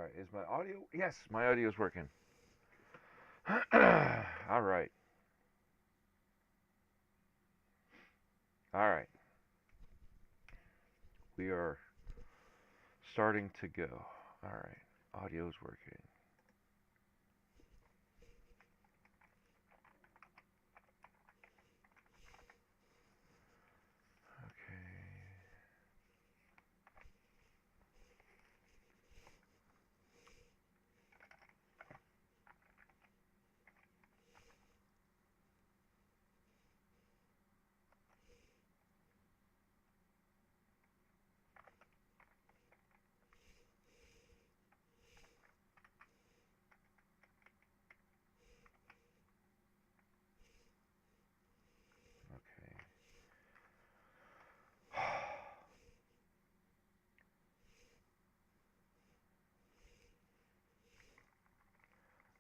Alright, is my audio? Yes, my audio is working. Alright. Alright. We are starting to go. Alright. Audio's working. Okay.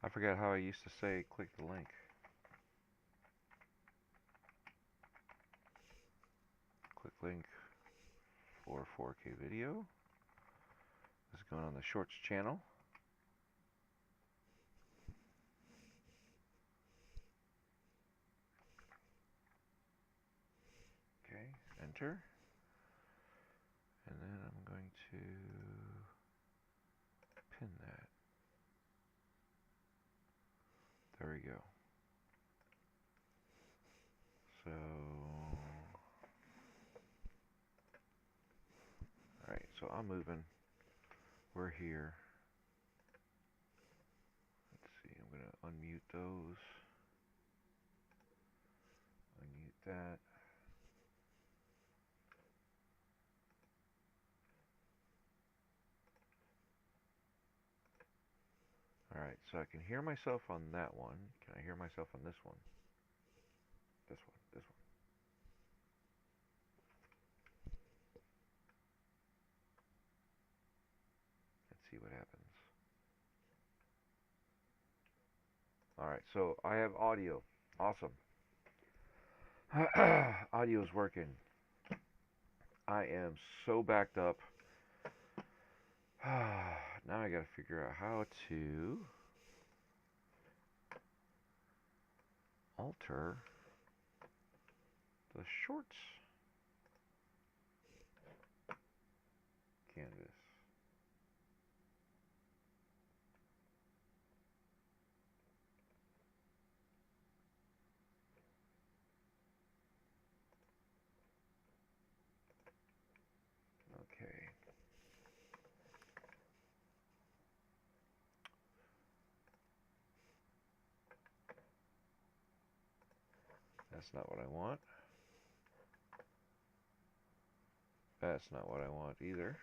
I forgot how I used to say click the link. Click link for 4K video. This is going on the Shorts channel. Okay, enter. And then I'm going to pin that. There we go. So, alright, so I'm moving. We're here. Let's see, I'm going to unmute those. Unmute that. Alright, so I can hear myself on that one. Can I hear myself on this one? This one, this one. Let's see what happens. Alright, so I have audio. Awesome. Audio is working. I am so backed up. Now I gotta figure out how to alter the Shorts canvas. Okay. That's not what I want. That's not what I want either.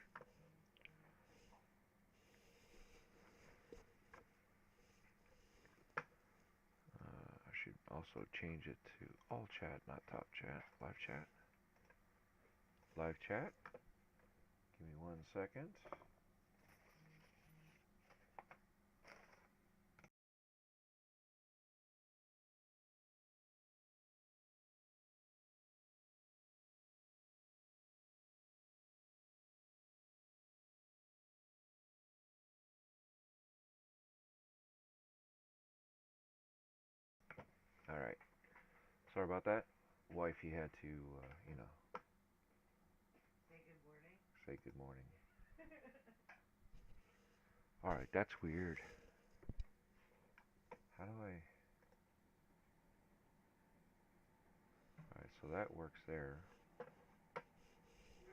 I should also change it to all chat, not top chat. Live chat. Live chat. Give me 1 second. Alright. Sorry about that. Wifey had to, you know, say good morning. Alright, that's weird. How do I... Alright, so that works there.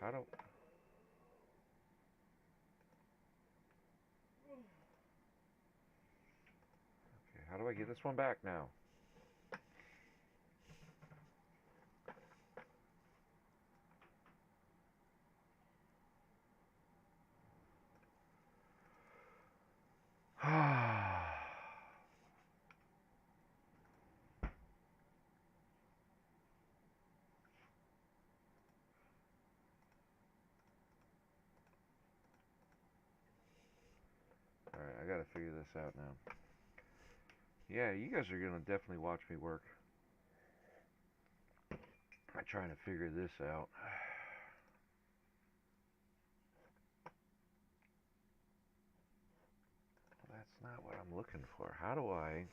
How do... Okay, how do I get this one back now? Alright, I gotta figure this out now. Yeah, you guys are gonna definitely watch me work. I'm trying to figure this out. not what I'm looking for. How do I...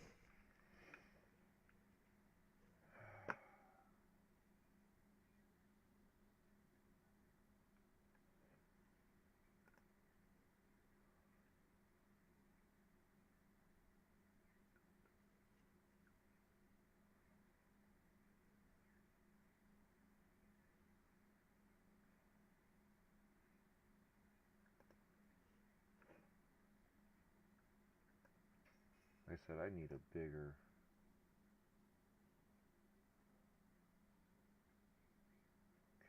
I said I need a bigger...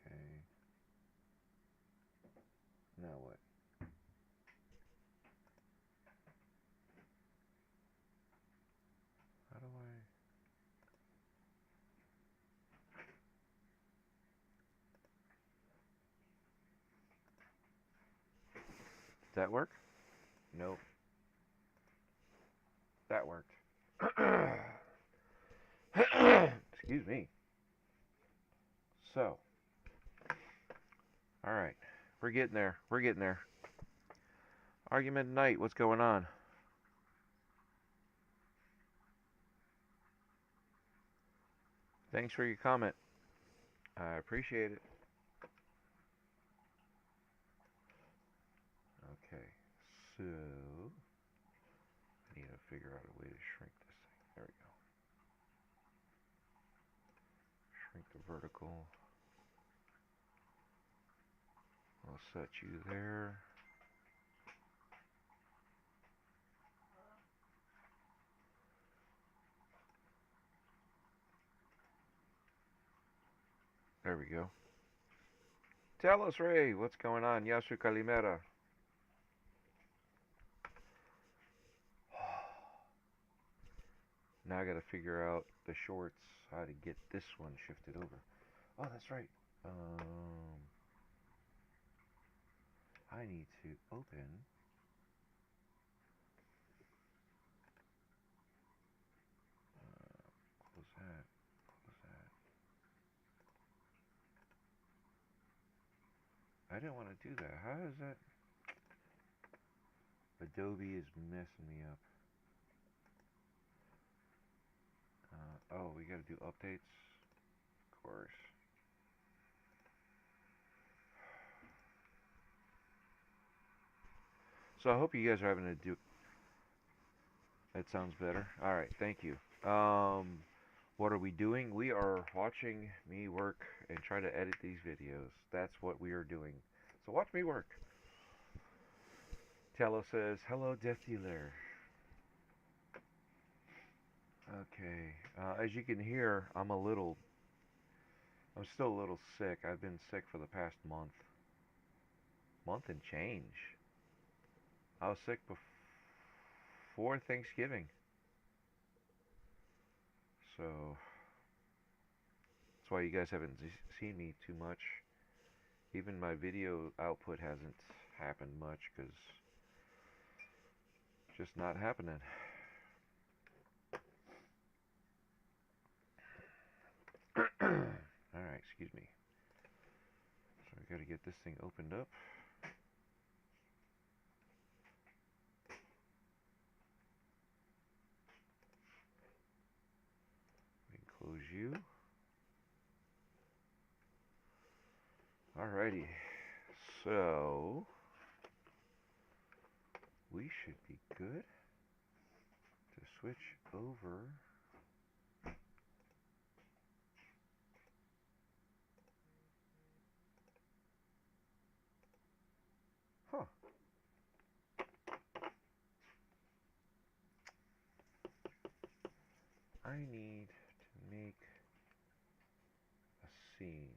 Okay. Now what? How do I... Does that work? Nope. That worked. Excuse me. So. Alright. We're getting there. We're getting there. Argument night. What's going on? Thanks for your comment. I appreciate it. Okay. So. I need to figure out a way to shrink this thing. There we go. Shrink the vertical. I'll set you there. There we go. Tell us, Ray, what's going on? Yasu Kalimera. Now I gotta figure out the shorts, how to get this one shifted over. Oh, that's right. I need to open. Close that. Close that. I didn't want to do that. How is that? Adobe is messing me up. Oh, we gotta do updates. Of course. So I hope you guys are having to do. That sounds better. All right, thank you. What are we doing? We are watching me work and try to edit these videos. That's what we are doing. So watch me work. Tello says, hello, Death Dealer. Okay, as you can hear, I'm still a little sick. I've been sick for the past month and change. I was sick before Thanksgiving. So, that's why you guys haven't seen me too much. Even my video output hasn't happened much, because it's just not happening. Alright, excuse me. So I gotta get this thing opened up. We can close you. Alrighty. So we should be good to switch over. Huh. I need to make a scene.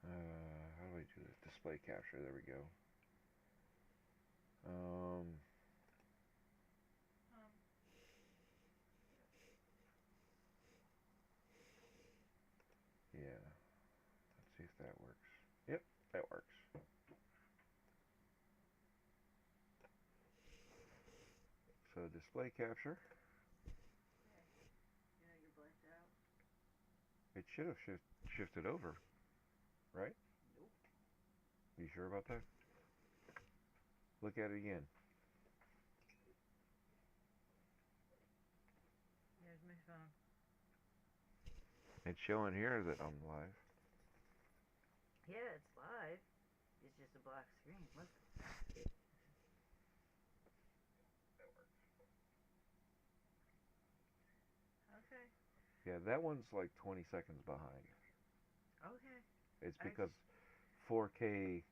How do I do this? Display capture. There we go. Yeah. Let's see if that works. Yep, that works. So display capture. You know you're blacked out? It should have shifted over, right? Nope. You sure about that? Look at it again. Here's my phone. It's showing here that I'm live. Yeah, it's live. It's just a black screen. Look. Okay. Yeah, that one's like 20 seconds behind. Okay. It's I because 4K.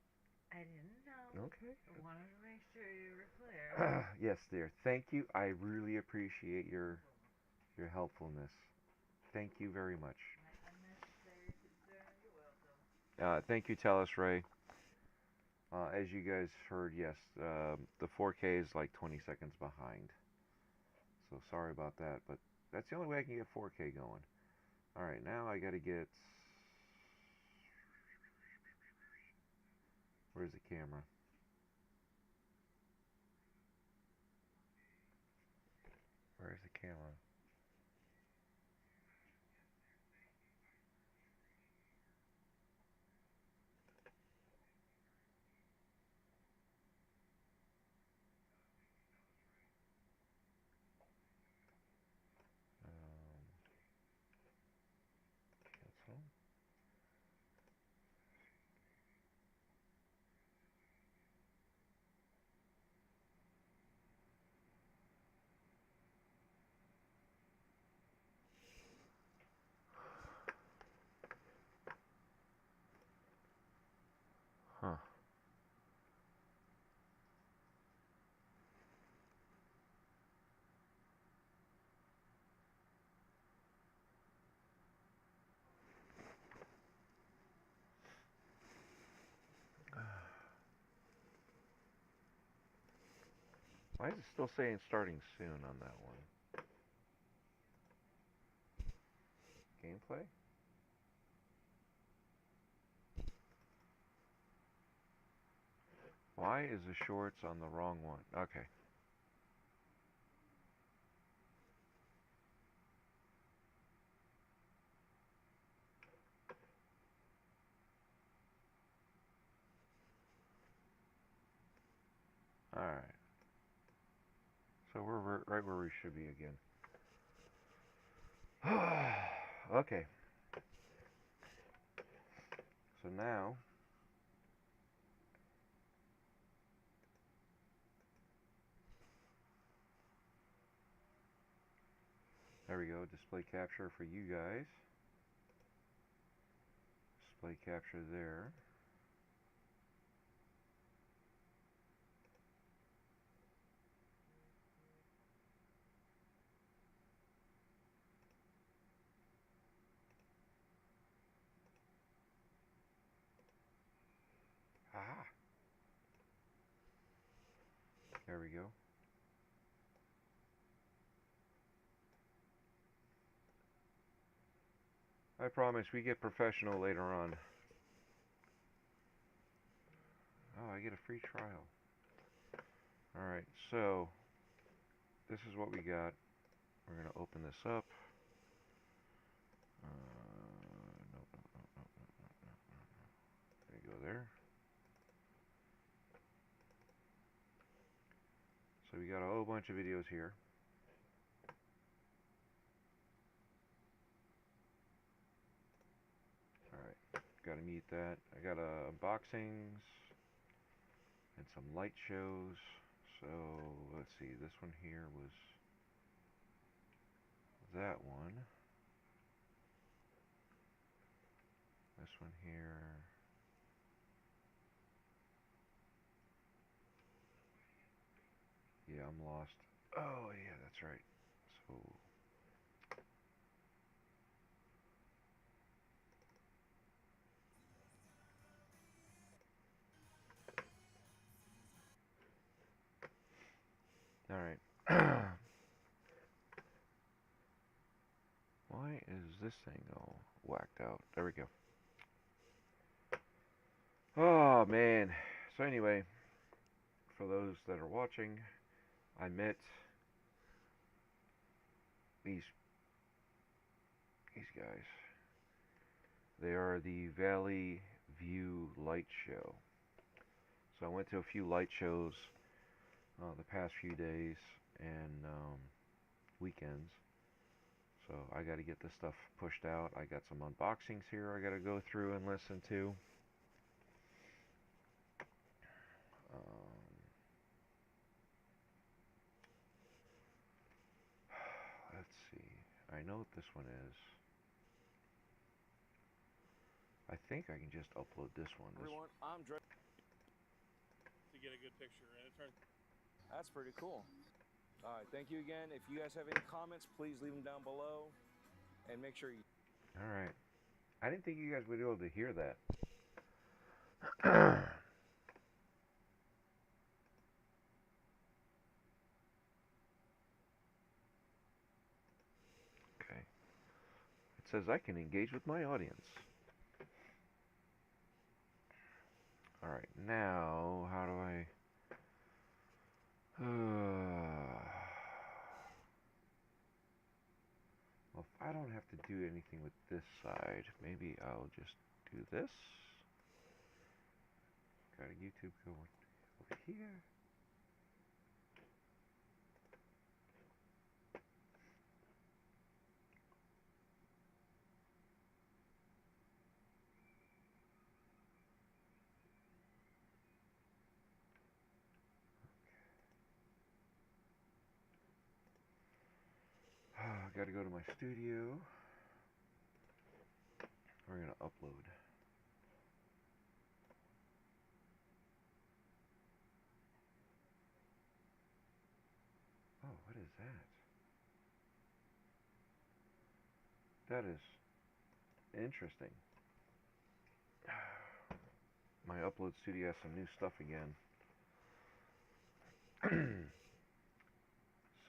I didn't know. Okay. I wanted to make sure you were clear. Yes, dear. Thank you. I really appreciate your helpfulness. Thank you very much. My unnecessary concern. You're welcome. Thank you, Talis Ray. As you guys heard, yes, the 4K is like 20 seconds behind. So sorry about that, but that's the only way I can get 4K going. Alright, now I gotta get... Where's the camera? Where's the camera? Cancel. Huh. Why is it still saying starting soon on that one? Gameplay? Why is the shorts on the wrong one? Okay. Alright. So we're right where we should be again. Okay. So now... There we go. Display capture for you guys. Display capture there. Ah. There we go. I promise we get professional later on. Oh, I get a free trial. Alright, so this is what we got. We're going to open this up. Nope, nope, nope, nope, nope, nope, nope. There you go there. So we got a whole bunch of videos here. Alright, gotta mute that. I got unboxings and some light shows. So let's see, this one here was that one. This one here. Yeah, I'm lost. Oh yeah, that's right. So alright. Why is this thing all whacked out? There we go. Oh man. So anyway, for those that are watching, I met these guys. They are the Valley View Light Show. So I went to a few light shows the past few days and weekends. So I got to get this stuff pushed out. I got some unboxings here I got to go through and listen to. Let's see. I know what this one is. I think I can just upload this one. Everyone, I'm to get a good picture. That's pretty cool. All right, thank you again. If you guys have any comments, please leave them down below, and make sure you. All right. I didn't think you guys would be able to hear that. Okay. It says I can engage with my audience. All right. Now, how do I? Well, if I don't have to do anything with this side, maybe I'll just do this. Got a YouTube going over here. I gotta go to my studio. We're gonna upload. Oh, what is that? That is interesting. My upload studio has some new stuff again.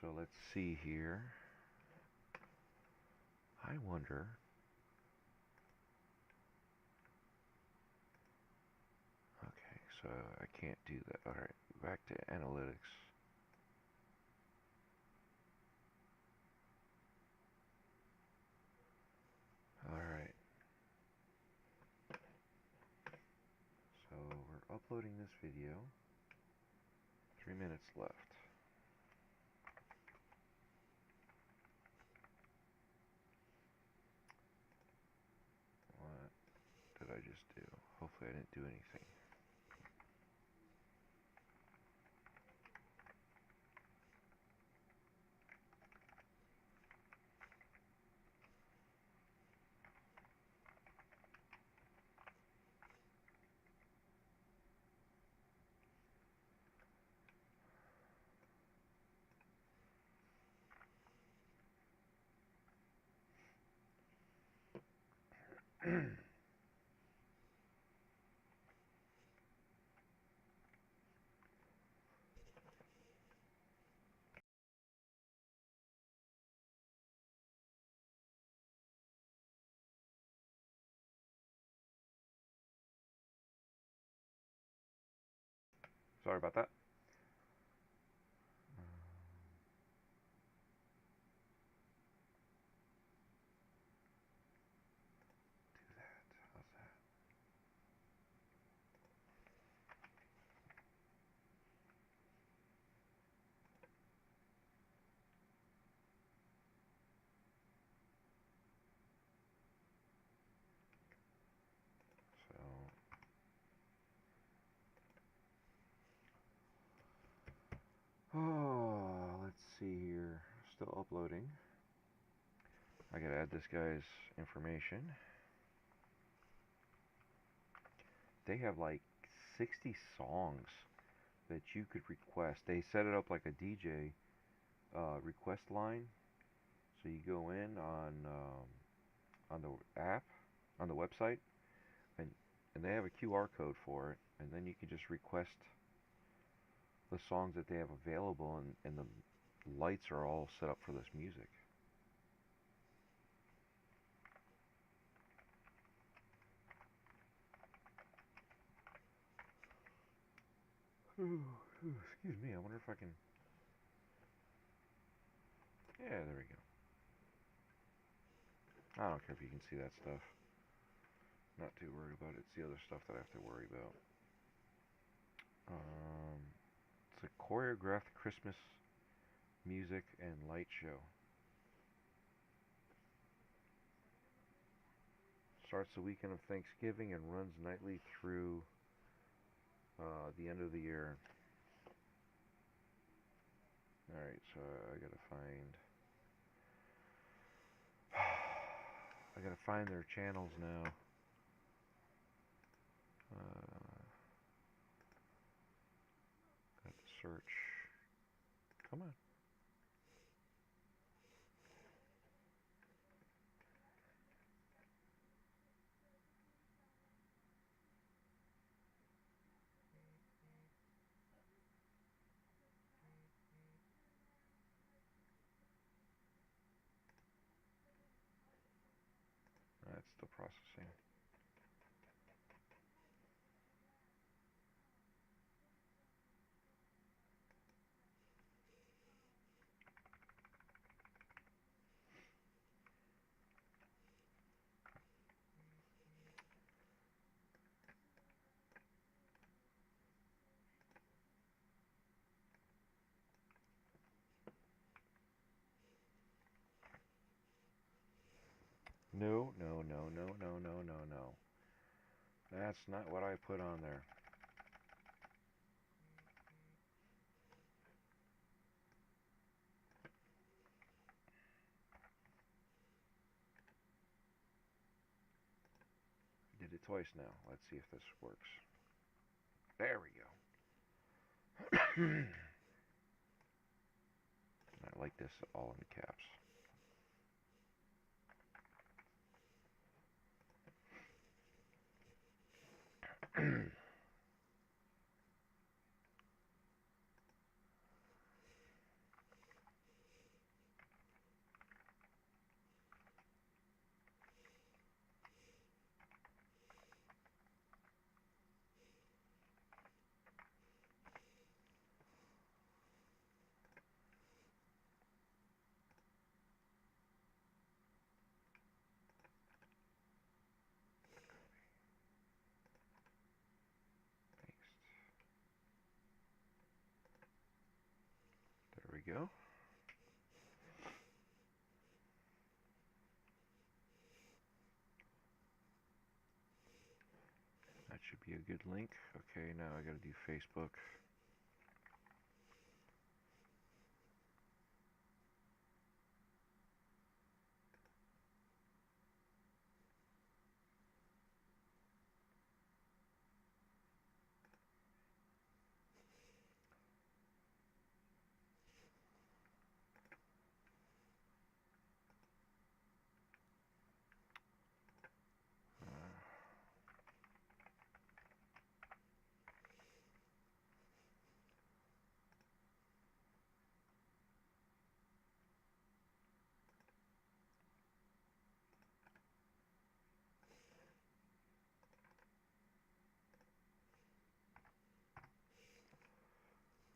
So let's see here. I wonder. Okay, so I can't do that. Alright, back to analytics. Alright. So we're uploading this video. 3 minutes left. What did I just do? Hopefully I didn't do anything. Sorry about that. Do that. How's that? So let's see here. Still uploading. I gotta add this guy's information. They have like 60 songs that you could request. They set it up like a DJ request line. So you go in on the app, on the website, and they have a QR code for it, and then you can just request the songs that they have available, and the lights are all set up for this music. Excuse me, I wonder if I can... Yeah, there we go. I don't care if you can see that stuff. Not too worried about it. It's the other stuff that I have to worry about. It's a choreographed Christmas music and light show. Starts the weekend of Thanksgiving and runs nightly through the end of the year. Alright, so I gotta find their channels now. Got to search. Come on. That's still processing. No, no, no, no, no, no, no, no. That's not what I put on there. Did it twice now. Let's see if this works. There we go. I like this all in caps. There we go. That should be a good link. Okay, now I gotta do Facebook.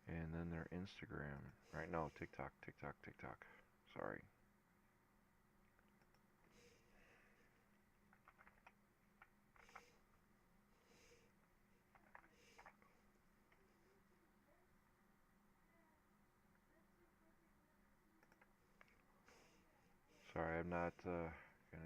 And then their Instagram. Right, no, TikTok. Sorry. Sorry, I'm not gonna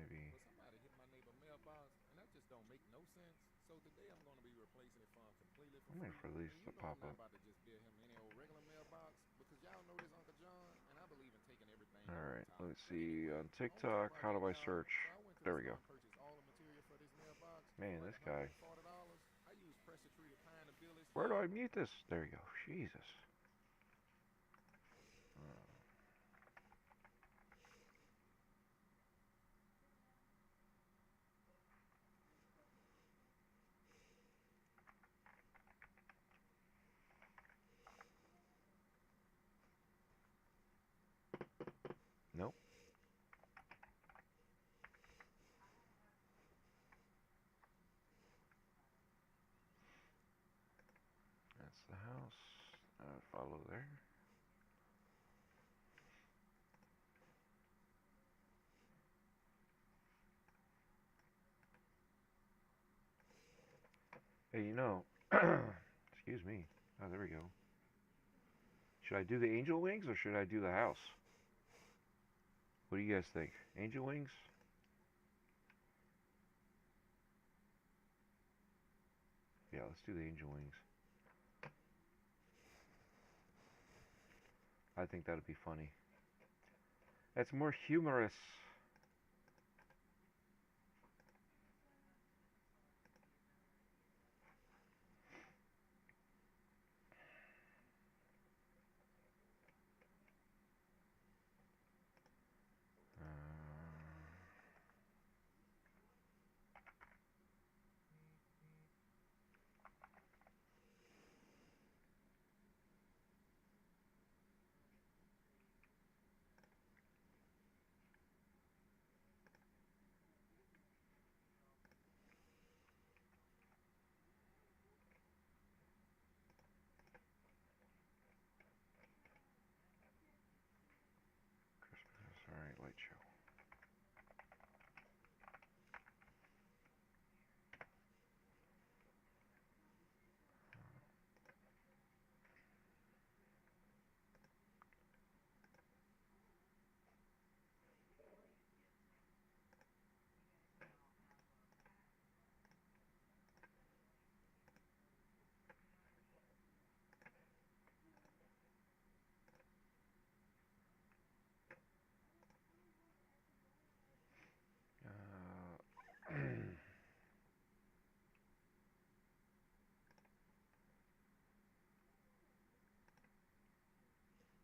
be. Well, somebody hit my neighbor mailbox, and that just don't make no sense. So today I'm gonna be replacing it completely for I'm free. waiting for these And to you know pop I'm not up. about to just bill him any old regular mailbox because y'all know this Uncle John, and I believe in taking everything off the Alright, top. let's But see. anyway, On on to TikTok, my how do day I job. search? So I went to There the we go. store and purchased all the material for this mailbox Man, for this like guy. $140. I used pressure treated pine and billet Where do steel. I mute this? There you go. Jesus. Nope. That's the house. Follow there. Hey, you know, excuse me. Oh, there we go. Should I do the angel wings or should I do the house? What do you guys think? Angel wings? Yeah, let's do the angel wings. I think that'd be funny. That's more humorous. Christmas, alright, light show.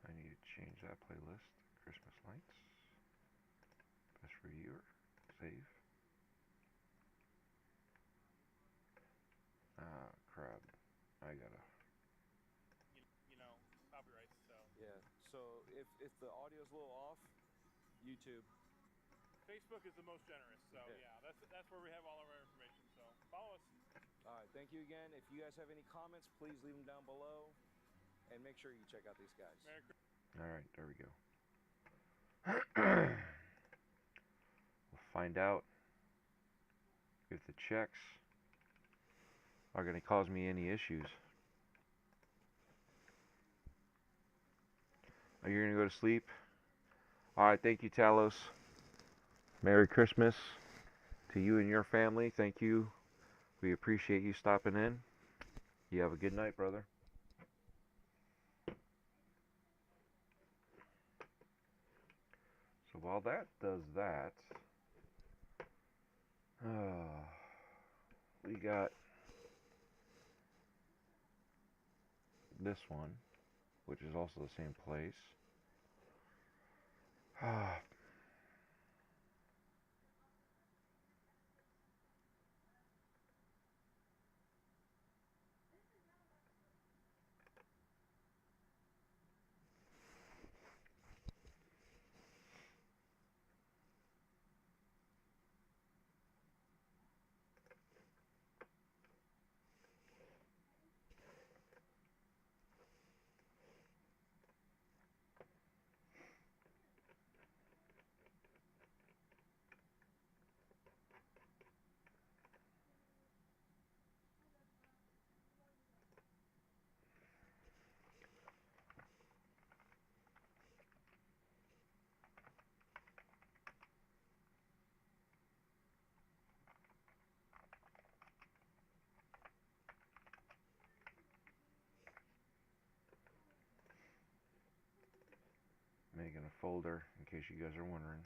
I need to change that playlist. Christmas lights. Best for year. Save. Ah, crap. I gotta. You know, copyrights. So yeah. So if the audio's a little off, YouTube. Facebook is the most generous. So yeah, that's where we have all of our information. So follow us. All right. Thank you again. If you guys have any comments, please leave them down below, and make sure you check out these guys. All right, there we go. We'll find out if the checks are going to cause me any issues. Are you going to go to sleep? Alright, thank you, Talos. Merry Christmas to you and your family. Thank you. We appreciate you stopping in. You have a good night, brother. So while that does that, we got this one, which is also the same place. Making a folder in case you guys are wondering.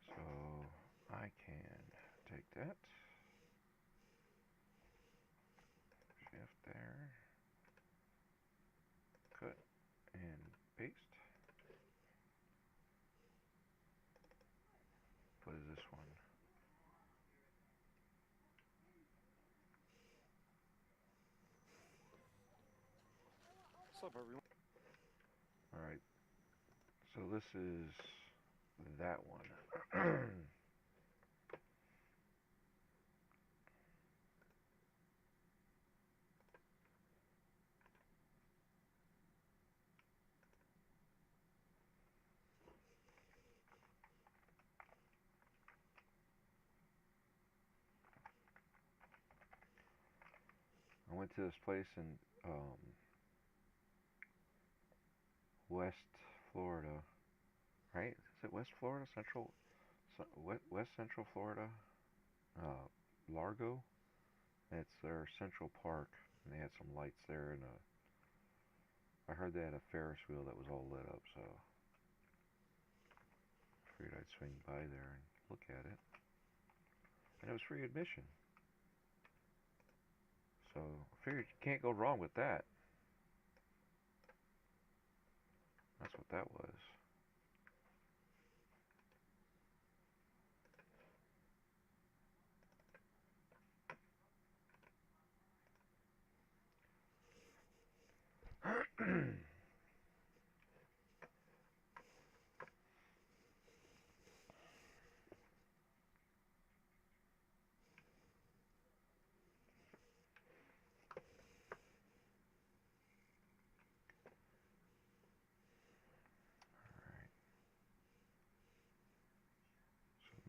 So I can take that, shift there, cut and paste. What is this one? What's up, everyone? Alright, so this is that one. went to this place in West Florida, right? Is it West Florida? West Central Florida? Largo? It's their Central Park, and they had some lights there, and I heard they had a Ferris wheel that was all lit up, so I figured I'd swing by there and look at it. And it was free admission. So I figured you can't go wrong with that. That's what that was.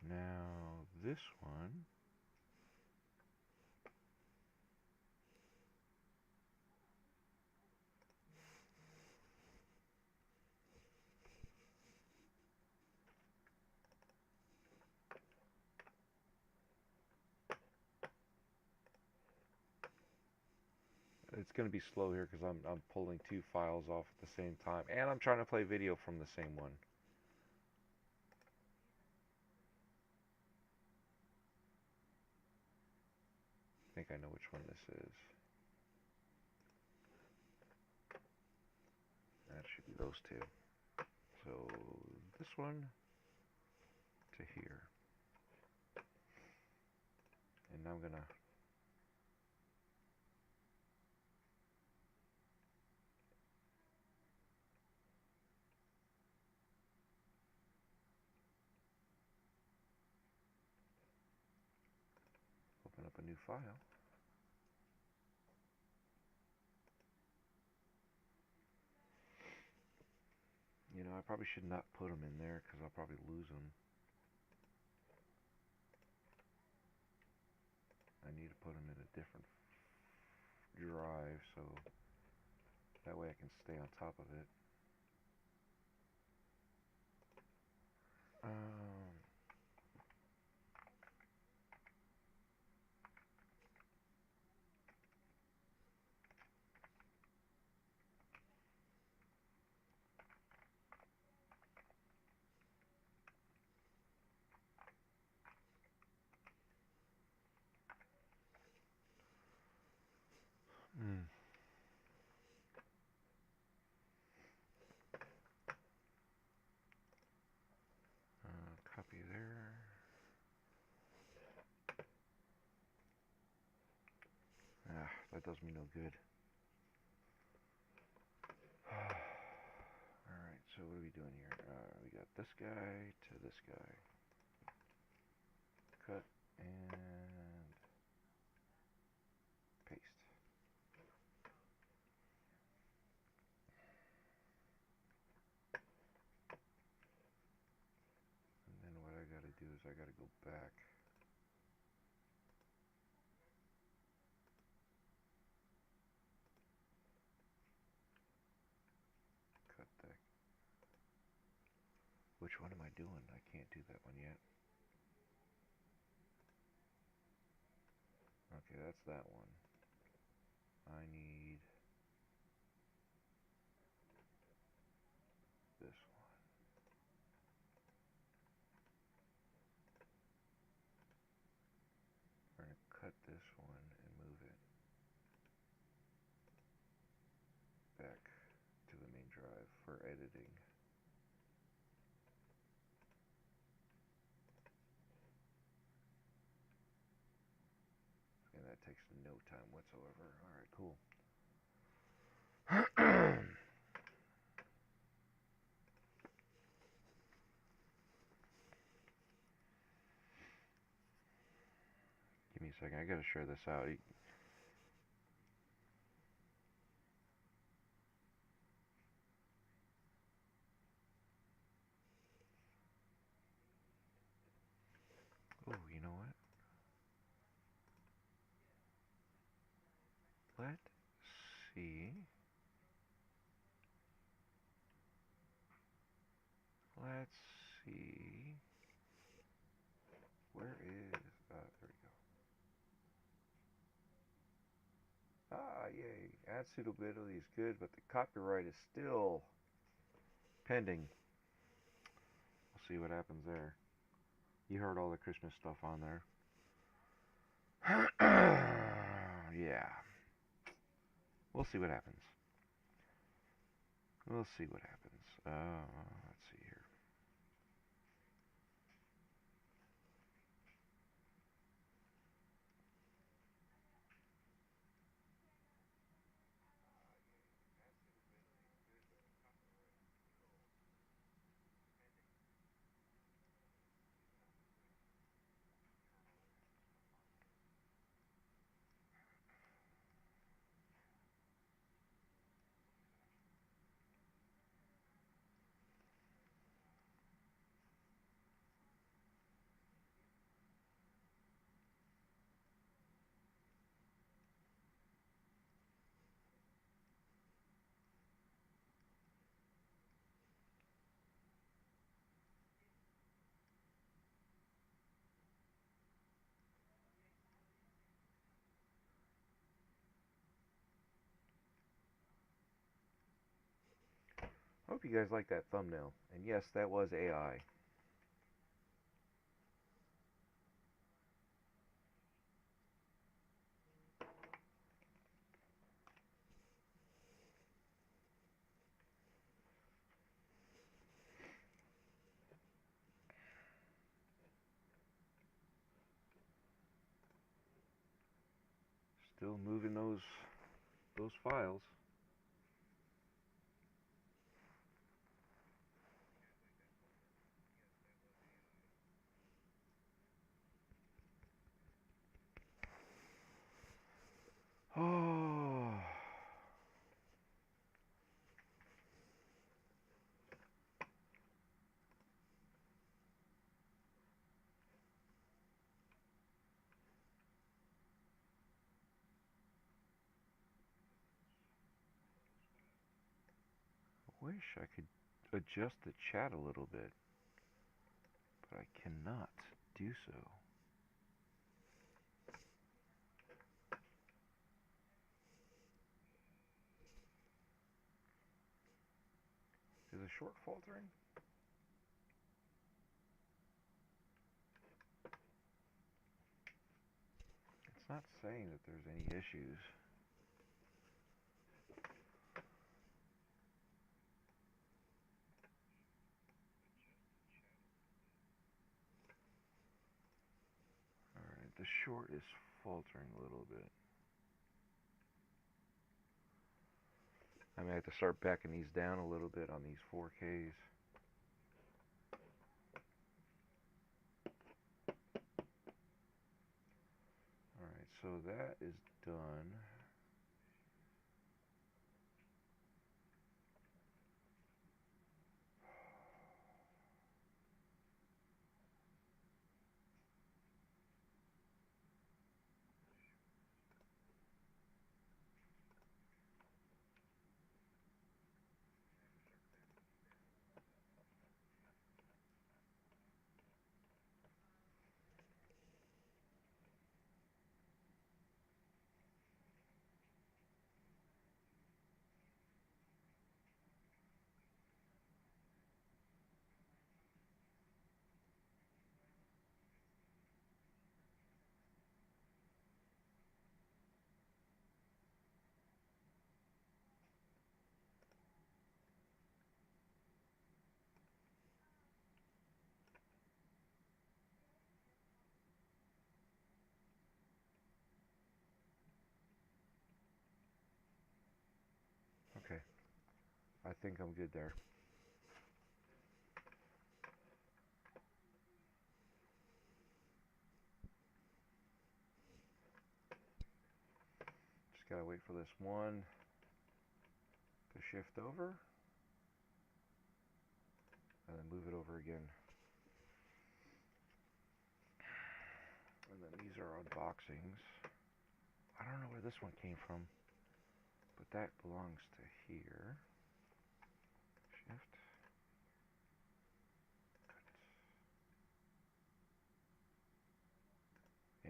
Now this one, it's going to be slow here because I'm pulling two files off at the same time, and I'm trying to play video from the same one. I think I know which one this is. That should be those two. So this one to here. And now I'm gonna open up a new file. You know, I probably should not put them in there because I'll probably lose them. I need to put them in a different drive so that way I can stay on top of it. Copy there. That does me no good. Alright, so what are we doing here? We got this guy to this guy. Cut and paste. And then what I gotta do is I gotta go back. Cut that. Which one am I doing? I can't do that one yet. Okay, that's that one. I need this one. We're going to cut this one and move it back to the main drive for editing. And that takes no time whatsoever. Alright, cool. Give me a second, I gotta share this out. Oh, you know what? let's see. Let's see. Where is, there we go. Ah, yay. Ad suitability is good, but the copyright is still pending. We'll see what happens there. You heard all the Christmas stuff on there. Yeah. We'll see what happens. We'll see what happens. Let's see here. I hope you guys like that thumbnail. And yes, that was AI. Still moving those files. Oh. I wish I could adjust the chat a little bit, but I cannot do so. Is the short faltering? It's not saying that there's any issues. Alright, the short is faltering a little bit. I may have to start backing these down a little bit on these 4Ks. Alright, so that is done. Okay, I think I'm good there. Just gotta wait for this one to shift over, and then move it over again. And then these are unboxings. I don't know where this one came from. but that belongs to here. Shift. Cut.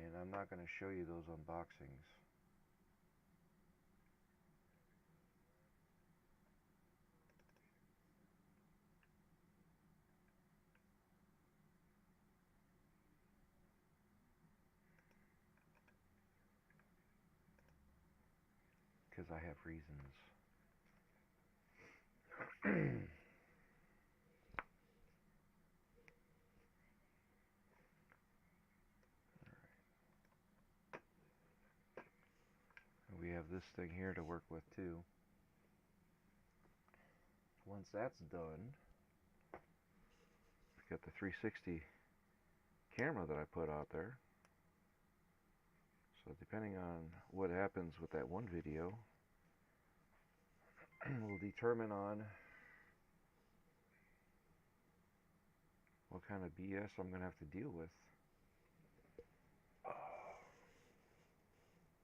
And I'm not going to show you those unboxings. Because I have reasons. We have this thing here to work with too. Once that's done, we got the 360 camera that I put out there. So depending on what happens with that one video, will determine on what kind of BS I'm going to have to deal with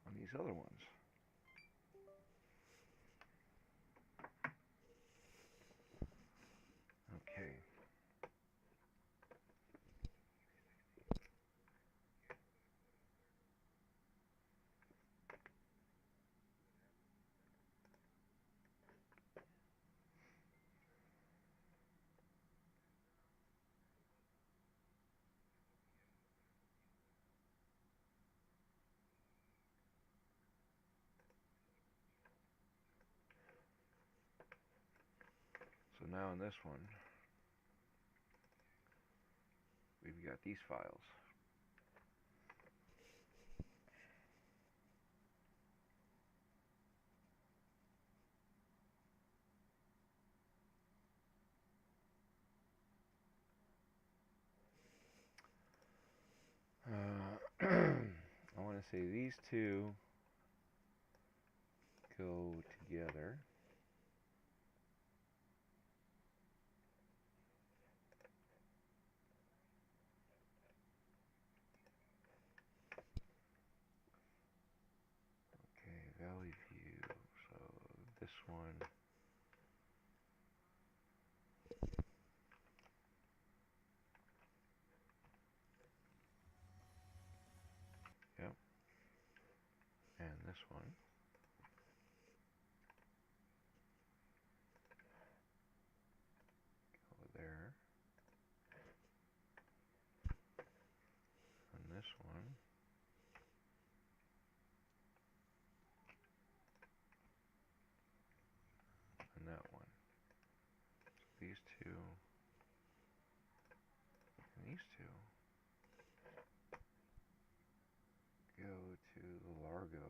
on these other ones. Okay. So now in this one, we've got these files. I want to say these two go together. Okay, Valley View. So this one. Yep. And this one. Go there. And this one. And that one. So these two. And these two. Go to Largo.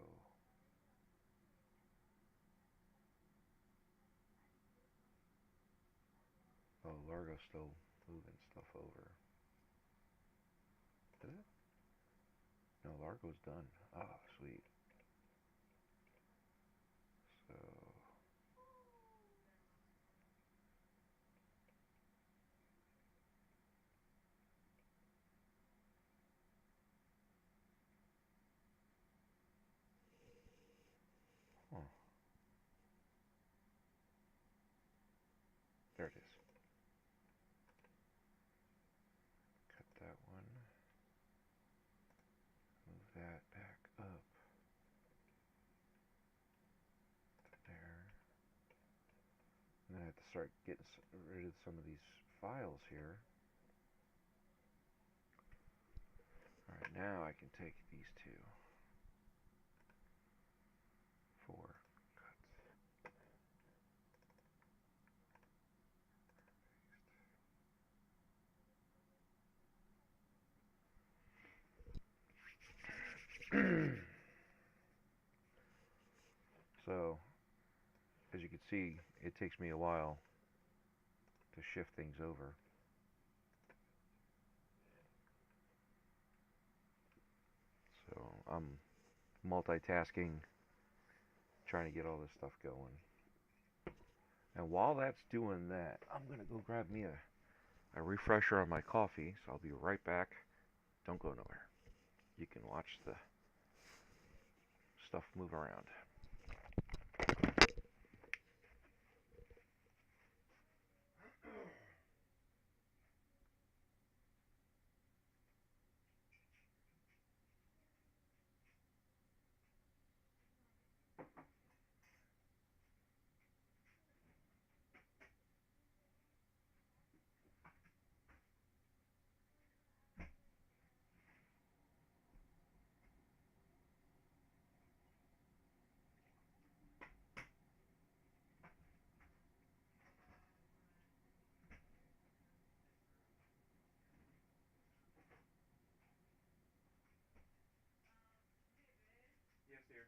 Oh, Largo's still moving stuff over. Is it? No, Largo's done. Oh, sweet. So... Huh. There it is. Cut that one. Move that back up. There. And then I have to start getting rid of some of these files here. Alright, now I can take these two. 4 cuts. So, as you can see, it takes me a while to shift things over. So, I'm multitasking, trying to get all this stuff going. And while that's doing that, I'm going to go grab me a refresher on my coffee, so I'll be right back. Don't go nowhere. You can watch the stuff move around. Yes, dear.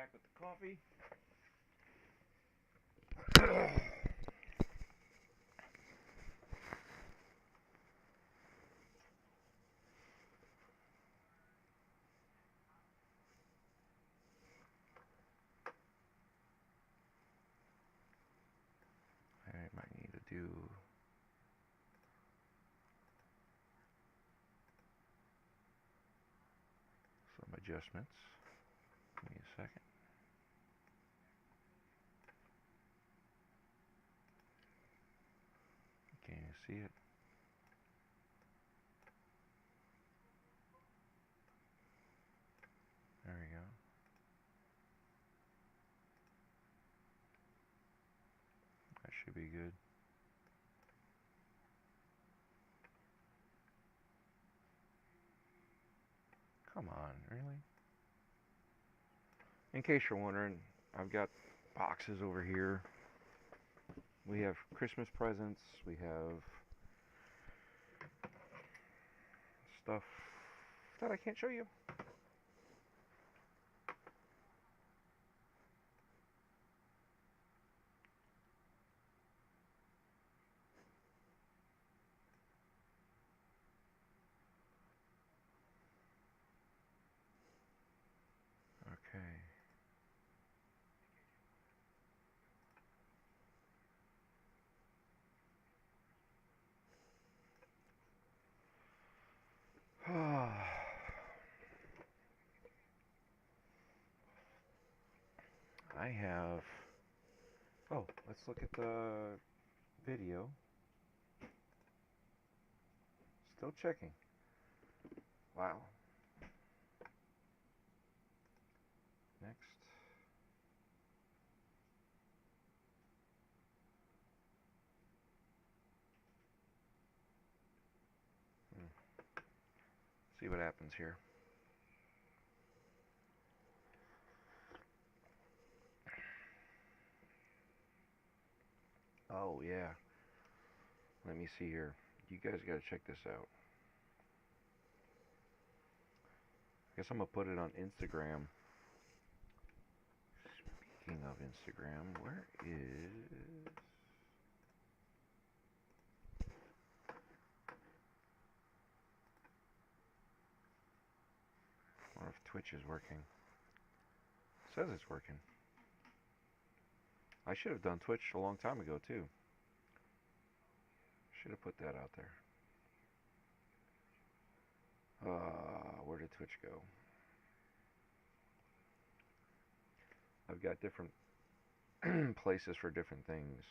back with the coffee. I might need to do some adjustments. Give me a second. Can you see it? There we go. That should be good. Come on, really? In case you're wondering, I've got boxes over here. We have Christmas presents. We have stuff that I can't show you. Okay. I have. Oh, let's look at the video. Still checking. Wow. Next. See what happens here. Oh, yeah. Let me see here. You guys gotta check this out. I guess I'm gonna put it on Instagram. Speaking of Instagram, where is... I wonder if Twitch is working. It says it's working. I should have done Twitch a long time ago, too. Should have put that out there. Where did Twitch go? I've got different places for different things.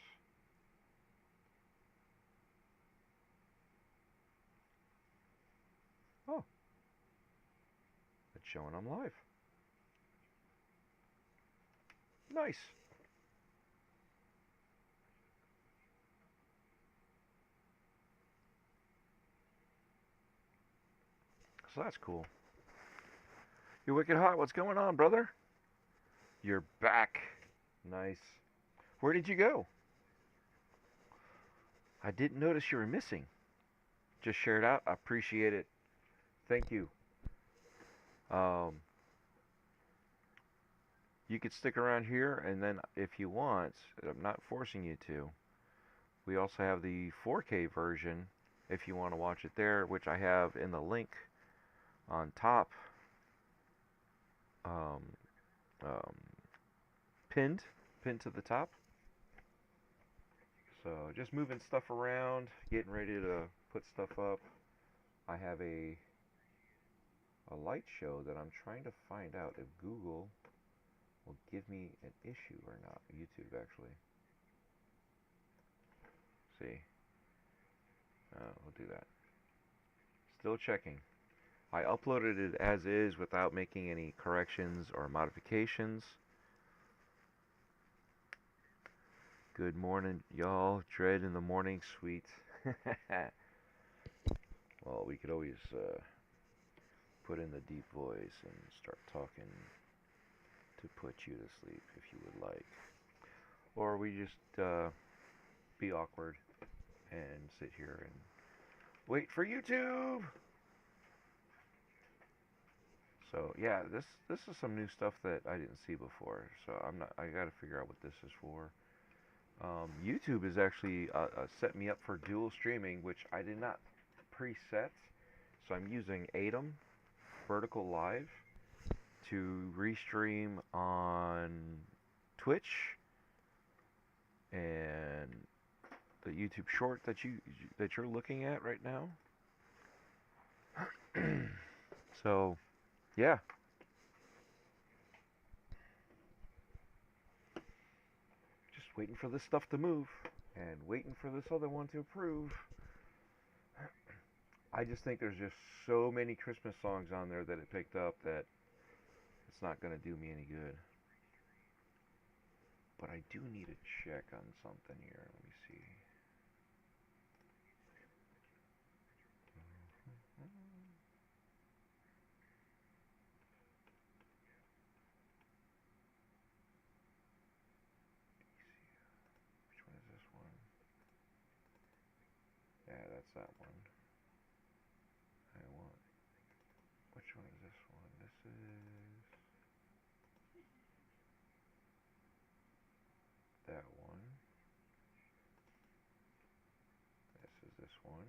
Oh. It's showing I'm live. Nice. So that's cool. You're wicked hot. What's going on, brother? You're back. Nice. Where did you go? I didn't notice you were missing. Just share it out. I appreciate it. Thank you. You could stick around here, and then if you want, I'm not forcing you to. We also have the 4K version, if you want to watch it there, which I have in the link on top, pinned to the top. So just moving stuff around, getting ready to put stuff up. I have a light show that I'm trying to find out if Google will give me an issue or not. YouTube, actually. See. We'll do that. Still checking. I uploaded it as is without making any corrections or modifications. Good morning, y'all. Dread in the morning, sweet. Well, we could always put in the deep voice and start talking to put you to sleep if you would like. Or we just be awkward and sit here and wait for YouTube. So yeah, this is some new stuff that I didn't see before. So I got to figure out what this is for. YouTube is actually set me up for dual streaming, which I did not preset. So I'm using Atom Vertical Live to restream on Twitch and the YouTube short that you're looking at right now. So, yeah. Just waiting for this stuff to move and waiting for this other one to approve. I just think there's just so many Christmas songs on there that it picked up that it's not going to do me any good. But I do need to check on something here. Let me see. Which one is this one? Yeah, that's that one. I want. Which one is this one? This is that one. This is this one.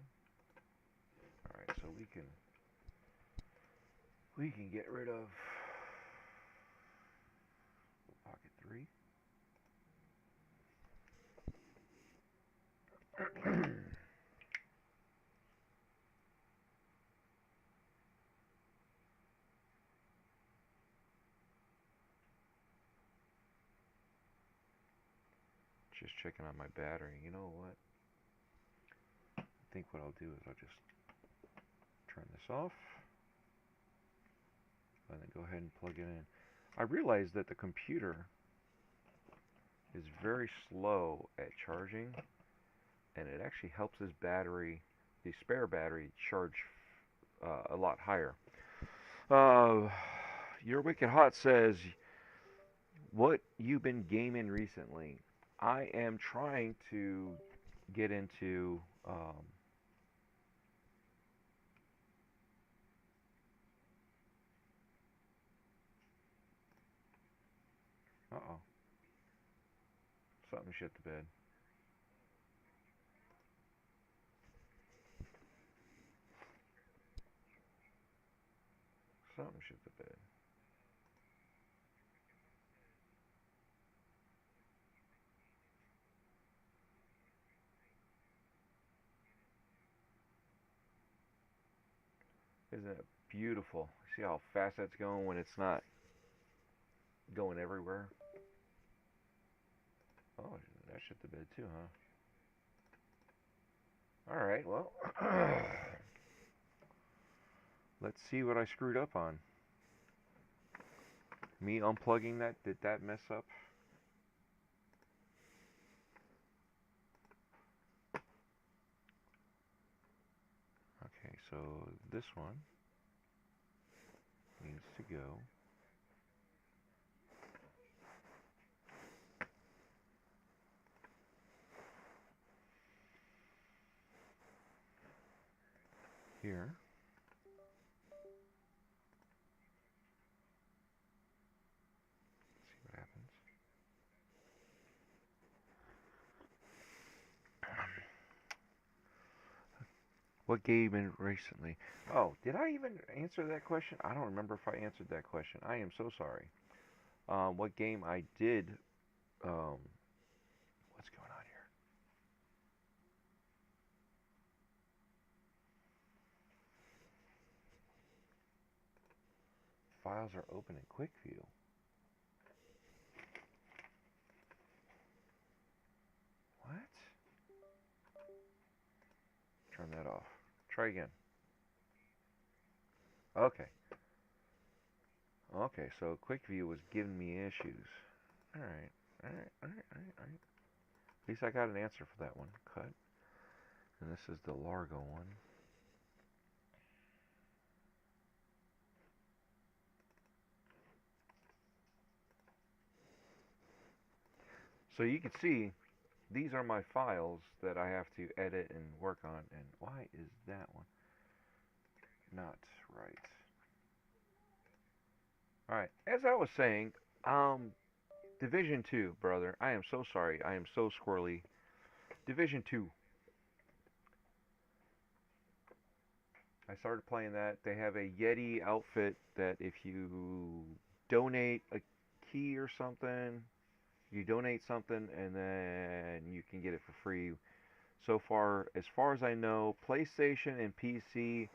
All right, so we can get rid of pocket 3. Just checking on my battery. You know what? I think what I'll do is I'll just turn this off and then go ahead and plug it in. I realized that the computer is very slow at charging, and it actually helps this battery, the spare battery, charge a lot higher. Your Wicked Hot says, what you been gaming recently? I am trying to get into uh-oh. Something shit the bed. Something shit the bed. Isn't it beautiful? See how fast that's going when it's not going everywhere? Oh, that shit the bed too, huh? Alright, well. Let's see what I screwed up on. Me unplugging that, did that mess up? Okay, so this one needs to go. Here. Let's see what happens. What game in recently? Oh, did I even answer that question? I don't remember if I answered that question. I am so sorry. What game I did, what's going on here? Files are open in quick view. What? Turn that off. Try again. Okay. Okay, so quick view was giving me issues. Alright. Alright. At least I got an answer for that one. Cut. And this is the Largo one. So you can see, these are my files that I have to edit and work on. And why is that one not right? All right. As I was saying, um, Division 2, brother. I am so sorry. I am so squirrely. Division 2. I started playing that. They have a Yeti outfit that if you donate a key or something, you donate something and then you can get it for free. So far, as far as I know, PlayStation and PC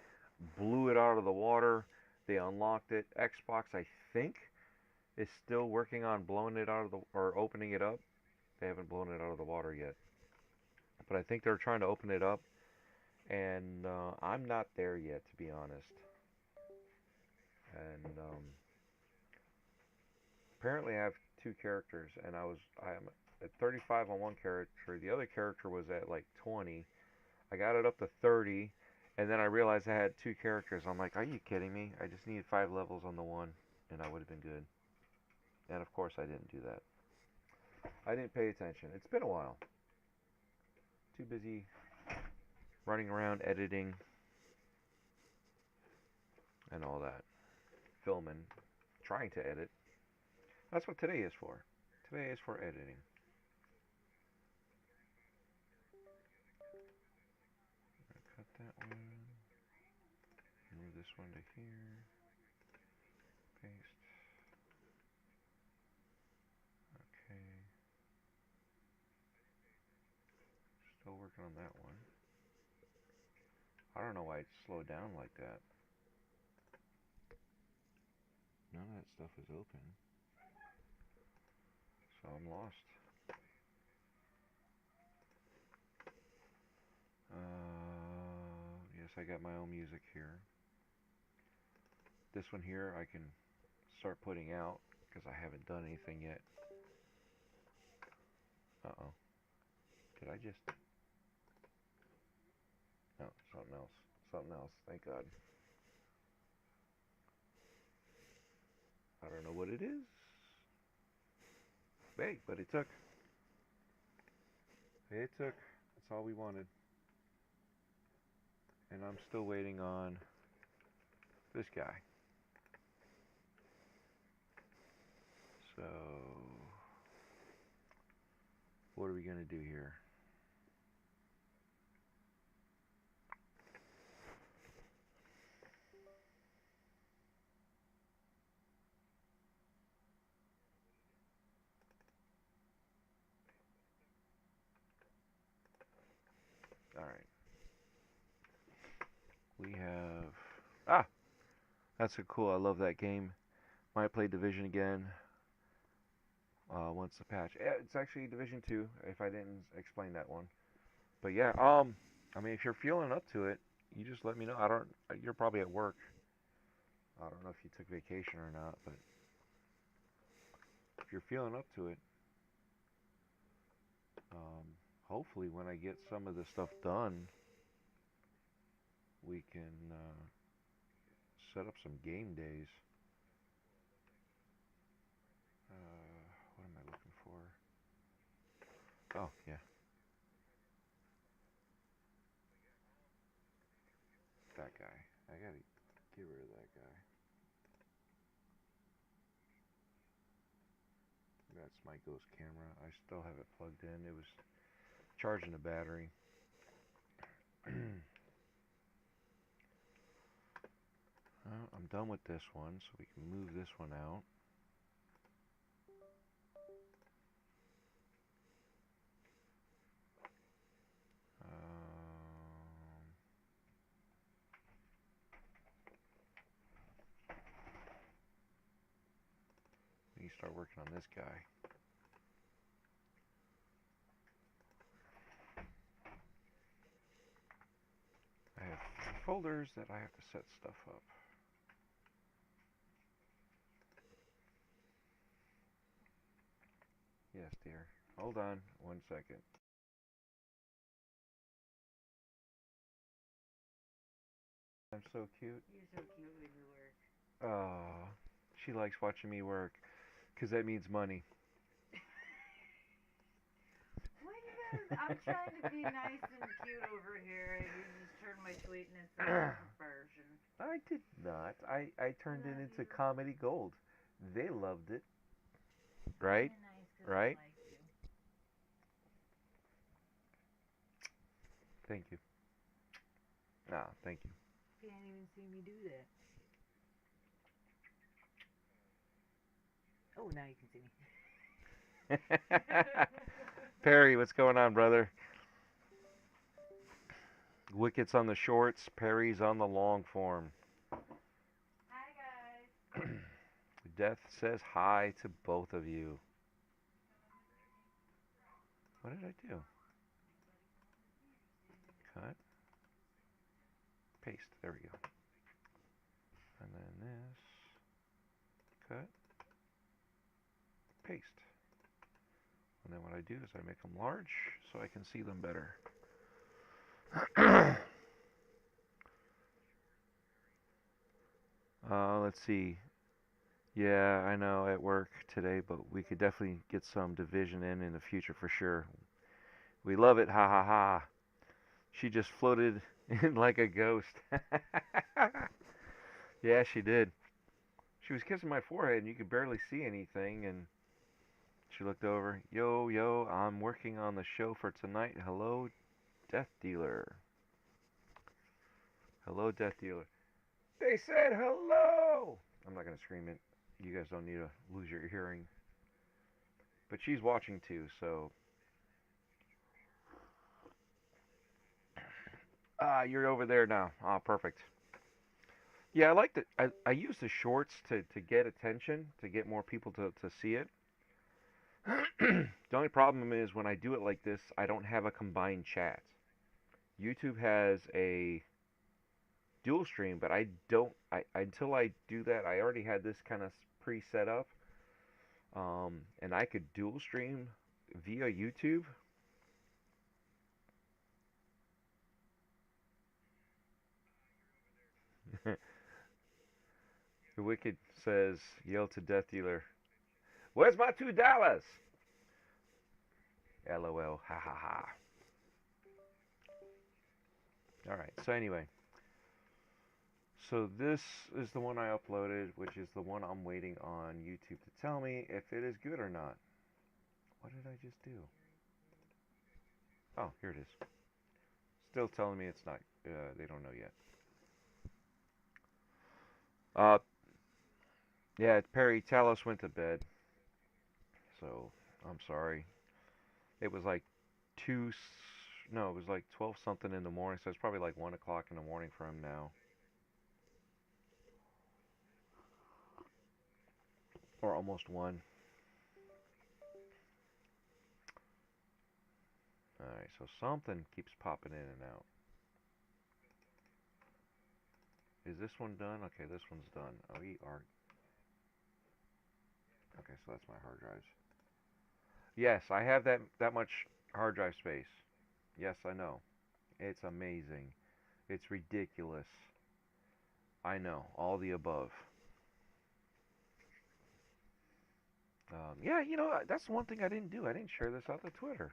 blew it out of the water. They unlocked it. Xbox, I think, is still working on blowing it out of the or opening it up. They haven't blown it out of the water yet, but I think they're trying to open it up, and I'm not there yet, to be honest. And apparently, I have two characters, and I am at 35 on one character. The other character was at like 20. I got it up to 30, and then I realized I had two characters. I'm like, are you kidding me? I just needed 5 levels on the one, and I would have been good. And of course, I didn't do that. I didn't pay attention. It's been a while. Too busy running around editing and all that. Filming. Trying to edit. That's what today is for. Today is for editing. Cut that one. Move this one to here. Paste. Okay. Still working on that one. I don't know why it slowed down like that. None of that stuff is open. So I'm lost. Yes, I got my own music here. This one here I can start putting out because I haven't done anything yet. Uh-oh. Did I just... No, something else. Something else. Thank God. I don't know what it is. Hey, but it took. It took. That's all we wanted. And I'm still waiting on this guy. So, what are we going to do here? Alright. We have... Ah! That's so cool. I love that game. Might play Division again. Once the patch... It's actually Division 2, if I didn't explain that one. But yeah, I mean, if you're feeling up to it, you just let me know. You're probably at work. I don't know if you took vacation or not, but if you're feeling up to it, hopefully when I get some of the stuff done, we can set up some game days. What am I looking for? Oh, yeah. That guy. I gotta get rid of that guy. That's my ghost camera. I still have it plugged in. It was charging the battery. I'm done with this one, so we can move this one out. We need to start working on this guy. I have folders that I have to set stuff up. Yes, dear. Hold on 1 second. I'm so cute. You're so cute when you work. Oh, she likes watching me work, 'cause that means money. Why you gotta... I'm trying to be nice and cute over here, and you just turn my sweetness into perversion. I did not. I turned it into comedy gold. They loved it. Right? Kinda nice 'cause Right? I like to. Thank you. Ah, thank you. Can't even see me do that. Oh, now you can see me. Perry, what's going on, brother? Wicket's on the shorts, Perry's on the long form. Hi guys. Death says hi to both of you. What did I do? Cut. Paste. There we go. And then this. Cut. Paste. And then what I do is I make them large so I can see them better. Let's see. Yeah, I know at work today, but we could definitely get some division in the future for sure. We love it, ha ha ha. She just floated in like a ghost. Yeah, she did. She was kissing my forehead and you could barely see anything, and she looked over. Yo, yo, I'm working on the show for tonight. Hello, Death Dealer. Hello, Death Dealer. They said hello! I'm not going to scream it. You guys don't need to lose your hearing. But she's watching too, so. Ah, you're over there now. Ah, perfect. Yeah, I like the. I use the shorts to get attention, to get more people to see it. The only problem is when I do it like this, I don't have a combined chat. YouTube has a dual stream, but I don't. Until I do that, I already had this kind of pre-set up, and I could dual stream via YouTube. The Wicked says, "Yell to Death Dealer, where's my $2?" LOL, ha ha ha. All right. So anyway. So this is the one I uploaded, which is the one I'm waiting on YouTube to tell me if it is good or not. What did I just do? Oh, here it is. Still telling me it's not. They don't know yet. Yeah, Perry Talos went to bed, so I'm sorry. It was like no, it was like 12 something in the morning, so it's probably like 1 o'clock in the morning for him now. Or almost 1. Alright, so something keeps popping in and out. Is this one done? Okay, this one's done. Oh, okay, so that's my hard drives. Yes, I have that much hard drive space. Yes, I know. It's amazing. It's ridiculous. I know. All the above. Yeah, that's one thing I didn't do. I didn't share this out to Twitter.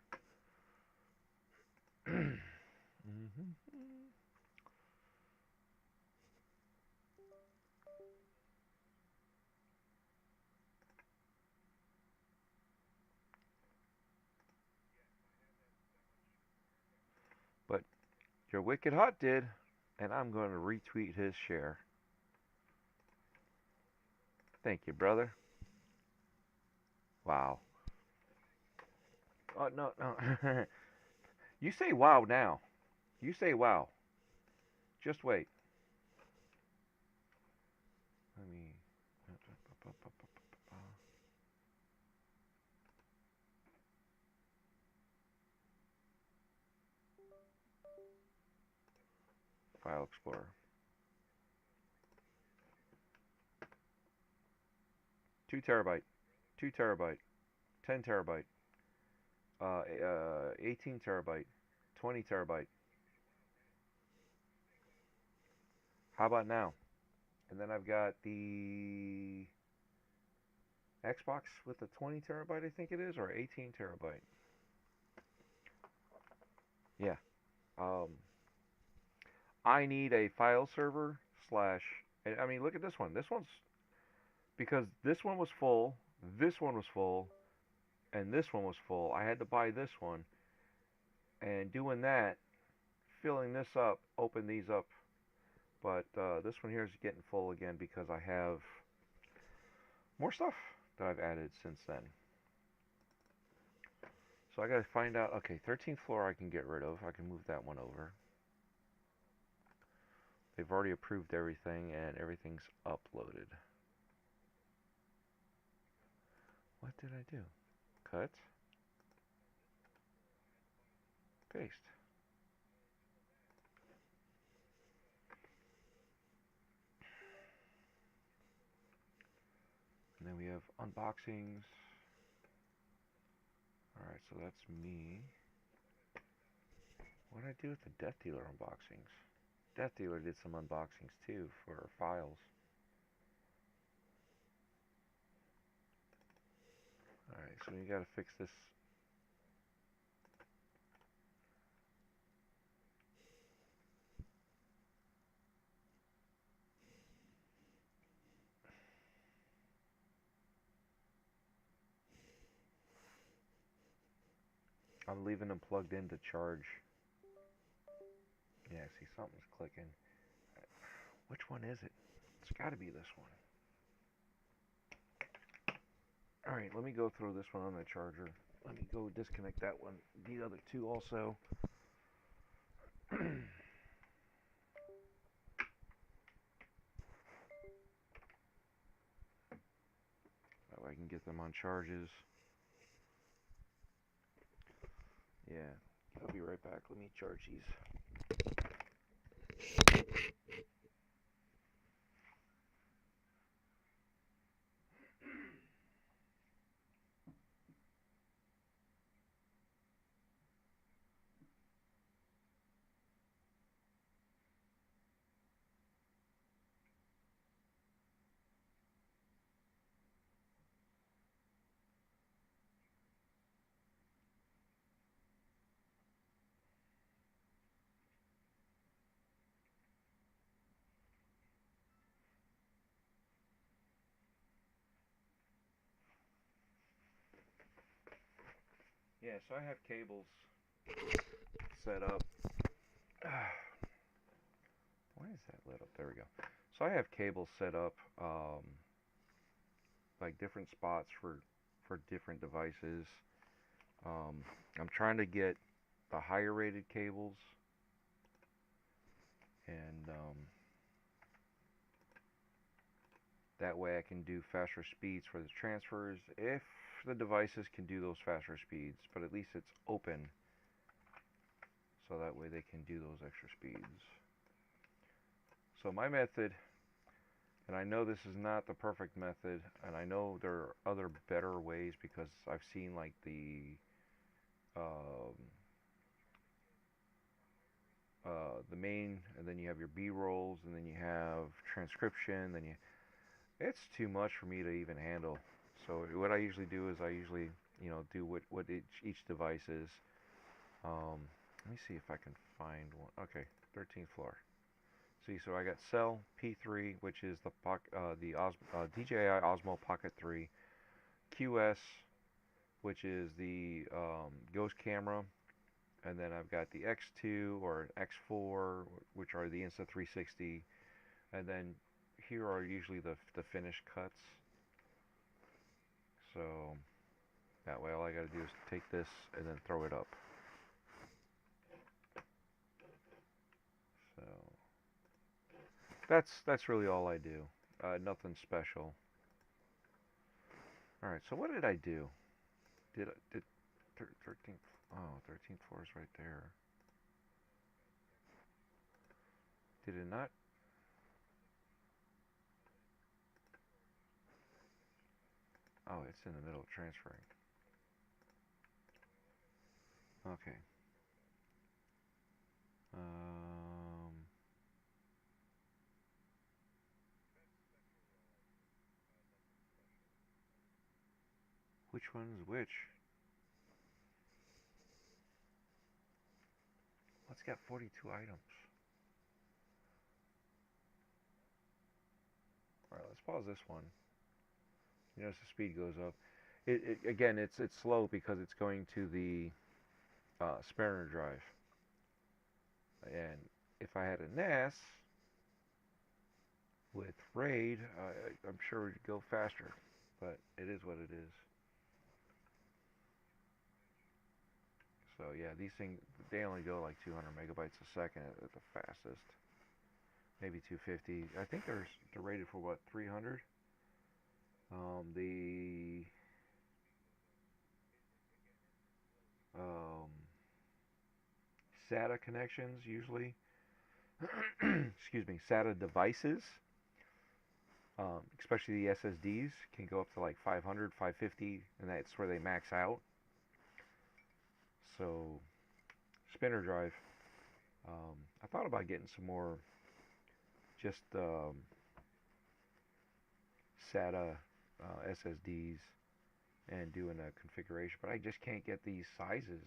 Mm-hmm. But your Wicked Hot did, and I'm going to retweet his share. Thank you, brother. Wow. Oh, no, no. You say wow now. You say wow. Just wait. Let me. File Explorer. 2 terabyte. 2 terabyte. 10 terabyte. 18 terabyte. 20 terabyte. How about now? And then I've got the Xbox with the 20 terabyte, I think it is, or 18 terabyte. Yeah. I need a file server slash. I mean, look at this one. This one's because this one was full, this one was full, and this one was full. I had to buy this one, and doing that, filling this up, open these up. But this one here is getting full again because I have more stuff that I've added since then. So I gotta find out, okay, 13th floor I can get rid of. I can move that one over. They've already approved everything and everything's uploaded. What did I do? Cut. Paste. And then we have unboxings. Alright, so that's me. What did I do with the Death Dealer unboxings? Death Dealer did some unboxings too for files. Alright, so we gotta fix this. I'm leaving them plugged in to charge. Yeah, see, something's clicking. Which one is it? It's gotta be this one. Alright, let me go throw this one on the charger. Let me go disconnect that one. The other two also. That way I can get them on charges. Yeah, I'll be right back. Let me charge these. Yeah, so I have cables set up. Why is that lit up? There we go. So I have cables set up, like different spots for different devices. I'm trying to get the higher rated cables, and that way I can do faster speeds for the transfers if the devices can do those faster speeds, but at least it's open so that way they can do those extra speeds. So my method, and I know this is not the perfect method, and I know there are other better ways because I've seen like the main, and then you have your B-rolls, and then you have transcription, then it's too much for me to even handle. So what I usually do is I usually, you know, do what each device is. Let me see if I can find one. Okay, 13th floor. See, so I got Cell P3, which is the DJI Osmo Pocket 3, QS, which is the ghost camera, and then I've got the X2 or X4, which are the Insta360, and then here are usually the finished cuts. So that way all I gotta do is take this and then throw it up. So that's really all I do. Nothing special. Alright, so what did I do? Did 13th? Oh, 13th floor is right there. Did it not? Oh, it's in the middle of transferring. Okay. Which one's which? What's got 42 items? Alright, let's pause this one. You notice the speed goes up. Again, it's slow because it's going to the spinner drive. And if I had a NAS with RAID, I'm sure it'd go faster. But it is what it is. So yeah, these things, they only go like 200 megabytes a second at the fastest. Maybe 250. I think they're rated for what, 300? The SATA connections usually, excuse me, SATA devices, especially the SSDs, can go up to like 500, 550, and that's where they max out. So, spinner drive. I thought about getting some more just SATA SSDs and doing a configuration, but I just can't get these sizes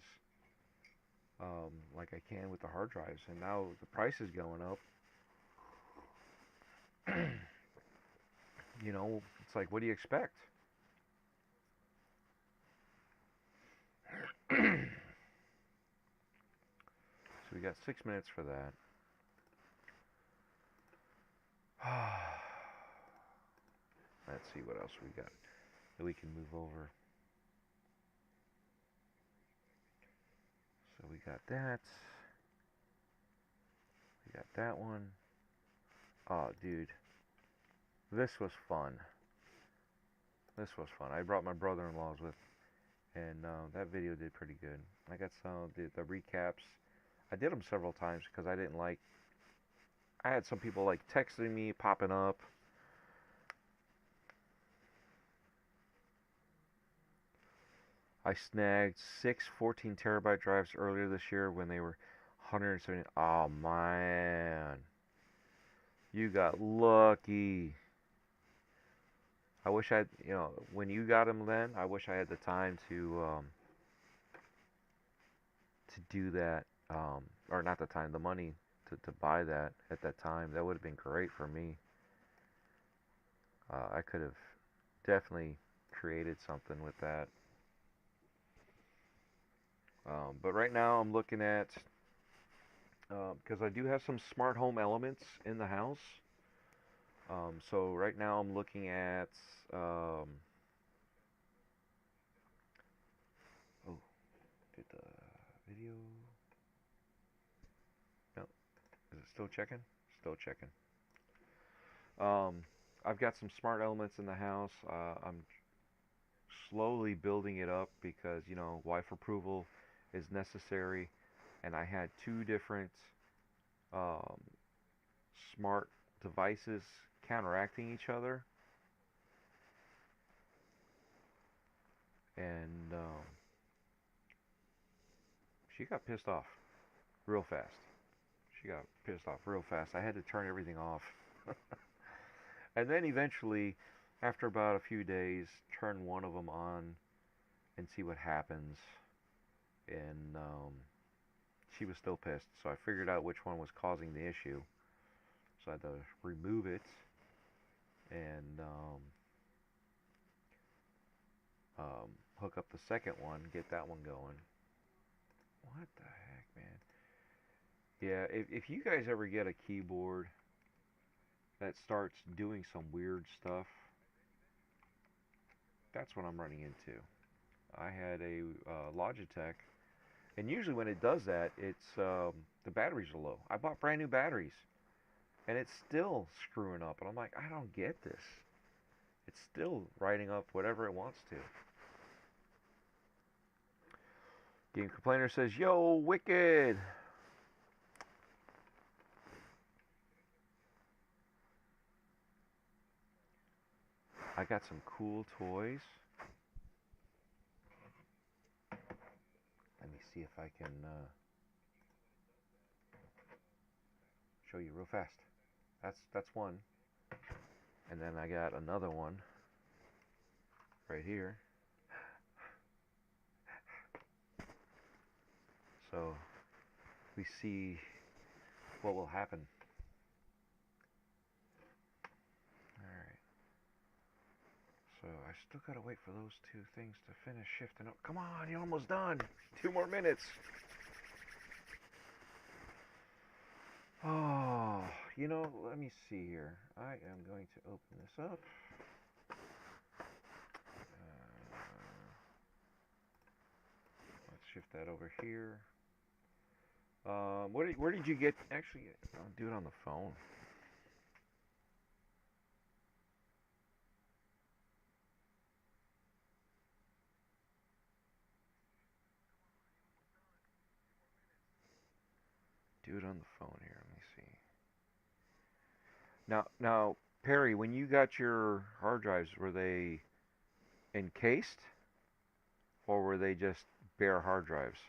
like I can with the hard drives, and now the price is going up. You know, it's like, what do you expect? So we got 6 minutes for that. Let's see what else we got that we can move over. So we got that. We got that one. Oh, dude. This was fun. This was fun. I brought my brother-in-laws with, and that video did pretty good. I got some of the recaps. I did them several times because I didn't like... I had some people like texting me, popping up. I snagged 6 14 terabyte drives earlier this year when they were 170. Oh man, you got lucky. I wish I, you know, when you got them then, I wish I had the time to do that, or not the time, the money to buy that at that time. That would have been great for me. I could have definitely created something with that. But right now I'm looking at, because I do have some smart home elements in the house. So right now I'm looking at, oh, did the video, no, is it still checking? Still checking. I've got some smart elements in the house. I'm slowly building it up because, you know, wife approval is necessary, and I had 2 different smart devices counteracting each other, and she got pissed off real fast. She got pissed off real fast. I had to turn everything off. And then eventually, after about a few days, turn one of them on and see what happens. And she was still pissed, so I figured out which one was causing the issue. So I had to remove it and hook up the second one, get that one going. What the heck, man? Yeah, if you guys ever get a keyboard that starts doing some weird stuff, that's what I'm running into. I had a Logitech, and usually when it does that, it's the batteries are low. I bought brand new batteries, and it's still screwing up, and I'm like, I don't get this. It's still writing up whatever it wants to. Game Complainer says, yo, Wicked! I got some cool toys. Let me see if I can show you real fast. That's one. And then I got another one right here. So we see what will happen. Alright. So I still gotta wait for those two things to finish shifting up. Come on, you're almost done. 2 more minutes. Oh, you know, let me see here. I am going to open this up. Let's shift that over here. Where did you get? Actually, I'll do it on the phone. Do it on the phone here. Let me see. Now, Perry, when you got your hard drives, were they encased, or were they just bare hard drives?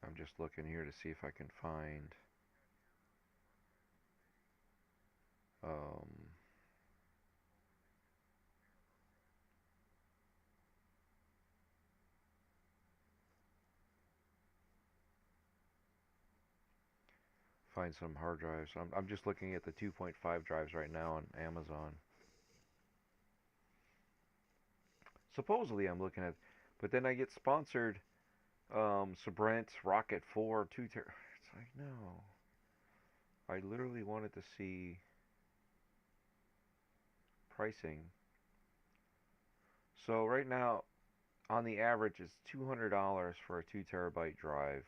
I'm just looking here to see if I can find some hard drives. I'm just looking at the 2.5 drives right now on Amazon. Supposedly I'm looking at, but then I get sponsored Sabrent Rocket 4 2 ter. It's like, no. I literally wanted to see pricing. So right now, on the average, it's $200 for a 2 terabyte drive,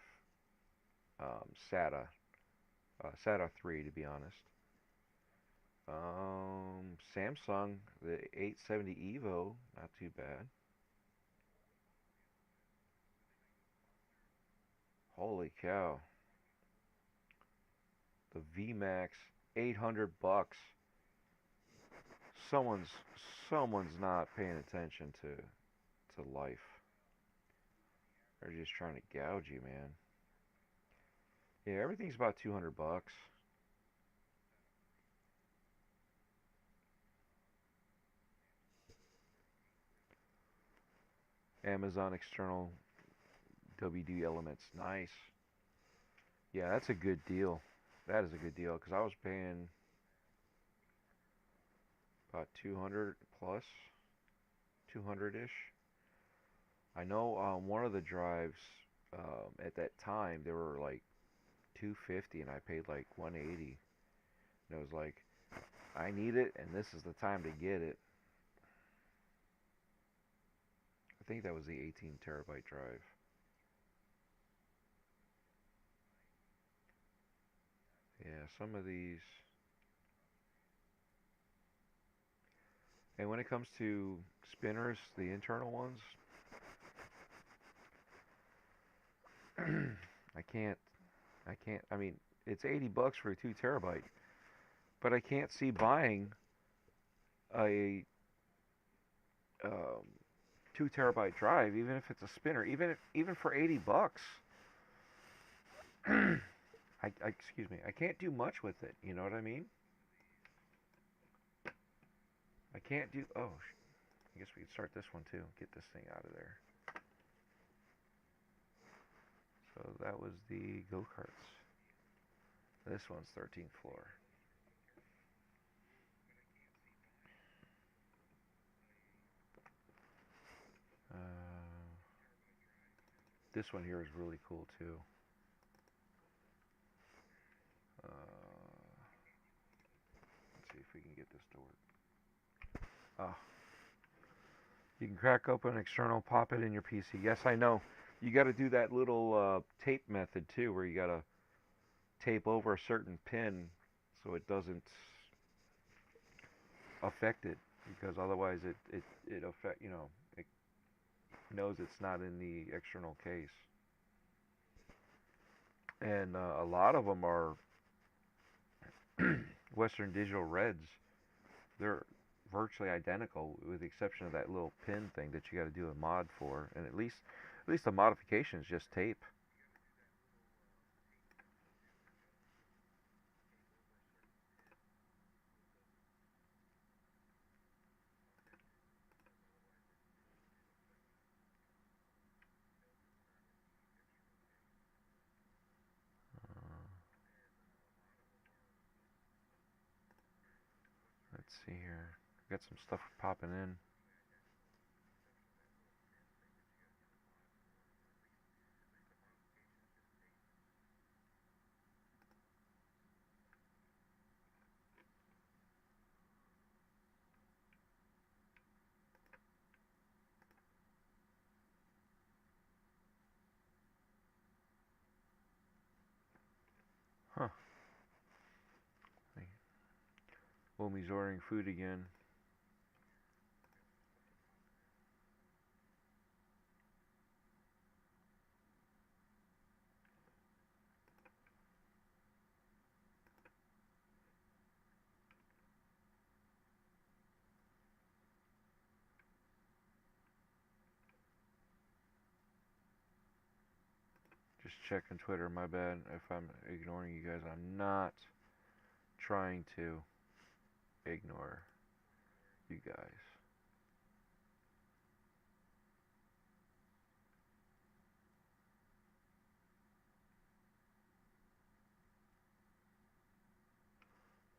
SATA, SATA 3 to be honest. Samsung, the 870 EVO, not too bad. Holy cow. The VMAX, 800 bucks. Someone's not paying attention to life. They're just trying to gouge you, man. Yeah, everything's about 200 bucks. Amazon external WD elements, nice. Yeah, that's a good deal. That is a good deal because I was paying about 200 plus, 200-ish. I know one of the drives at that time they were like 250 and I paid like 180. And it was like, I need it and this is the time to get it. I think that was the 18 terabyte drive. Yeah, some of these. And when it comes to spinners, the internal ones, I mean, it's 80 bucks for a 2 terabyte, but I can't see buying a 2 terabyte drive, even if it's a spinner, even for 80 bucks. Excuse me, I can't do much with it. You know what I mean? I can't do. Oh, I guess we could start this one too. Get this thing out of there. So that was the go-karts. This one's 13th floor. This one here is really cool too. Let's see if we can get this to work. Oh. You can crack open an external, pop it in your PC. Yes, I know. You got to do that little tape method too, where you got to tape over a certain pin so it doesn't affect it, because otherwise it affect, it knows it's not in the external case. And a lot of them are Western Digital Reds. They're virtually identical with the exception of that little pin thing that you got to do a mod for, and at least the modification is just tape. Let's see here. Got some stuff popping in. Huh. Homie's ordering food again. Just checking Twitter, my bad if I'm ignoring you guys. I'm not trying to ignore you guys.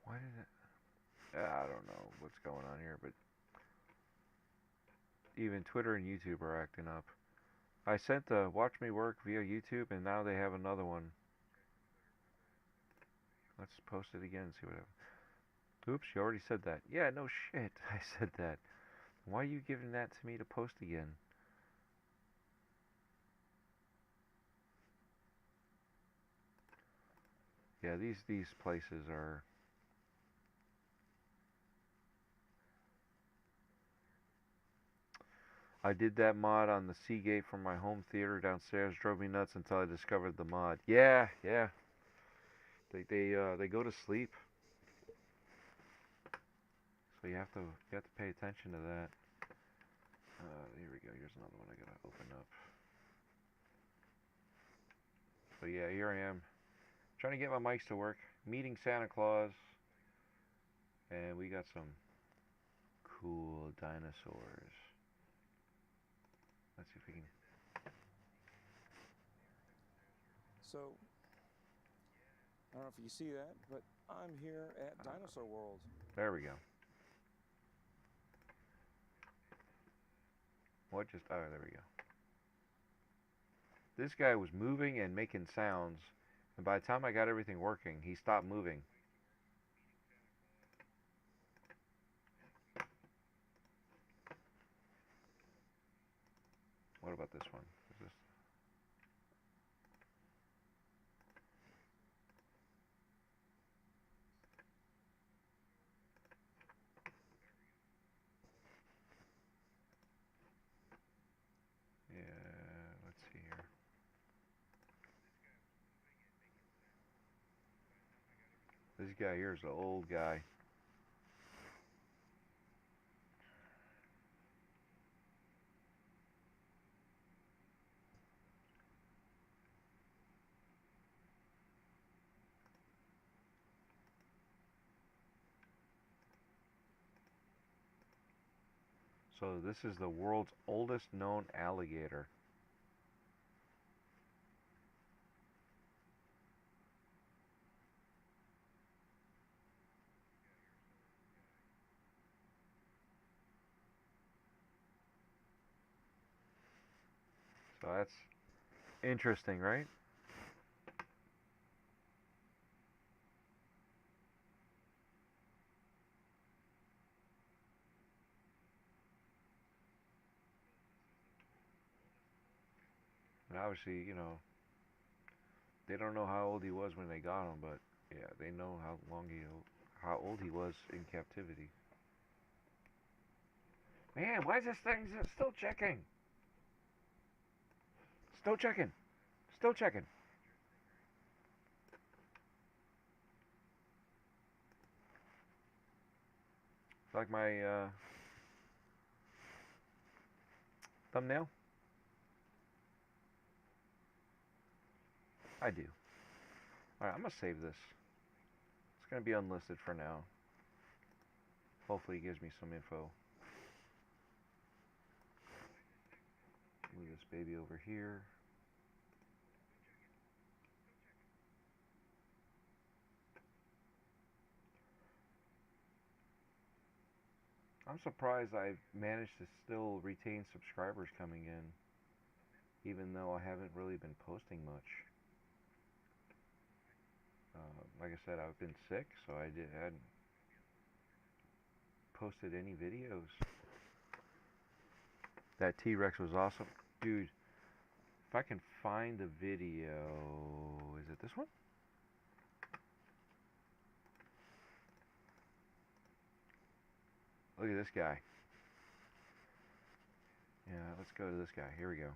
Why did it? I don't know what's going on here, but even Twitter and YouTube are acting up. I sent the Watch Me Work via YouTube, and now they have another one. Let's post it again and see what happens. Oops, you already said that. Yeah, no shit, I said that. Why are you giving that to me to post again? Yeah, these places are... I did that mod on the Seagate from my home theater downstairs. Drove me nuts until I discovered the mod. Yeah, yeah. They go to sleep. So you have to pay attention to that. Here we go. Here's another one I gotta open up. So yeah, here I am, trying to get my mics to work. Meeting Santa Claus, and we got some cool dinosaurs. Let's see if we can. So, I don't know if you see that, but I'm here at Dinosaur World. There we go. What just? Oh, there we go. This guy was moving and making sounds, and by the time I got everything working, he stopped moving. What about this one? Is this? Yeah, let's see here. This guy here is the old guy. So this is the world's oldest known alligator. So that's interesting, right? And obviously, you know, they don't know how old he was when they got him, but yeah, they know how old he was in captivity. Man, why is this thing still checking? Still checking. Still checking. Like my thumbnail? I do. Alright, I'm gonna save this. It's gonna be unlisted for now. Hopefully it gives me some info. Move this baby over here. I'm surprised I've managed to still retain subscribers coming in, even though I haven't really been posting much. Like I said, I've been sick, so hadn't posted any videos. That T-Rex was awesome. Dude, if I can find the video... Is it this one? Look at this guy. Yeah, let's go to this guy. Here we go.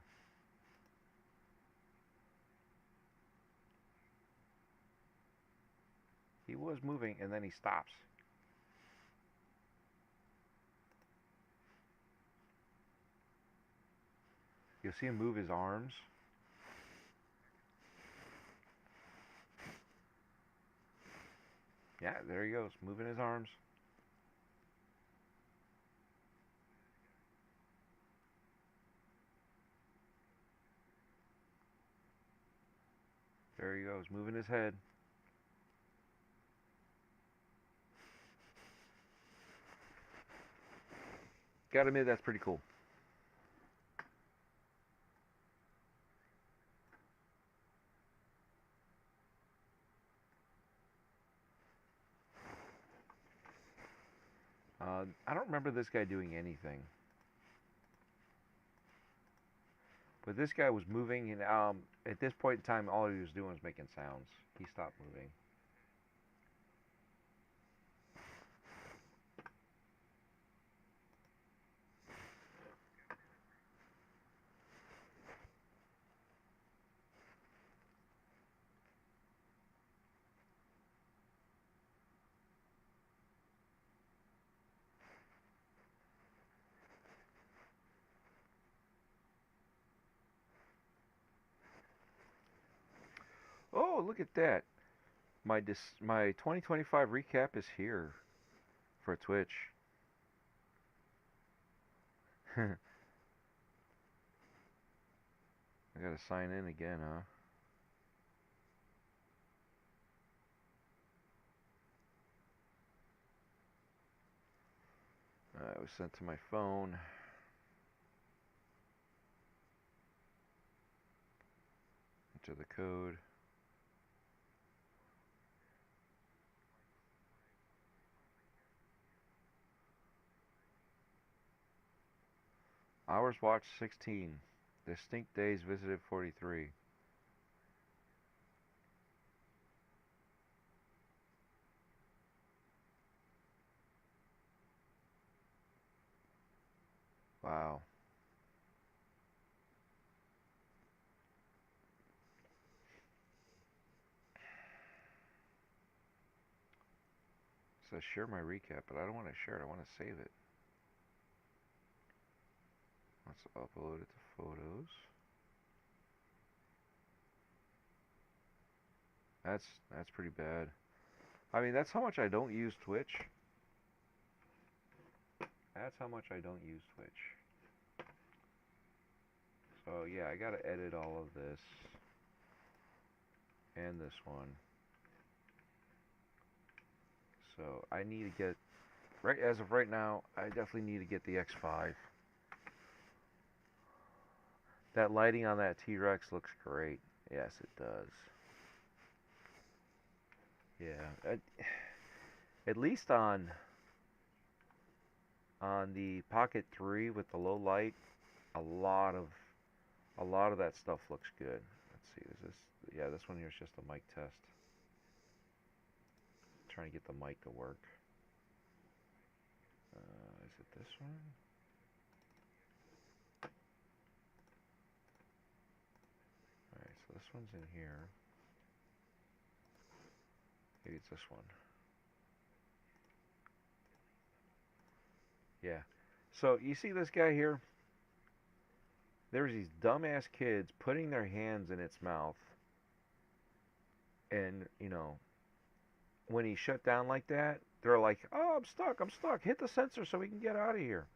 He was moving, and then he stops. You'll see him move his arms. Yeah, there he goes, moving his arms. There he goes, moving his head. Gotta admit, that's pretty cool. I don't remember this guy doing anything. But this guy was moving, and at this point in time, all he was doing was making sounds. He stopped moving. Oh, look at that. My 2025 recap is here for Twitch. I gotta sign in again, huh? It was sent to my phone. Enter the code. Hours watched 16. Distinct days visited 43. Wow. It says share my recap, but I don't want to share it. I want to save it. Let's upload it to photos. That's pretty bad. I mean, that's how much I don't use Twitch. That's how much I don't use Twitch. So yeah, I gotta edit all of this. And this one. So I need to get, as of right now, I definitely need to get the X5. That lighting on that T-Rex looks great. Yes, it does. Yeah, at least on the Pocket 3 with the low light, a lot of that stuff looks good. Let's see, is this? Yeah, this one here is just a mic test. Trying to get the mic to work. Is it this one? Alright, so this one's in here. Maybe it's this one. Yeah. So, you see this guy here? There's these dumbass kids putting their hands in its mouth. And, you know, when he shut down like that, they're like, oh, I'm stuck. Hit the sensor so we can get out of here.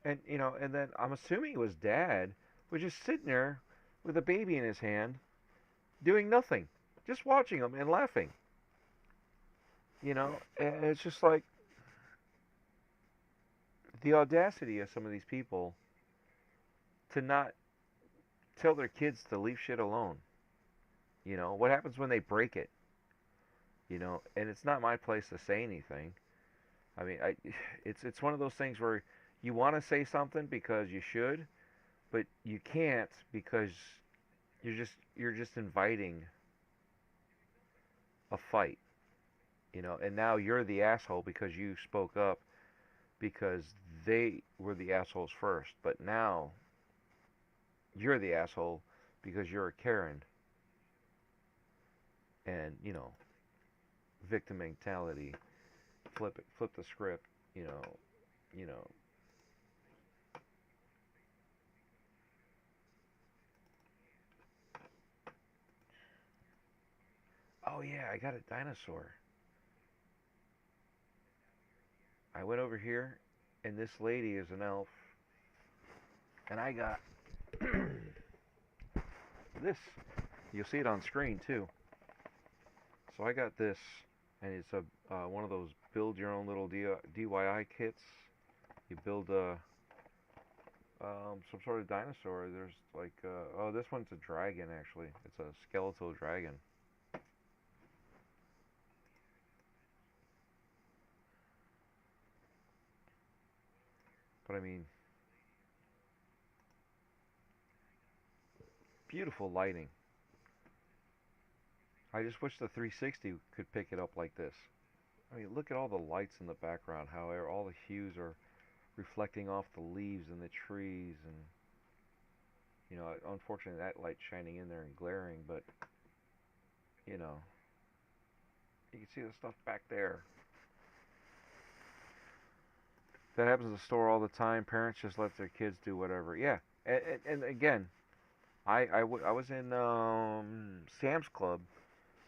And, you know, and then I'm assuming it was Dad was just sitting there with a baby in his hand, doing nothing. Just watching him and laughing. You know, and it's just like, the audacity of some of these people to not tell their kids to leave shit alone. You know, what happens when they break it? You know, and it's not my place to say anything. I mean, it's one of those things where you want to say something because you should, but you can't because you're just inviting a fight, you know, and now you're the asshole because you spoke up because they were the assholes first, but now you're the asshole because you're a Karen and, you know, victim mentality, flip the script, you know. Oh yeah, I got a dinosaur. I went over here, and this lady is an elf, and I got this. You'll see it on screen too. So I got this, and it's a one of those build your own little DIY kits. You build some sort of dinosaur. There's like oh, this one's a dragon actually. It's a skeletal dragon. But I mean, beautiful lighting. I just wish the 360 could pick it up like this. I mean, look at all the lights in the background, how all the hues are reflecting off the leaves and the trees, and you know, unfortunately that light's shining in there and glaring, but you know, you can see the stuff back there. That happens in the store all the time. Parents just let their kids do whatever. Yeah, and again, I was in Sam's Club,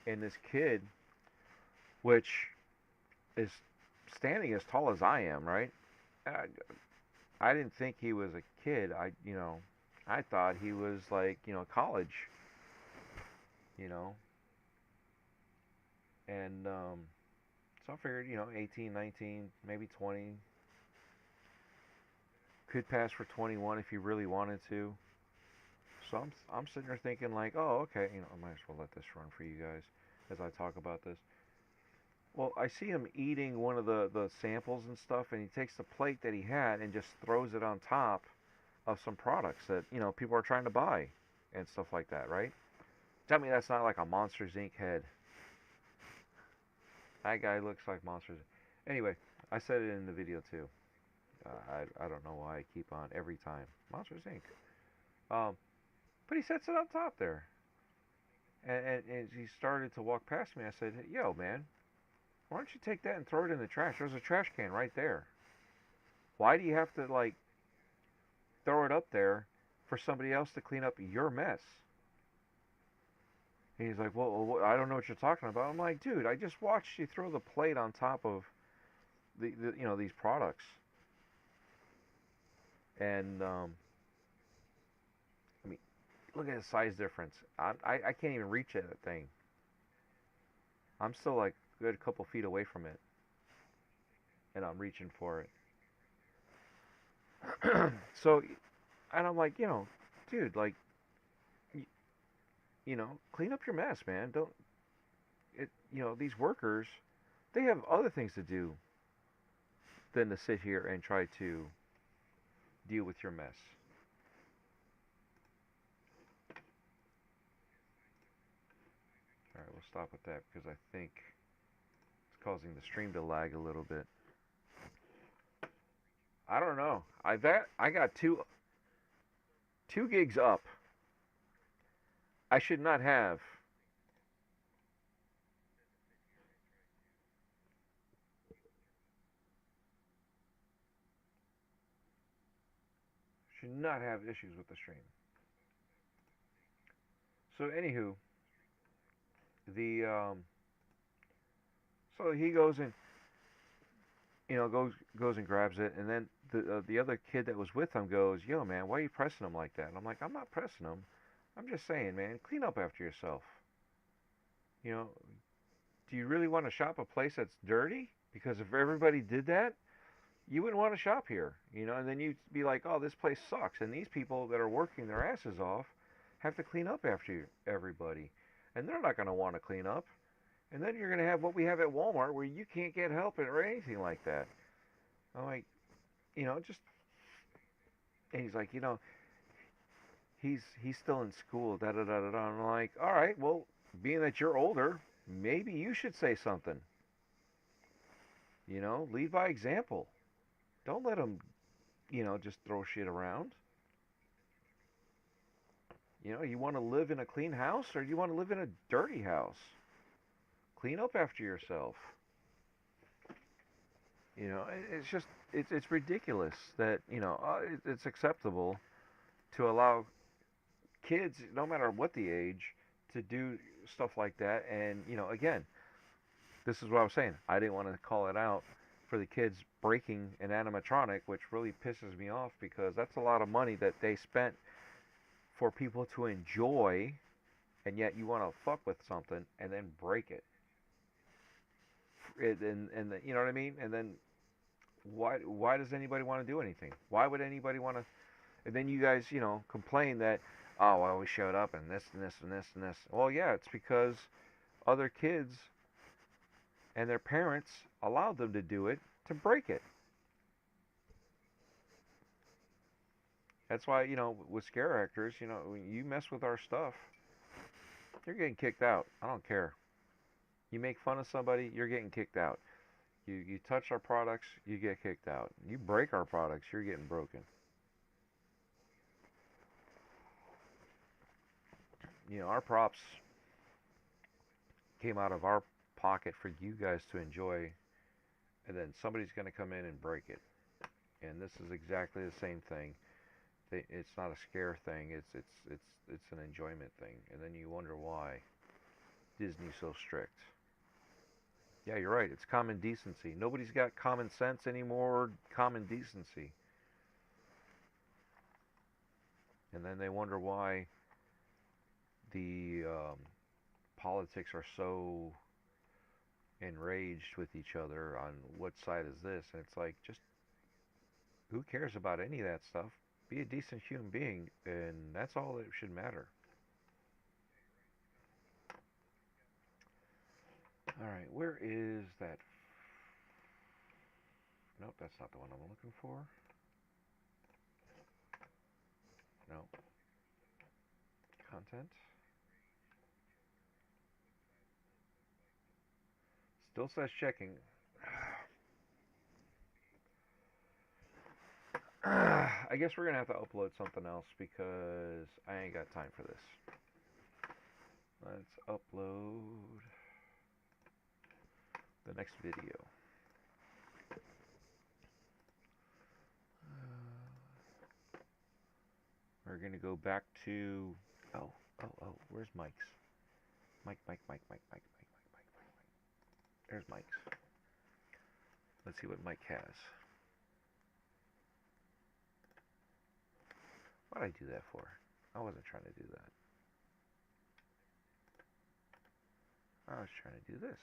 and this kid, which is standing as tall as I am, right? I didn't think he was a kid. I thought he was like, college, you know. And so I figured, 18, 19, maybe 20. Could pass for 21 if you really wanted to. So I'm sitting there thinking like, oh, okay, I might as well let this run for you guys as I talk about this. Well, I see him eating one of the samples and stuff, and he takes the plate that he had and just throws it on top of some products that, people are trying to buy and stuff like that, right? Tell me that's not like a Monsters Inc. head. That guy looks like Monsters. Anyway, I said it in the video too. I don't know why I keep on every time. Monsters Inc. But he sets it on top there. And as he started to walk past me, I said, yo, man, why don't you take that and throw it in the trash? There's a trash can right there. Why do you have to, like, throw it up there for somebody else to clean up your mess? And he's like, well, I don't know what you're talking about. I'm like, dude, I just watched you throw the plate on top of these products. And, I mean, look at the size difference. I can't even reach that thing. I'm still like a good couple feet away from it. And I'm reaching for it. So, and I'm like, dude, like, clean up your mess, man. These workers, they have other things to do than to sit here and try to deal with your mess. Alright, we'll stop with that because I think it's causing the stream to lag a little bit. I don't know. I got two gigs up. I should not have. Should not have issues with the stream. So anywho, so he goes and goes and grabs it, and then the other kid that was with him goes, yo man, why are you pressing him like that? And I'm like, I'm not pressing him. I'm just saying, man, clean up after yourself. Do you really want to shop a place that's dirty? Because if everybody did that, you wouldn't want to shop here, you know, and then you'd be like, oh, this place sucks. And these people that are working their asses off have to clean up after everybody. And they're not going to want to clean up. And then you're going to have what we have at Walmart where you can't get help or anything like that. I'm like, you know, just, and he's like, you know, he's still in school, da da da da da. And I'm like, all right, well, being that you're older, maybe you should say something. You know, lead by example. Don't let them, you know, just throw shit around. You know, you want to live in a clean house or you want to live in a dirty house? Clean up after yourself. You know, it's just it's ridiculous that, you know, it's acceptable to allow kids, no matter what the age, to do stuff like that. And, you know, again, this is what I was saying. I didn't want to call it out for the kids breaking an animatronic, which really pisses me off because that's a lot of money that they spent for people to enjoy, and yet you want to fuck with something and then break it. You know what I mean? And then why does anybody want to do anything? Why would anybody want to? And then you guys, you know, complain that, oh, well, we showed up and this and this and this and this. Well, yeah, it's because other kids and their parents allowed them to do it to break it. That's why, you know, with scare actors, you know, when you mess with our stuff, you're getting kicked out. I don't care. You make fun of somebody, you're getting kicked out. You touch our products, you get kicked out. You break our products, you're getting broken. You know, our props came out of our pocket for you guys to enjoy, and then somebody's going to come in and break it. And this is exactly the same thing. It's not a scare thing. It's an enjoyment thing. And then you wonder why Disney's so strict. Yeah, you're right. It's common decency. Nobody's got common sense anymore. Or common decency. And then they wonder why the politics are so enraged with each other on what side is this. And it's like, just who cares about any of that stuff? Be a decent human being, and that's all that should matter. Alright, where is that? Nope, that's not the one I'm looking for. No. Content. Still says checking. I guess we're going to have to upload something else because I ain't got time for this. Let's upload the next video. We're going to go back to... Oh, where's Mike's? Mike. There's Mike's. Let's see what Mike has. What did I do that for? I wasn't trying to do that. I was trying to do this.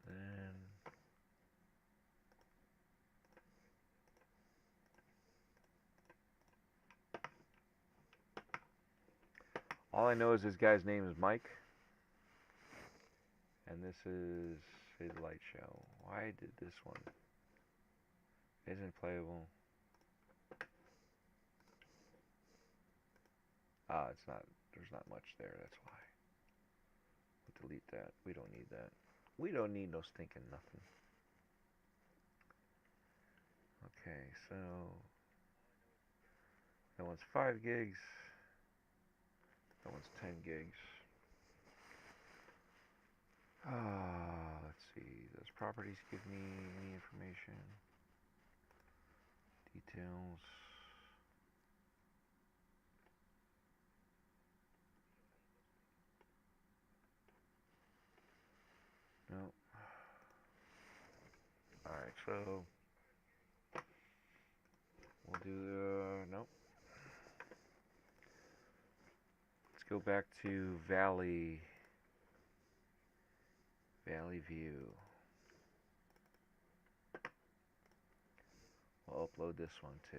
Then all I know is this guy's name is Mike. And this is his light show. Why did this one? Isn't playable. Ah, it's not, there's not much there, that's why. We'll delete that. We don't need that. We don't need no stinking nothing. Okay, so that one's 5 gigs. That one's 10 gigs. Let's see. Does properties give me any information? Details. No. Alright, so We'll do nope. Let's go back to Valley View. We'll upload this one too.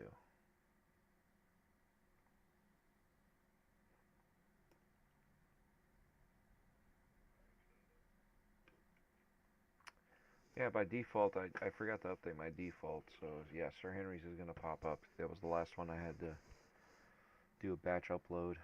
Yeah, by default, I forgot to update my default, so yeah, Sir Henry's is going to pop up. That was the last one I had to do a batch upload.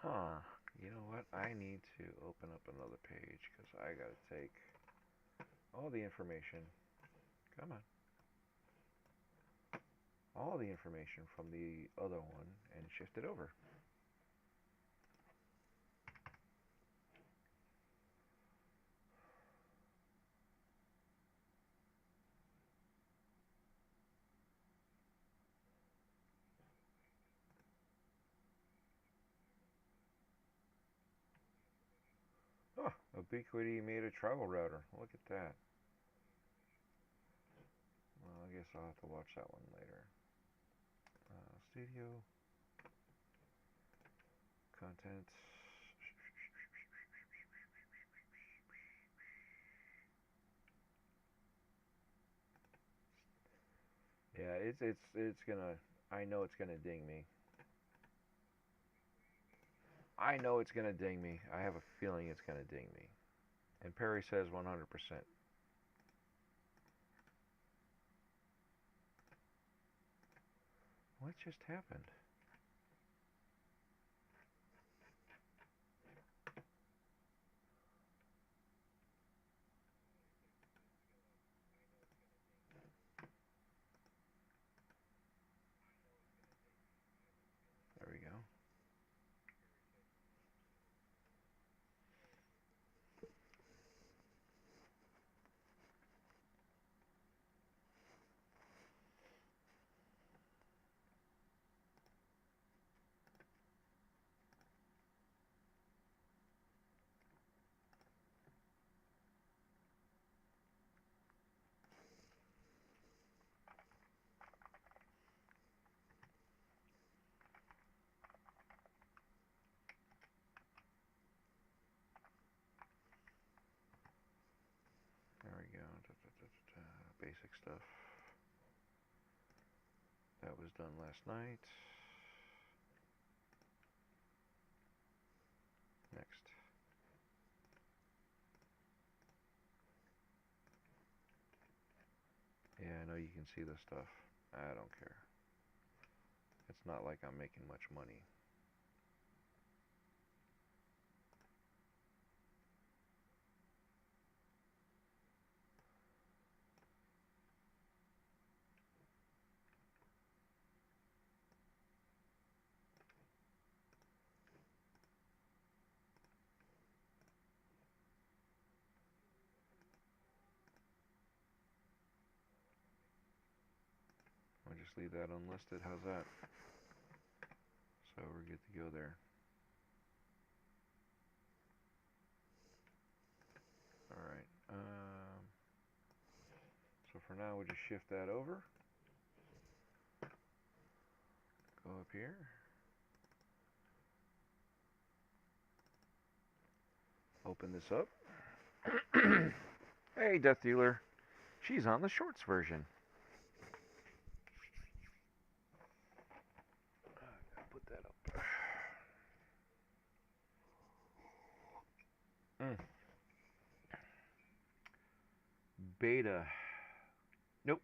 Huh, you know what? I need to open up another page because I got to take all the information. Come on. All the information from the other one and shift it over. Oh, Ubiquiti made a travel router. Look at that. Well, I guess I'll have to watch that one later. Studio. Content. Yeah, it's gonna. I know it's gonna ding me. I know it's gonna ding me. I have a feeling it's gonna ding me. And Perry says 100%. What just happened? There we go. There we go. Basic stuff. That was done last night. Next. Yeah, I know you can see the stuff. I don't care. It's not like I'm making much money. I'll just leave that unlisted. How's that? So we're good to go there. Alright. So for now, we'll just shift that over. Go up here. Open this up. Hey, Death Dealer. She's on the shorts version. I'll put that up. Beta. Nope.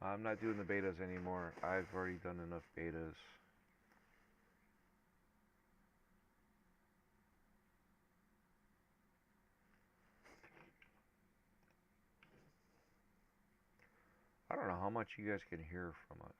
I'm not doing the betas anymore. I've already done enough betas. I don't know how much you guys can hear from us.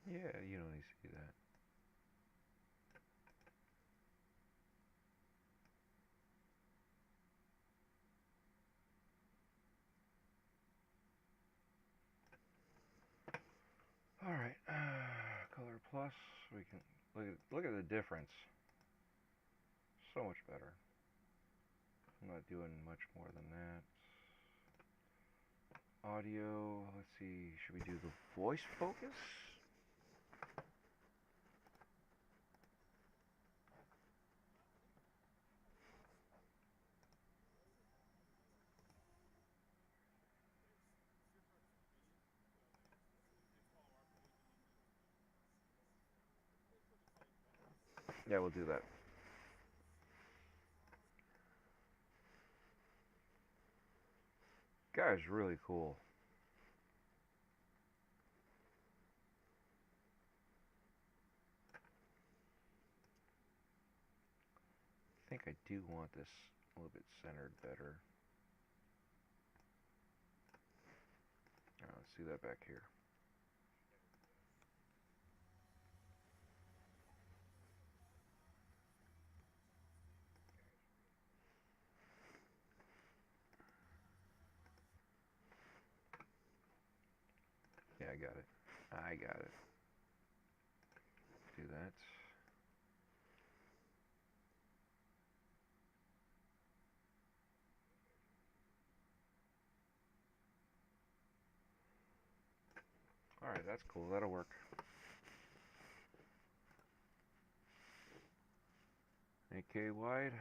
Yeah, you don't need to see that. All right, color plus. We can look at the difference. So much better. I'm not doing much more than that. Audio. Let's see. Should we do the voice focus? Yeah, we'll do that. Guy's really cool. I think I do want this a little bit centered better. Let's do that back here. Yeah, I got it. I got it. Do that. Alright, that's cool. That'll work. AK wide.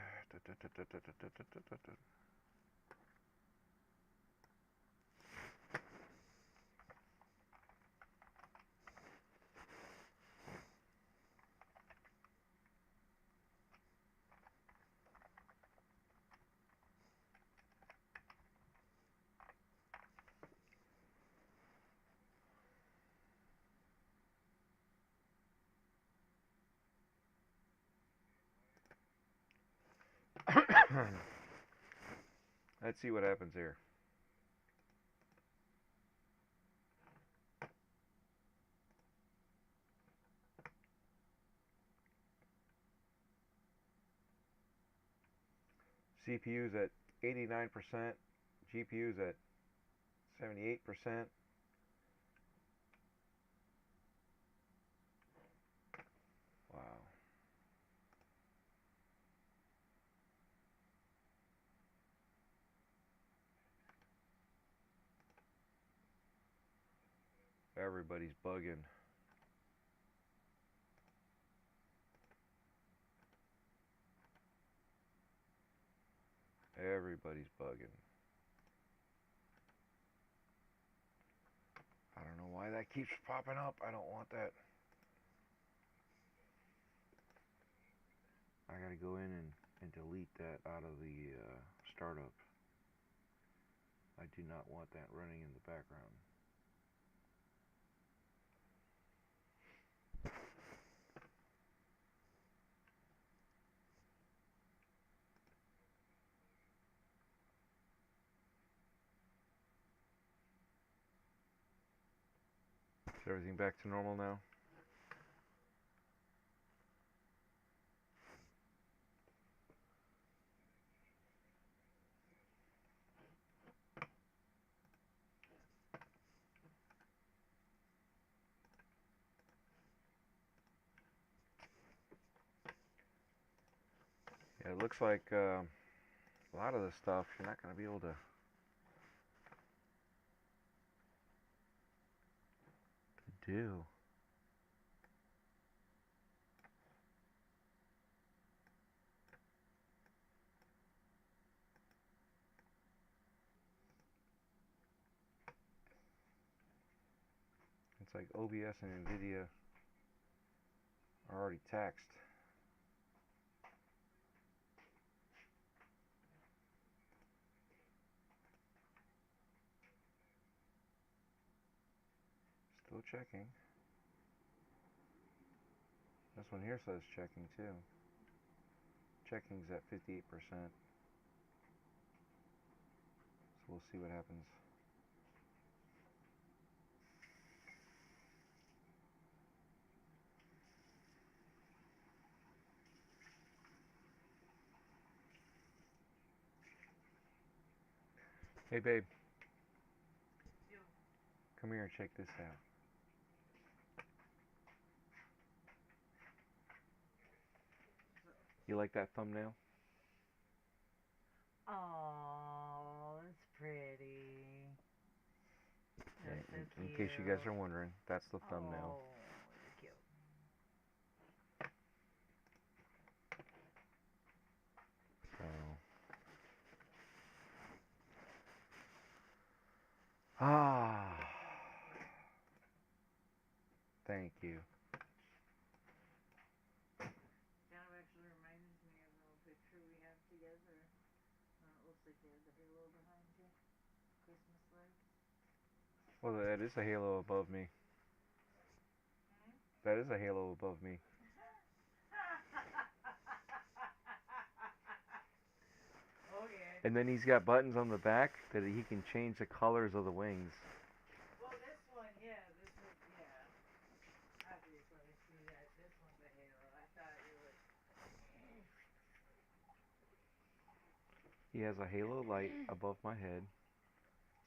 Let's see what happens here. CPU's at 89%, GPU's at 78%. Wow. Everybody's bugging. Everybody's bugging. I don't know why that keeps popping up. I don't want that. I gotta go in and delete that out of the startup. I do not want that running in the background. Is everything back to normal now? Yeah, it looks like a lot of the stuff you're not going to be able to do. It's like OBS and NVIDIA are already taxed. Still checking. This one here says checking too. Checking's at 58%. So we'll see what happens. Hey babe. Yo. Come here and check this out. You like that thumbnail? Oh, that's pretty. That's so In cute. case you guys are wondering, that's the thumbnail. Oh, you're cute. So. Ah. Thank you. Kind of actually reminds me of the picture we have together. It looks like you have the halo behind you. Christmas lights. Well, that is a halo above me. That is a halo above me. Okay. And then he's got buttons on the back that he can change the colors of the wings. Well, this one, yeah, obviously, I see that. This one's a halo. I thought you would. He has a halo light above my head.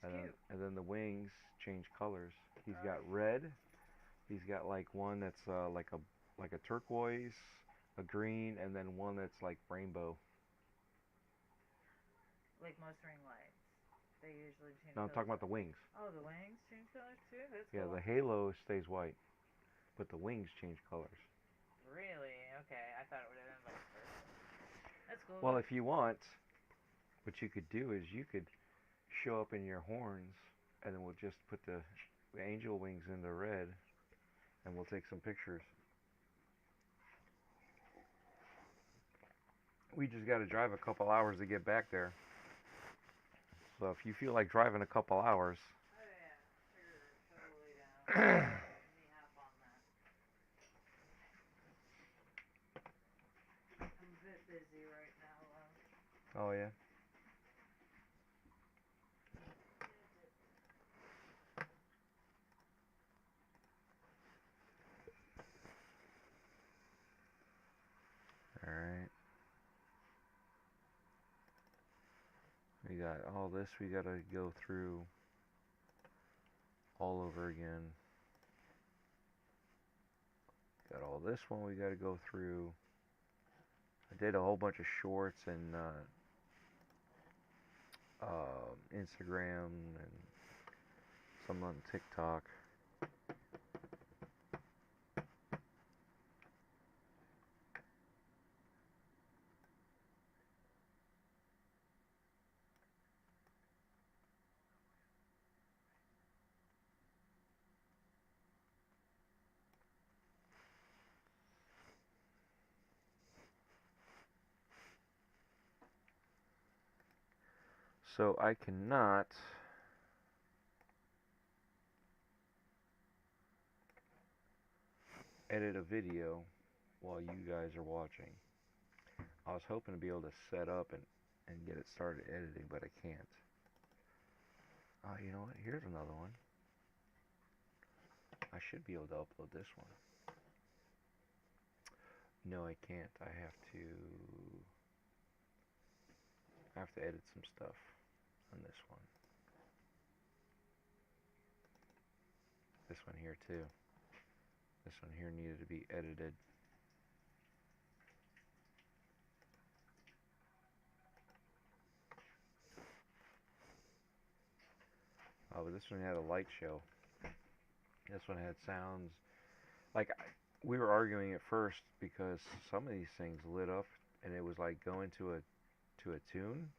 It's cute. And then the wings change colors. He's got Right. red. He's got like one that's like a turquoise, a green, and then one that's like rainbow. Like most ring lights. They usually change No, I'm colors. talking about the wings. Oh, the wings change colors too? That's Yeah, cool. the halo stays white, but the wings change colors. Really? Okay, I thought it would have been vice versa. That's cool. Well, if you want, what you could do is you could show up in your horns, and then we'll just put the angel wings into red, and we'll take some pictures. We just got to drive a couple hours to get back there. So if you feel like driving a couple hours, Oh yeah, sure, totally down. Let me hop on that. I'm a bit busy right now, oh yeah. All right. We got all this we got to go through all over again. Got all this one we got to go through. I did a whole bunch of shorts and Instagram and some on TikTok. So I cannot edit a video while you guys are watching. I was hoping to be able to set up and get it started editing, but I can't. Oh, you know what? Here's another one. I should be able to upload this one. No, I can't. I have to edit some stuff on this one. This one here too. This one here needed to be edited. Oh, but this one had a light show. This one had sounds. Like, we were arguing at first because some of these things lit up and it was like going to a tune,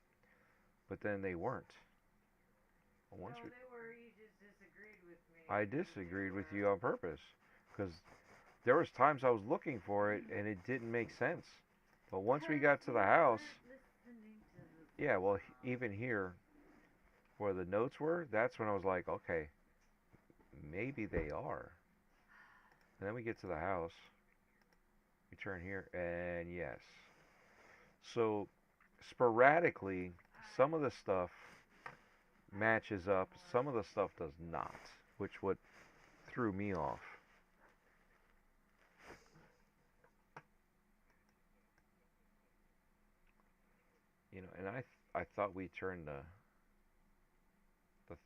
but then they weren't. No, they were. You just disagreed with me I disagreed with you on purpose, because there was times I was looking for it and it didn't make sense. But once we got to the house, yeah, well, even here where the notes were, that's when I was like, okay, maybe they are. And then we get to the house, we turn here, and yes. So sporadically, some of the stuff matches up, some of the stuff does not, which what threw me off. You know, and I thought we turned the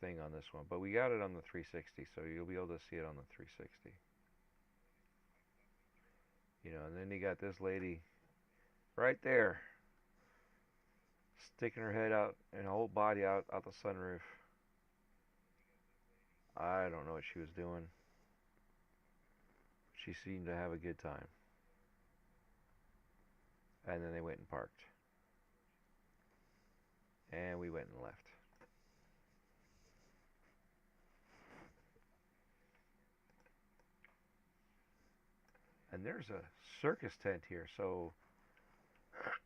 thing on this one, but we got it on the 360, so you'll be able to see it on the 360. You know, and then you got this lady right there, sticking her head out and her whole body out the sunroof. I don't know what she was doing. She seemed to have a good time. And then they went and parked. And we went and left. And there's a circus tent here, so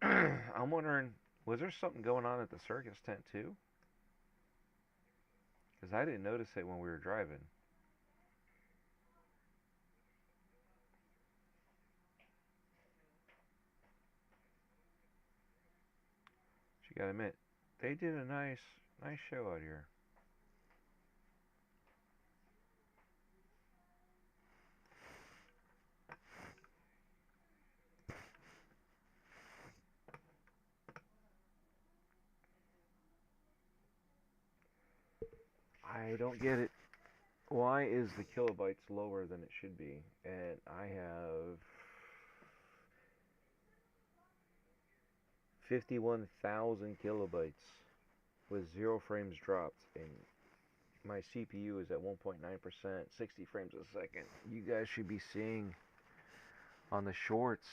I'm wondering, was there something going on at the circus tent too? Because I didn't notice it when we were driving. But you gotta admit, they did a nice show out here. I don't get it. Why is the kilobytes lower than it should be? And I have 51,000 kilobytes with 0 frames dropped, and my CPU is at 1.9%, 60 frames a second. You guys should be seeing on the shorts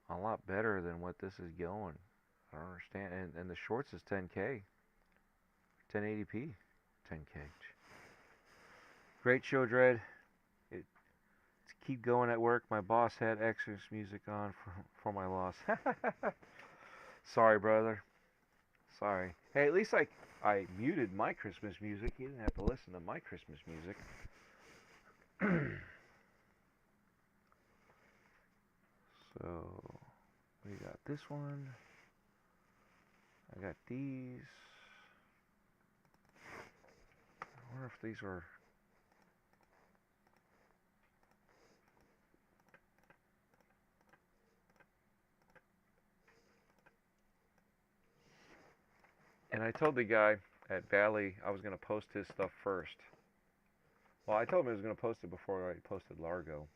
a lot better than what this is going. I don't understand. And the shorts is 10K, 1080p, 10K. Great show, Dread. Keep going at work. My boss had Xmas music on for my loss. Sorry, brother. Sorry. Hey, at least I muted my Christmas music. You didn't have to listen to my Christmas music. So, we got this one. I got these. I wonder if these were... And I told the guy at Valley I was going to post his stuff first. Well, I told him I was going to post it before I posted Largo.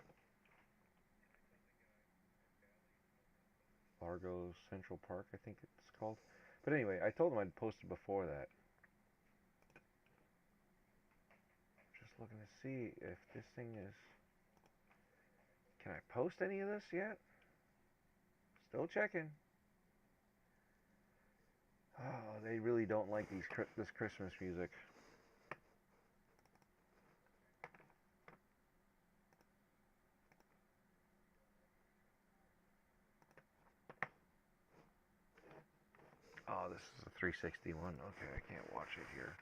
Largo Central Park, I think it's called. But anyway, I told him I'd post it before that. Just looking to see if this thing is... Can I post any of this yet? Still checking. Oh, they really don't like this Christmas music. Oh, this is a 361. Okay, I can't watch it here.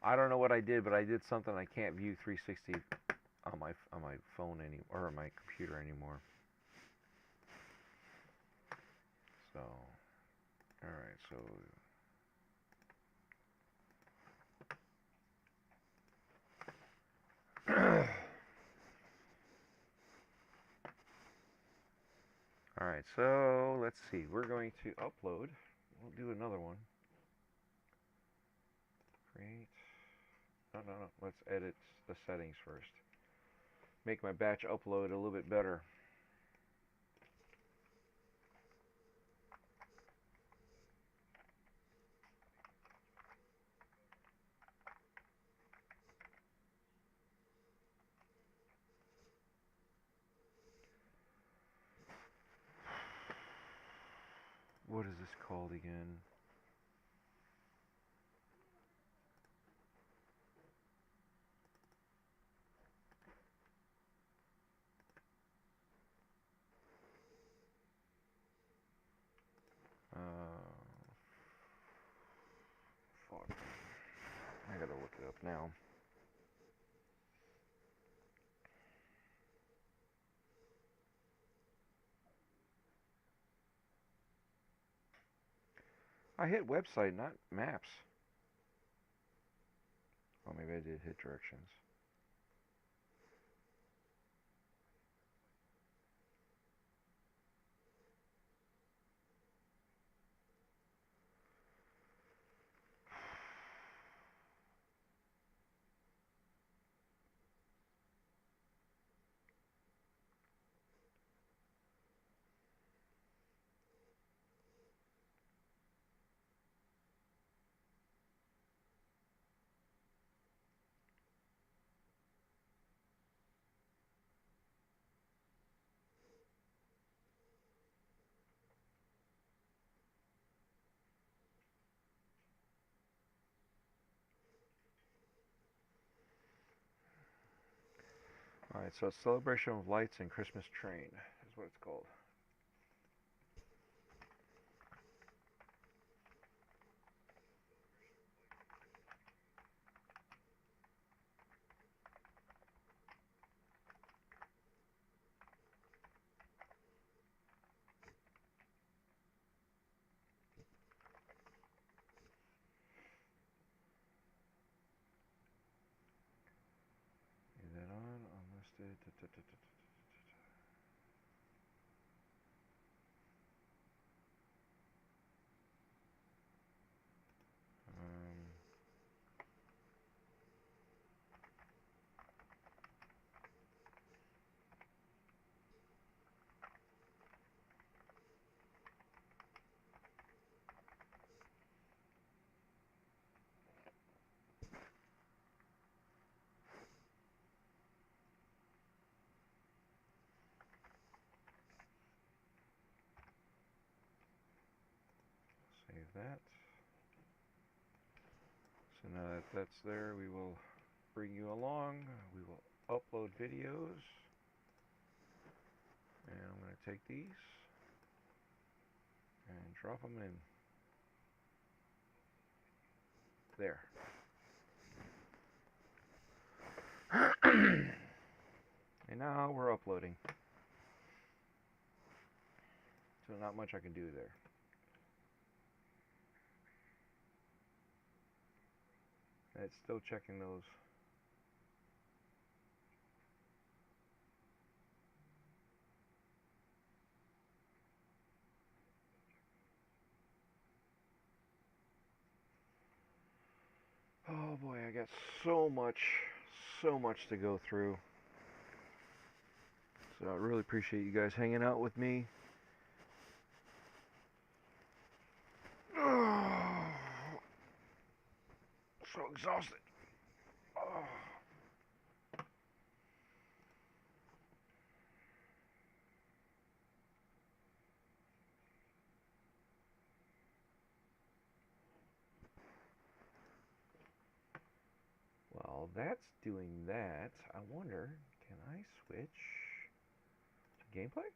I don't know what I did, but I did something I can't view 360 on my phone or on my computer anymore. So, all right, so. Alright, so let's see. We're going to upload. We'll do another one. Create. No. Let's edit the settings first. Make my batch upload a little bit better. What is this called again? now. I hit website, not maps. Oh, maybe I did hit directions. Alright, so it's Celebration of Lights and Christmas Train is what it's called. Is that on? Unlisted. Save that. So now that that's there, we will bring you along. We will upload videos. And I'm going to take these and drop them in. There. And now we're uploading. So not much I can do there. And it's still checking those. Oh boy, I got so much to go through. So I really appreciate you guys hanging out with me. So exhausted. Oh. Well, that's doing that. I wonder, can I switch to gameplay?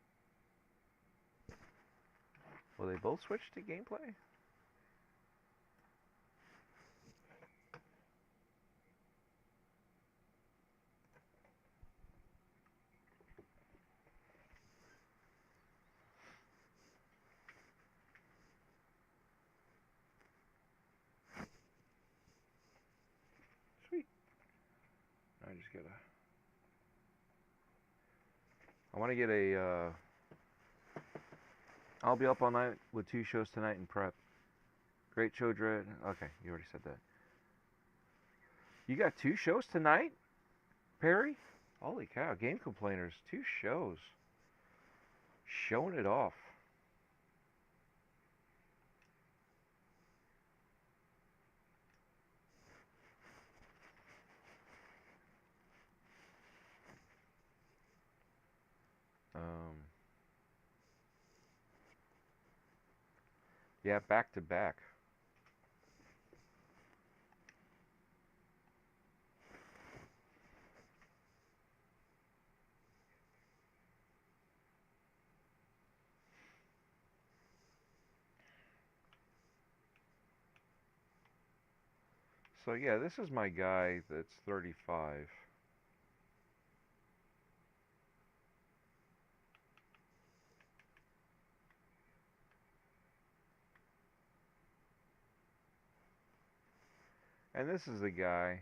Will they both switch to gameplay? Sweet. I just gotta... I want to get a... I'll be up all night with 2 shows tonight in prep. Great show, Dread. Okay, you already said that. You got 2 shows tonight, Perry? Holy cow, Game Complainers, 2 shows. Showing it off. Yeah, back to back. So yeah, this is my guy that's 35. And this is the guy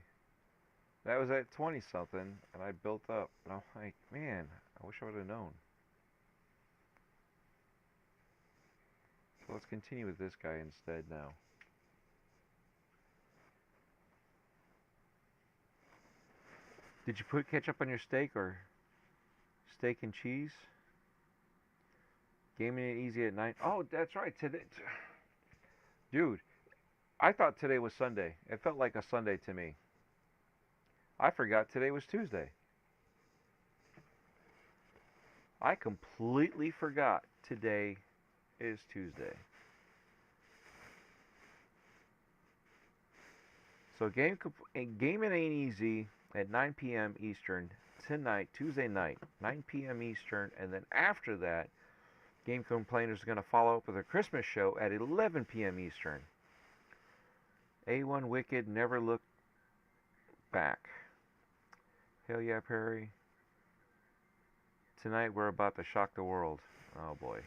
that was at 20 something, and I built up. And I'm like, man, I wish I would have known. So let's continue with this guy instead now. Did you put ketchup on your steak or steak and cheese? Gaming it easy at night. Oh, that's right. Today, dude, I thought today was Sunday. It felt like a Sunday to me. I forgot today was Tuesday. I completely forgot today is Tuesday. So gaming ain't easy at 9 p.m. Eastern tonight, Tuesday night, 9 p.m. Eastern, and then after that, Game Complainers is going to follow up with a Christmas show at 11 p.m. Eastern. A1 Wicked, Never Look Back. Hell yeah, Perry. Tonight we're about to shock the world. Oh boy.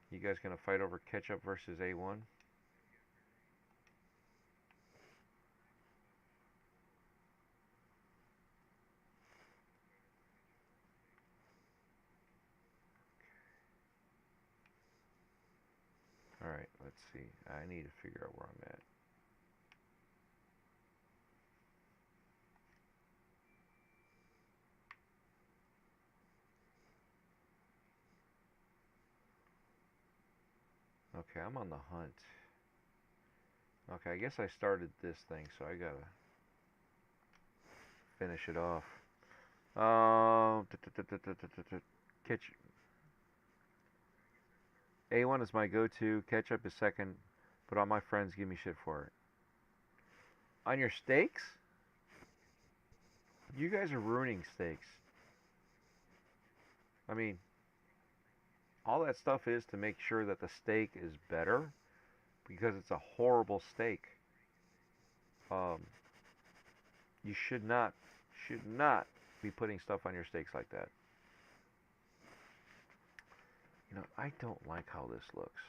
You guys gonna fight over ketchup versus A1? Alright, let's see. I need to figure out where I'm at. Okay, I'm on the hunt. Okay, I guess I started this thing, so I gotta finish it off. Ketchup. A1 is my go-to. Ketchup is second, but all my friends give me shit for it. On your steaks? You guys are ruining steaks. I mean, all that stuff is to make sure that the steak is better, because it's a horrible steak. You should not be putting stuff on your steaks like that. You know, I don't like how this looks.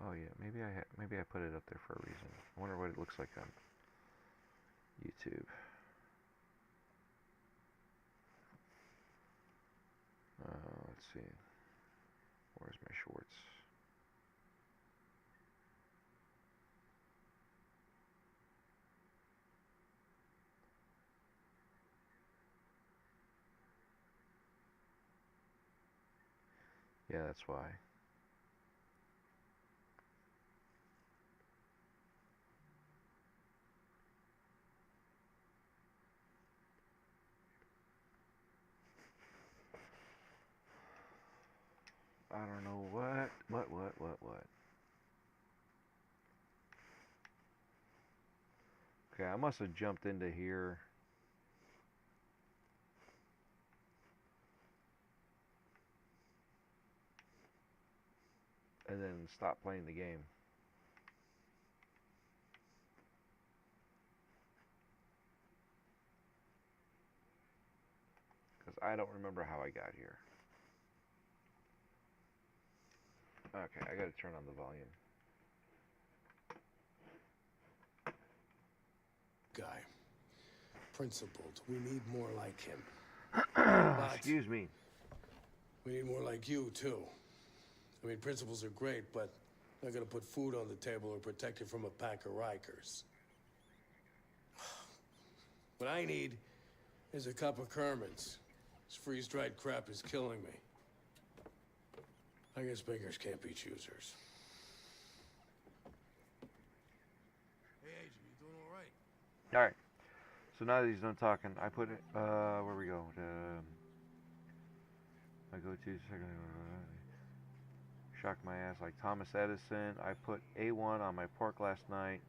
Oh yeah, maybe I put it up there for a reason. I wonder what it looks like on YouTube. Let's see. Where's my shorts? Yeah, that's why. I don't know what. Okay, I must have jumped into here. And then stopped playing the game. Because I don't remember how I got here. Okay, I gotta turn on the volume. Guy. Principled. We need more like him. Excuse me. We need more like you, too. I mean, principles are great, but not gonna put food on the table or protect you from a pack of Rikers. What I need is a cup of Kerman's. This freeze-dried crap is killing me. I guess beggars can't be choosers. Hey, Agent, you doing all right? Alright. So now that he's done talking, I put it, where we go? I go to second, shock my ass like Thomas Edison. I put A1 on my pork last night.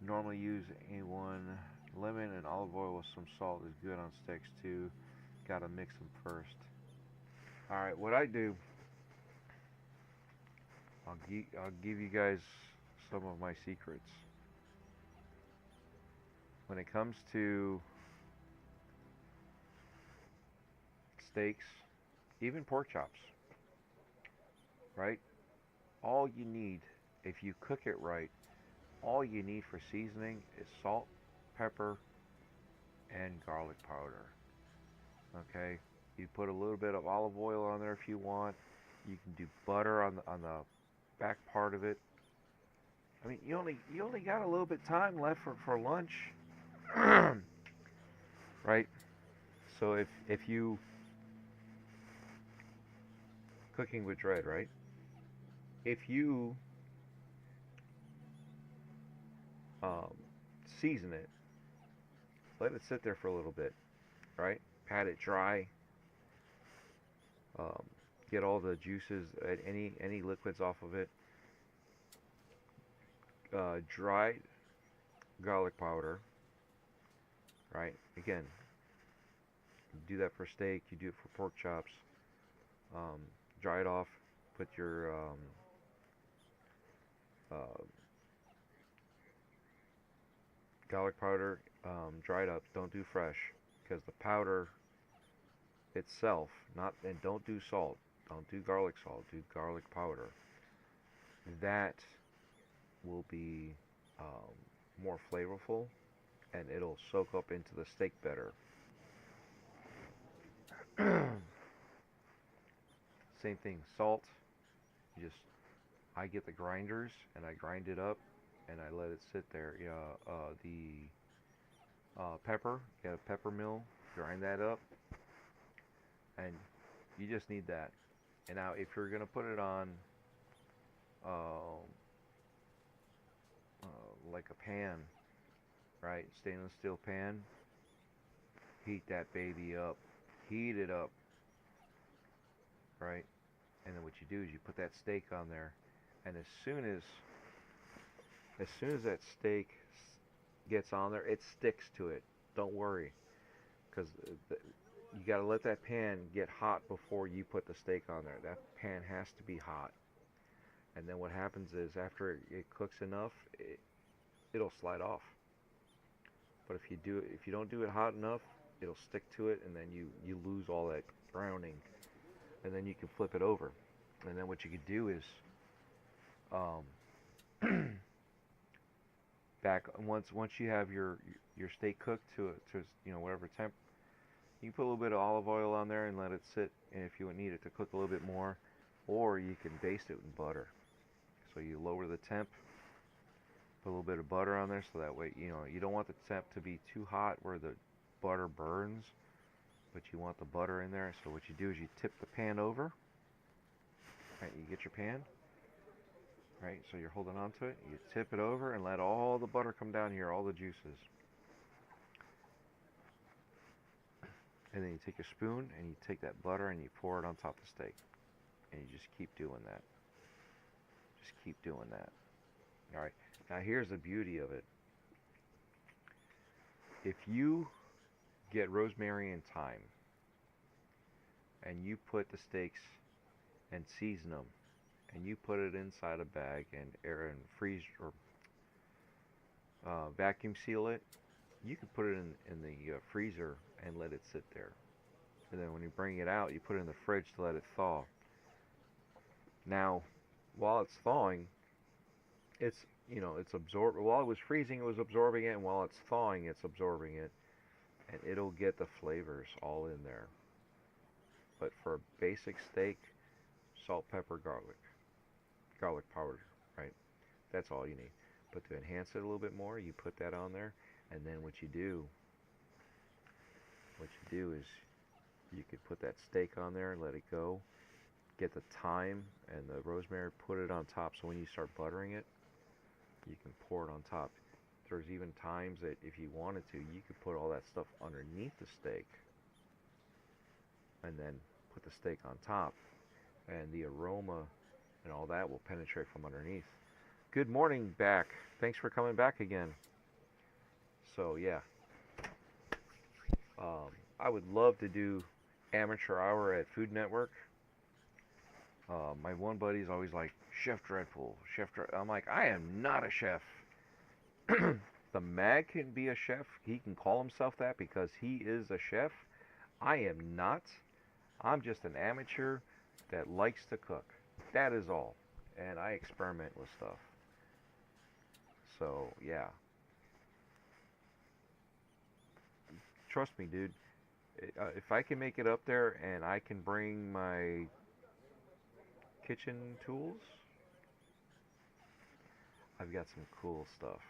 Normally use A1. Lemon and olive oil with some salt is good on steaks too. Gotta mix them first. Alright, what I do I'll give you guys some of my secrets. When it comes to steaks, even pork chops, right? All you need, if you cook it right, all you need for seasoning is salt, pepper, and garlic powder. Okay? You put a little bit of olive oil on there if you want. You can do butter on the back part of it. I mean, you only got a little bit time left for lunch. Right? So if you cooking with dread, right? If you season it, let it sit there for a little bit, right? Pat it dry. Get all the juices, any liquids off of it. Dried garlic powder, right? Again, you do that for steak, you do it for pork chops. Dry it off, put your garlic powder dried up. Don't do fresh, because the powder itself, and don't do salt. Don't do garlic salt. Do garlic powder. That will be more flavorful, and it'll soak up into the steak better. Same thing, salt. I get the grinders and I grind it up and I let it sit there. Pepper, get a pepper mill, grind that up, and you just need that. And now, if you're gonna put it on like a pan, right? Stainless steel pan. Heat that baby up. Heat it up, right? And then what you do is you put that steak on there, and as soon as that steak gets on there, it sticks to it. Don't worry, because you got to let that pan get hot before you put the steak on there. That pan has to be hot. And then what happens is, after it cooks enough, it'll slide off. But if you don't do it hot enough, it'll stick to it, and then you lose all that browning. And then you can flip it over. And then what you could do is, once you have your steak cooked to whatever temp, you can put a little bit of olive oil on there and let it sit. And if you need it to cook a little bit more, or you can baste it with butter. So you lower the temp, put a little bit of butter on there, so that way you don't want the temp to be too hot where the butter burns, but you want the butter in there. So what you do is you tip the pan over. Right, you get your pan. Right, so you're holding on to it. You tip it over and let all the butter come down here, all the juices. And then you take a spoon and you take that butter and you pour it on top of the steak. And you just keep doing that. Just keep doing that. Alright, now here's the beauty of it. If you get rosemary and thyme, and you put the steaks and season them, and you put it inside a bag and air and freeze or vacuum seal it, you can put it in the freezer and let it sit there. And then when you bring it out, you put it in the fridge to let it thaw. Now, while it's thawing, it's absorbed. While it was freezing, it was absorbing it, and while it's thawing, it's absorbing it, and it'll get the flavors all in there. But for a basic steak, salt, pepper, garlic powder, right? That's all you need. But to enhance it a little bit more, you put that on there, and then what you do is you could put that steak on there and let it go. Get the thyme and the rosemary, put it on top, so when you start buttering it, you can pour it on top. There's even times that if you wanted to, you could put all that stuff underneath the steak and then put the steak on top, and the aroma and all that will penetrate from underneath. Good morning back. Thanks for coming back again. So yeah, I would love to do amateur hour at Food Network. My one buddy's always like, Chef Dreadpool, Chef Dread. I'm like, I am not a chef. The Mag can be a chef. He can call himself that because he is a chef. I am not. I'm just an amateur that likes to cook. That is all. And I experiment with stuff. So, yeah. Trust me, dude. If I can make it up there and I can bring my kitchen tools, I've got some cool stuff.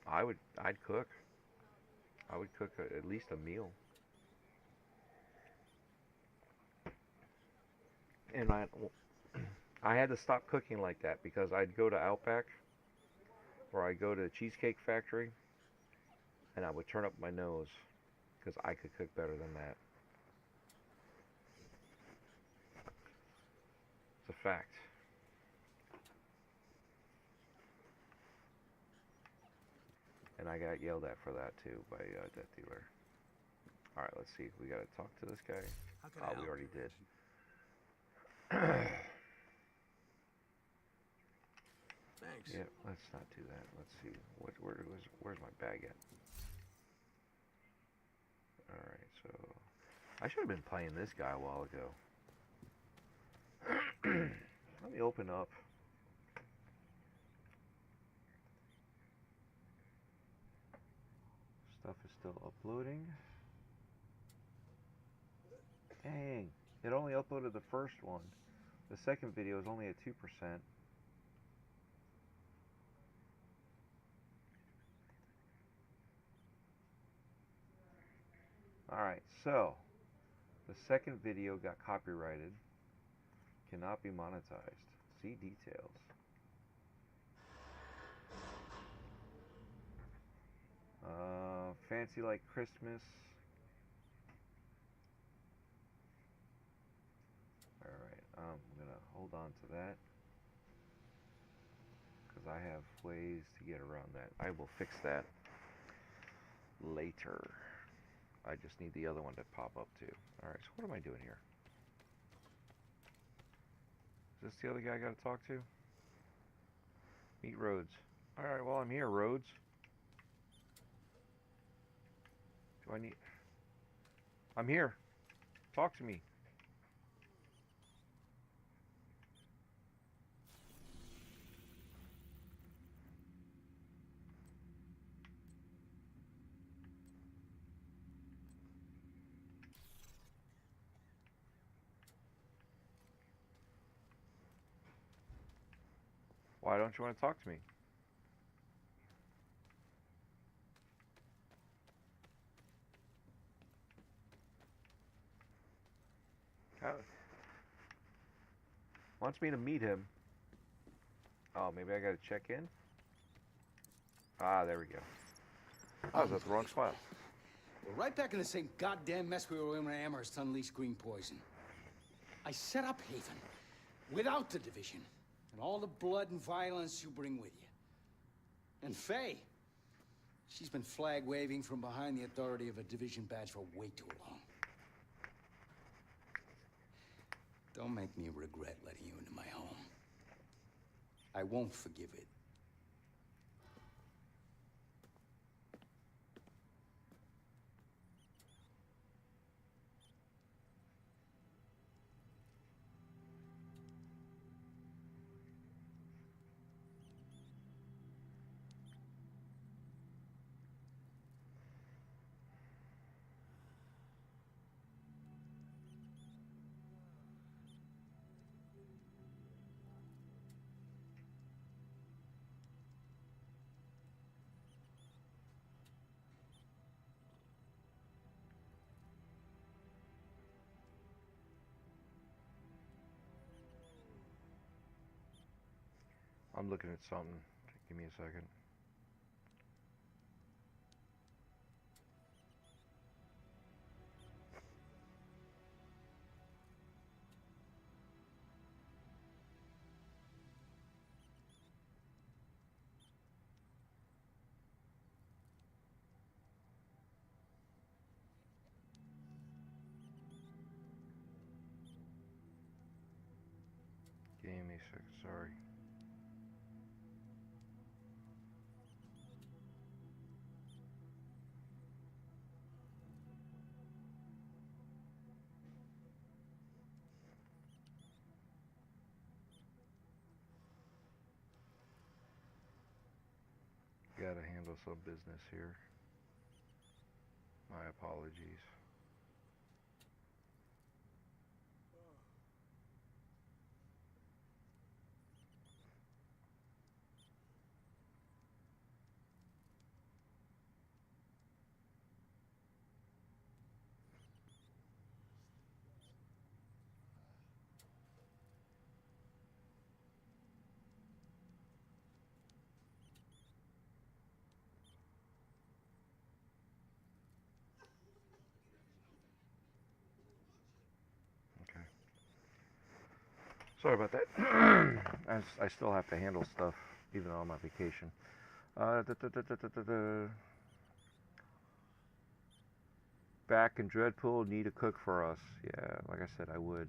I'd cook. I would cook at least a meal. And I had to stop cooking like that because I'd go to Outback or I'd go to the Cheesecake Factory and I would turn up my nose because I could cook better than that. It's a fact. And I got yelled at for that too by that dealer. Alright, let's see. We gotta talk to this guy. Oh, we already did. Thanks. Yeah, let's not do that. Let's see. Where's my bag at? Alright, so I should have been playing this guy a while ago. Let me open up. Stuff is still uploading. Dang, it only uploaded the first one. The second video is only at 2%. Alright, so the second video got copyrighted. Cannot be monetized. See details. Fancy like Christmas. Alright, I'm gonna hold on to that because I have ways to get around that. I will fix that later. I just need the other one to pop up too. Alright, so what am I doing here? Is this the other guy I gotta talk to? Meet Rhodes. Alright, well I'm here, Rhodes. Do I need... I'm here. Talk to me. Why don't you want to talk to me? Wants me to meet him. Oh, maybe I gotta check in? Ah, there we go. I was at the wrong spot. We're right back in the same goddamn mess we were in when Amherst unleashed green poison. I set up Haven without the division and all the blood and violence you bring with you. And Faye, she's been flag waving from behind the authority of a division badge for way too long. Don't make me regret letting you into my home. I won't forgive it. I'm looking at something. Give me a second. seconds, sorry. Gotta handle some business here. My apologies. Okay. Sorry about that. I still have to handle stuff, even though I'm on vacation. Back in Dreadpool, need a cook for us. Yeah, like I said, I would.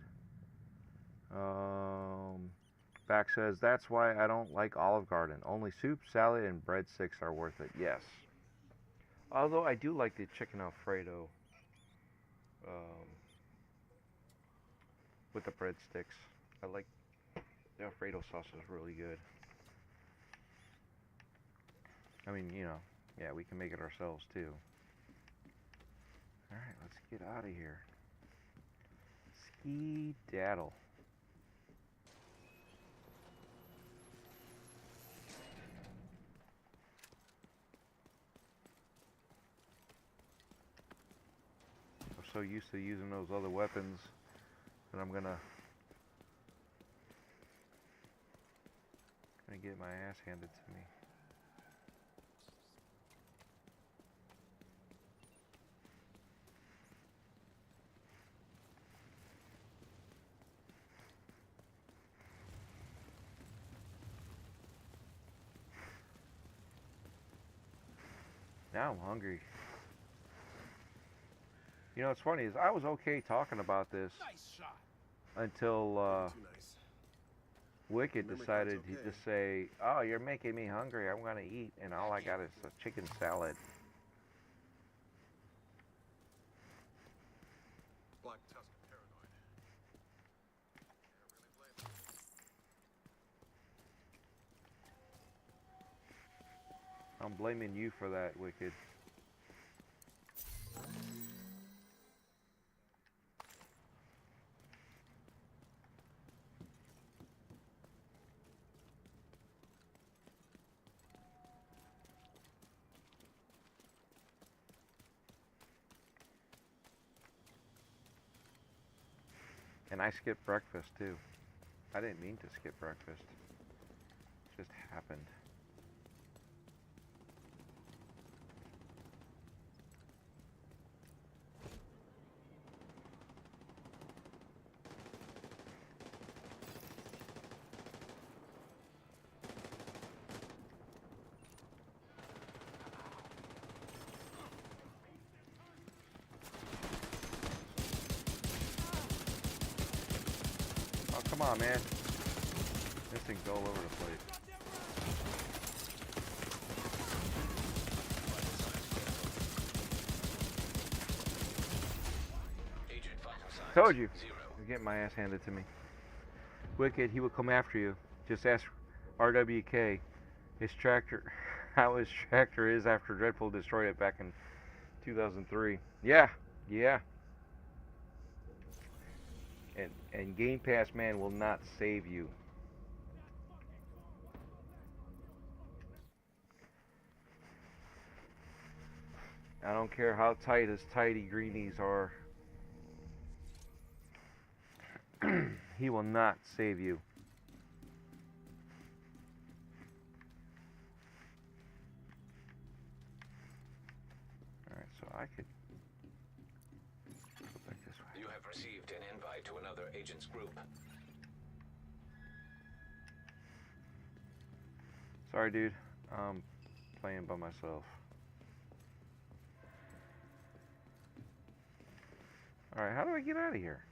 Back says, that's why I don't like Olive Garden. Only soup, salad, and breadsticks are worth it. Yes. Although I do like the chicken Alfredo with the breadsticks. I like the Alfredo sauce is really good. I mean, you know, yeah, we can make it ourselves too. Alright, let's get out of here. Ski-daddle. I'm so used to using those other weapons that I'm gonna get my ass handed to me. Now I'm hungry. You know what's funny is I was okay talking about this until Wicked decided to just say, "Oh, you're making me hungry. I'm gonna eat," and all I got is a chicken salad. Black Tusk paranoid. I'm blaming you for that, Wicked. And I skipped breakfast too. I didn't mean to skip breakfast. It just happened. Oh, come on, man. This thing's all over the place. Told you. I'm getting my ass handed to me. Wicked, he will come after you. Just ask RWK his tractor, how his tractor is after Dreadpool destroyed it back in 2003. Yeah. And Game Pass man will not save you. I don't care how tight his tidy greenies are. He will not save you. Alright, so I could go back this way. You have received an invite to another agent's group. Sorry, dude. I'm playing by myself. Alright, how do I get out of here?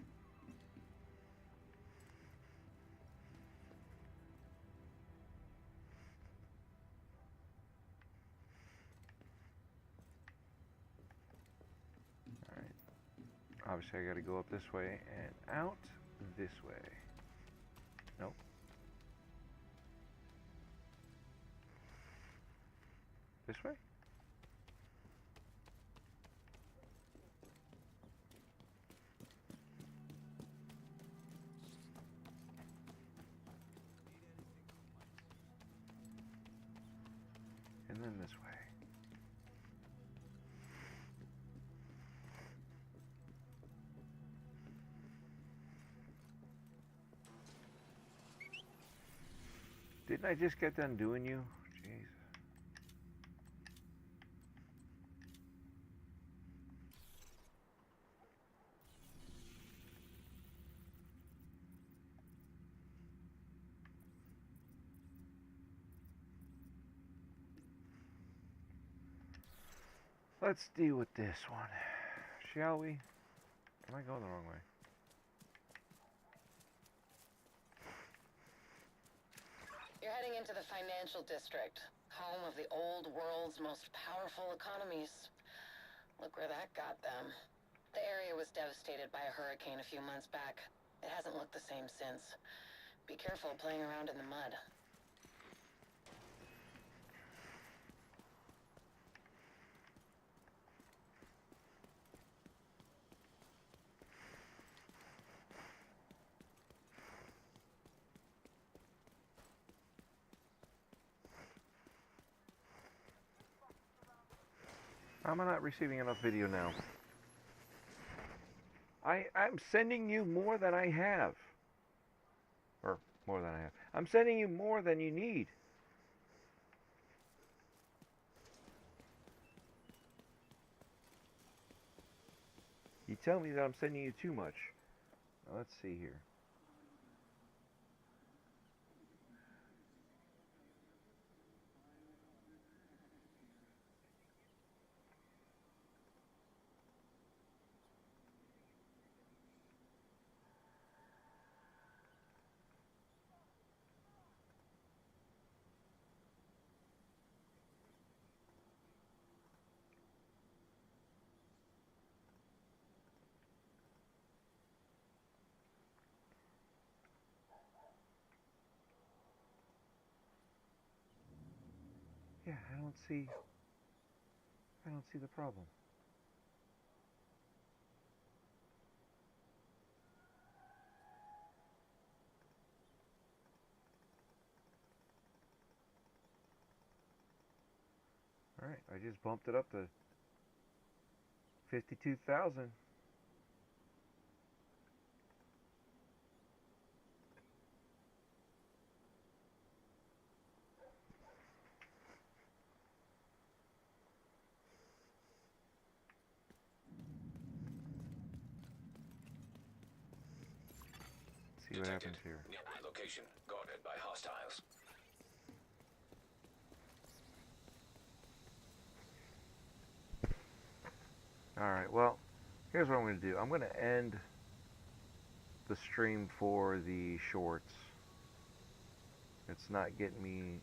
Obviously, I got to go up this way and out this way. Nope. This way? And then this way. Didn't I just get done doing you? Jeez. Let's deal with this one, shall we? Am I going the wrong way? You're heading into the financial district, home of the old world's most powerful economies. Look where that got them. The area was devastated by a hurricane a few months back. It hasn't looked the same since. Be careful playing around in the mud. I'm not receiving enough video now. I'm sending you more than I have. Or more than I have. I'm sending you more than you need. You tell me that I'm sending you too much. Now, let's see here. Yeah, I don't see the problem. All right, I just bumped it up to 52,000. See what happens here. Location guarded by hostiles. Alright, well, here's what I'm going to do. I'm going to end the stream for the shorts. It's not getting me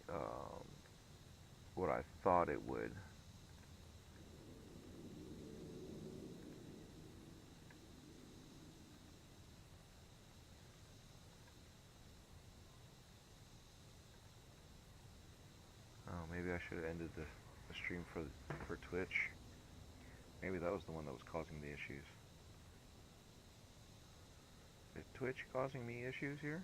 what I thought it would. Oh, maybe I should have ended the stream for Twitch. Maybe that was the one that was causing the issues. Is Twitch causing me issues here?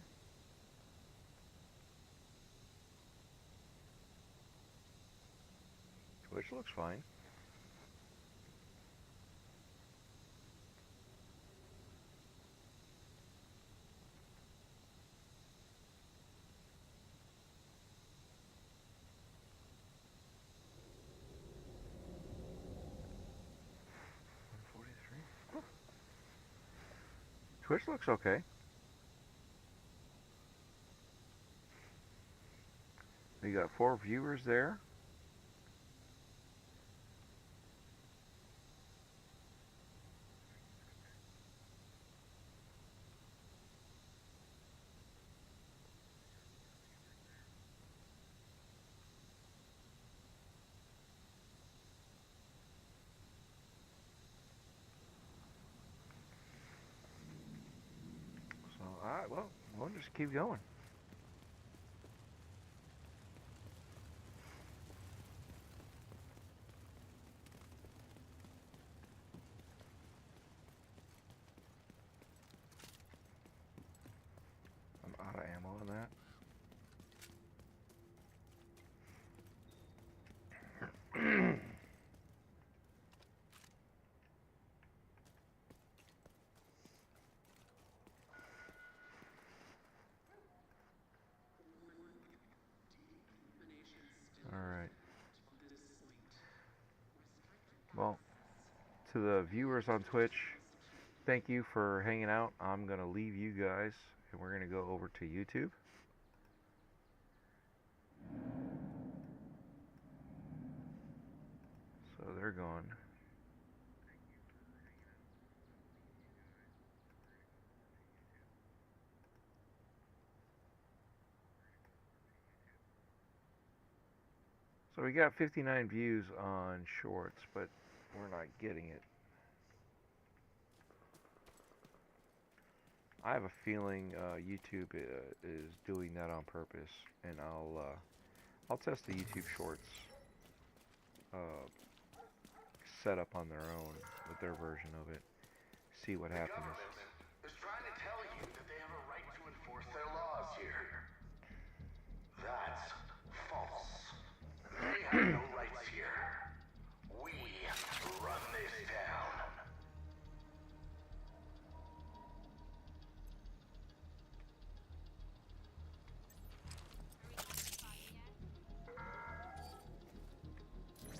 Twitch looks fine. Twitch looks okay. We got 4 viewers there. just keep going. I'm out of ammo on that. Alright. Well, to the viewers on Twitch, thank you for hanging out. I'm going to leave you guys, and we're going to go over to YouTube. So they're gone. So we got 59 views on shorts, but we're not getting it. I have a feeling YouTube is doing that on purpose, and I'll test the YouTube Shorts setup on their own with their version of it. See what happens. The government is trying to tell you that they have a right to enforce their laws here. That's false. They have no rights here. We run this town.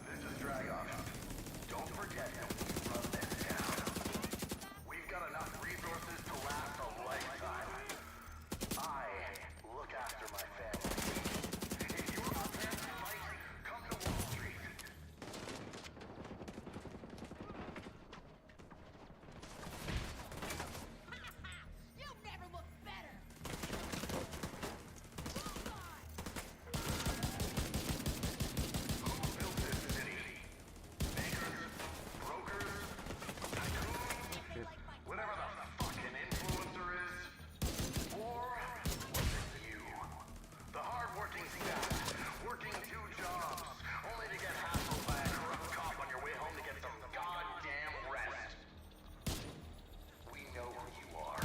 This is Dragon. Don't forget that we run this town. We've got enough resources to last a lifetime. I look after my family. If you're prepared to fight, come to Wall Street. You never looked better. Who built this city? Makers, brokers, tycoons, whatever the fucking influencer is? Or was it you? The hard-working staff, working 2 jobs, only to get hassled by a corrupt cop on your way home to get some goddamn rest. We know who you are.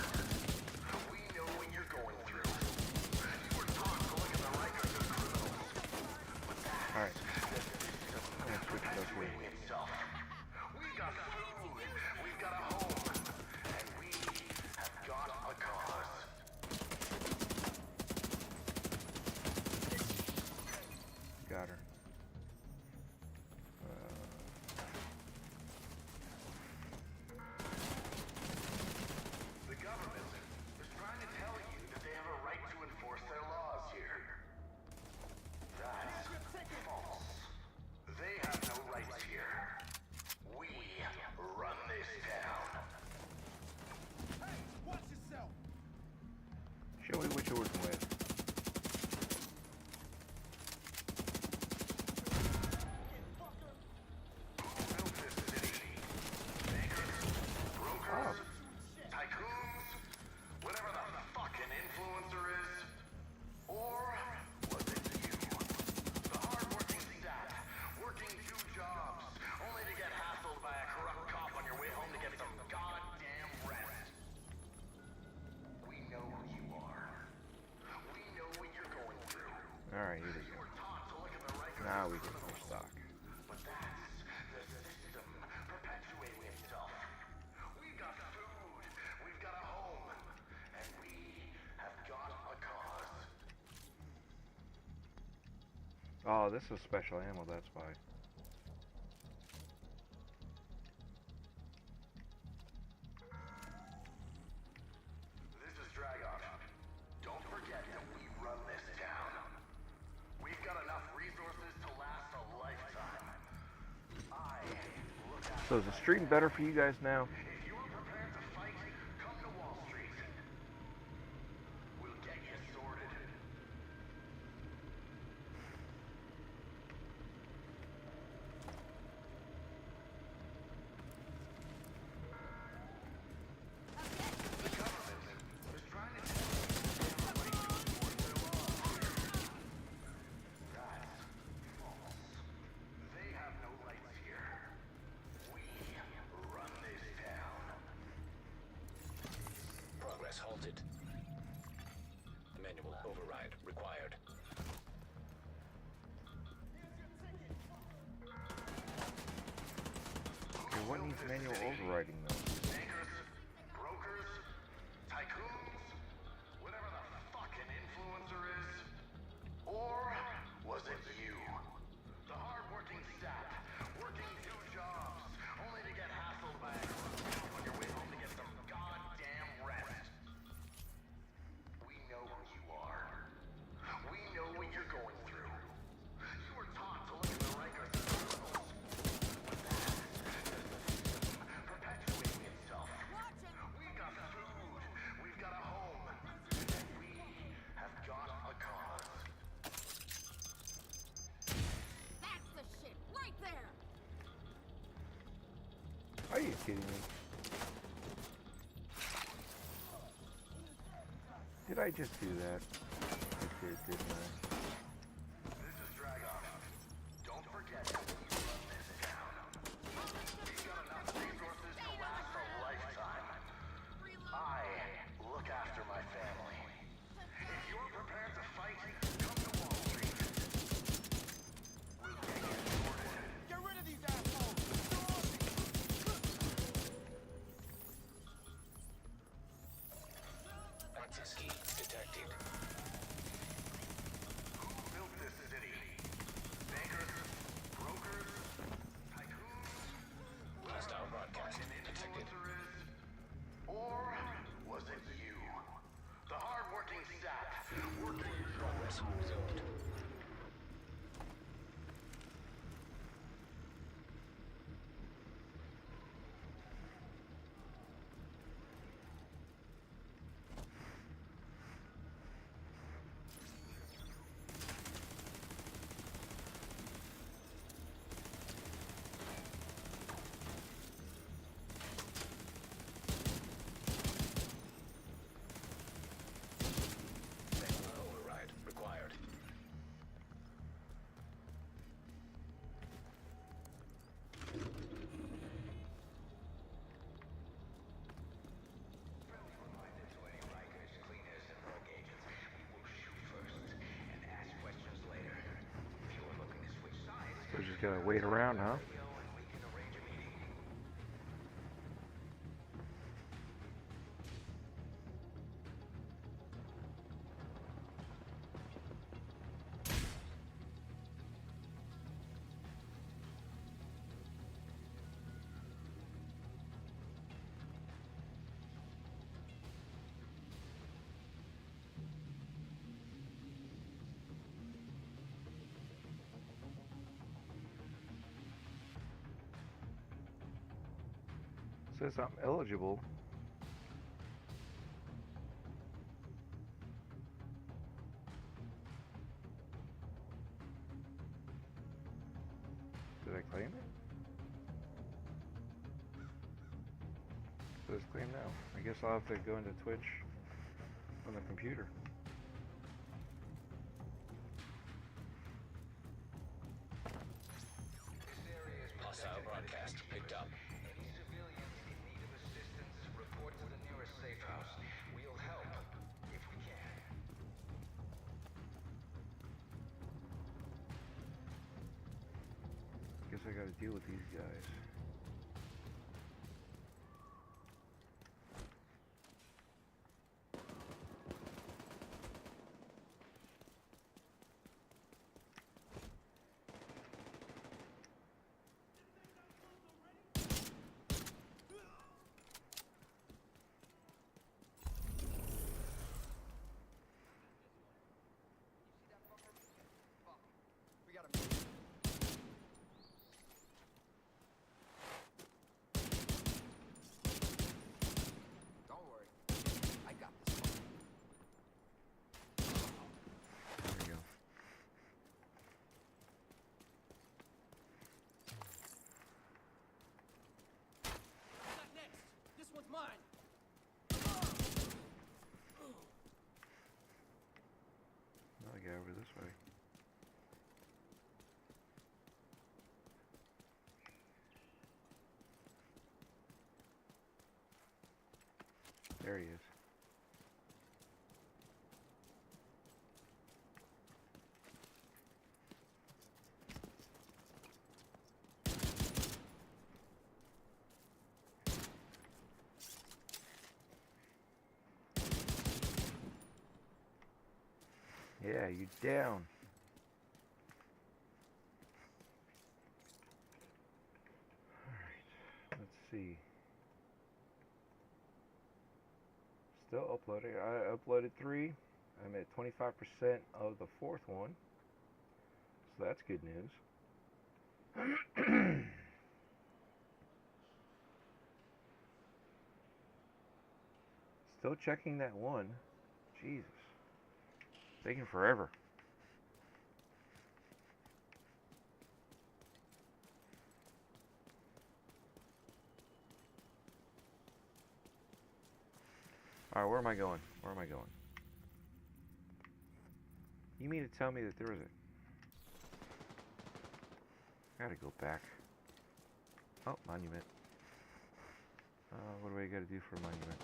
We know what you're going through. You were taught to look at the records of criminals. But that's Alright. the system I'm gonna switch it up here. perpetuating itself. We got food, we've got a home, and we have got a cause. Got her. The government is trying to tell you that they have a right to enforce their laws here. That's false. They have no rights here. We run this town. Hey, watch yourself. Show me what you're working with. Who built this city? Makers, brokers, tycoons, whatever the fucking influencer is? Or was it you? The hard-working staff, working 2 jobs, only to get hassled by a corrupt cop on your way home to get some goddamn rest. We know who you are. We know what you're going through. Alright, here we You go. were taught to look at the records Now of we can criminals. push stock. But that's the system perpetuating itself. We've got food, we've got a home, and we have got a cause. Oh, this is special ammo, that's why. This is Dragon. Don't forget that we run this town. We've got enough resources to last a lifetime. I look after So is the stream better for you guys now? If you're prepared to fight, come to Wall Street. We'll get you sorted. The government is trying to tell you they have a Progress halted. Manual override required. Okay, what needs manual overriding though? Bankers, brokers, tycoons, whatever the fucking influencer is. Or was it you? The hard-working sap, working 2 jobs, only to get hassled by a on your way home to get some goddamn rest. We know who you are. We know what you're going through. You were taught to look at the Rikers as criminals. But that is the system perpetuating itself. We've got food, we've got a home, and we have got a cause. That's the shit right there. Are you kidding me? Did I just do that? I did, didn't I? This is Dragon. Don't forget that you run this town. We've got enough resources to last a lifetime. I look after my family. If you're prepared to fight, come to Wall Street. We'll get you sorted. Get rid of these assholes. Access key detected. Who built this city? Bankers, brokers, tycoons, Hostile broadcast fucking detected. influencer is? Or was it you? The hard-working sap, working Progress resumed. Manual override required. We're just gonna wait around, huh? Says I'm eligible. Did I claim it? Says claim now. I guess I'll have to go into Twitch on the computer. Hostile broadcast picked up. Any civilians in need of assistance, report to the nearest safe house. We'll help if we can. Guess I gotta deal with these guys. We gotta move. Don't worry. I got this one. There we go. Not next. This one's mine. I'll get over this way. There he is. Yeah, you're down. Alright, let's see. Still uploading. I uploaded 3. I'm at 25% of the 4th one. So that's good news. Still checking that one. Jesus. Taking forever. Alright, where am I going? Where am I going? You mean to tell me that there was a... Gotta go back. Oh, monument. What do I gotta do for a monument?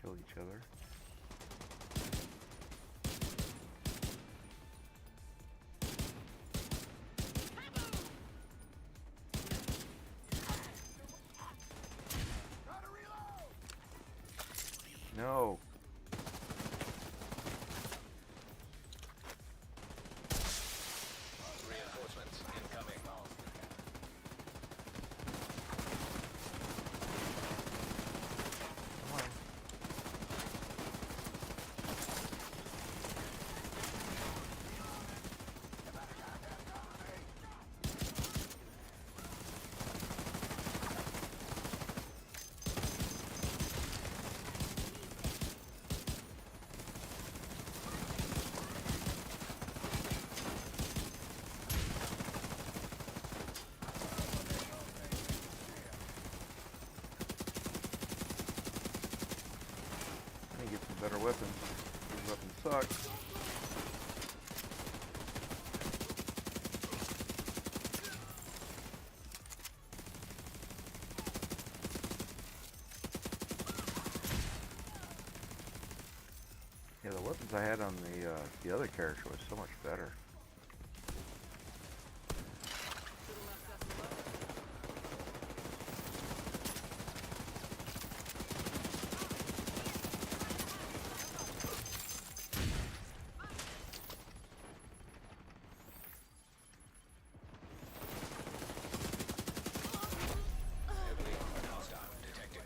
Kill each other. No. Reinforcements incoming. Come on. I need to get some better weapons. These weapons suck. Yeah, the weapons I had on the other character was so much better. Heavily armored hostile detected.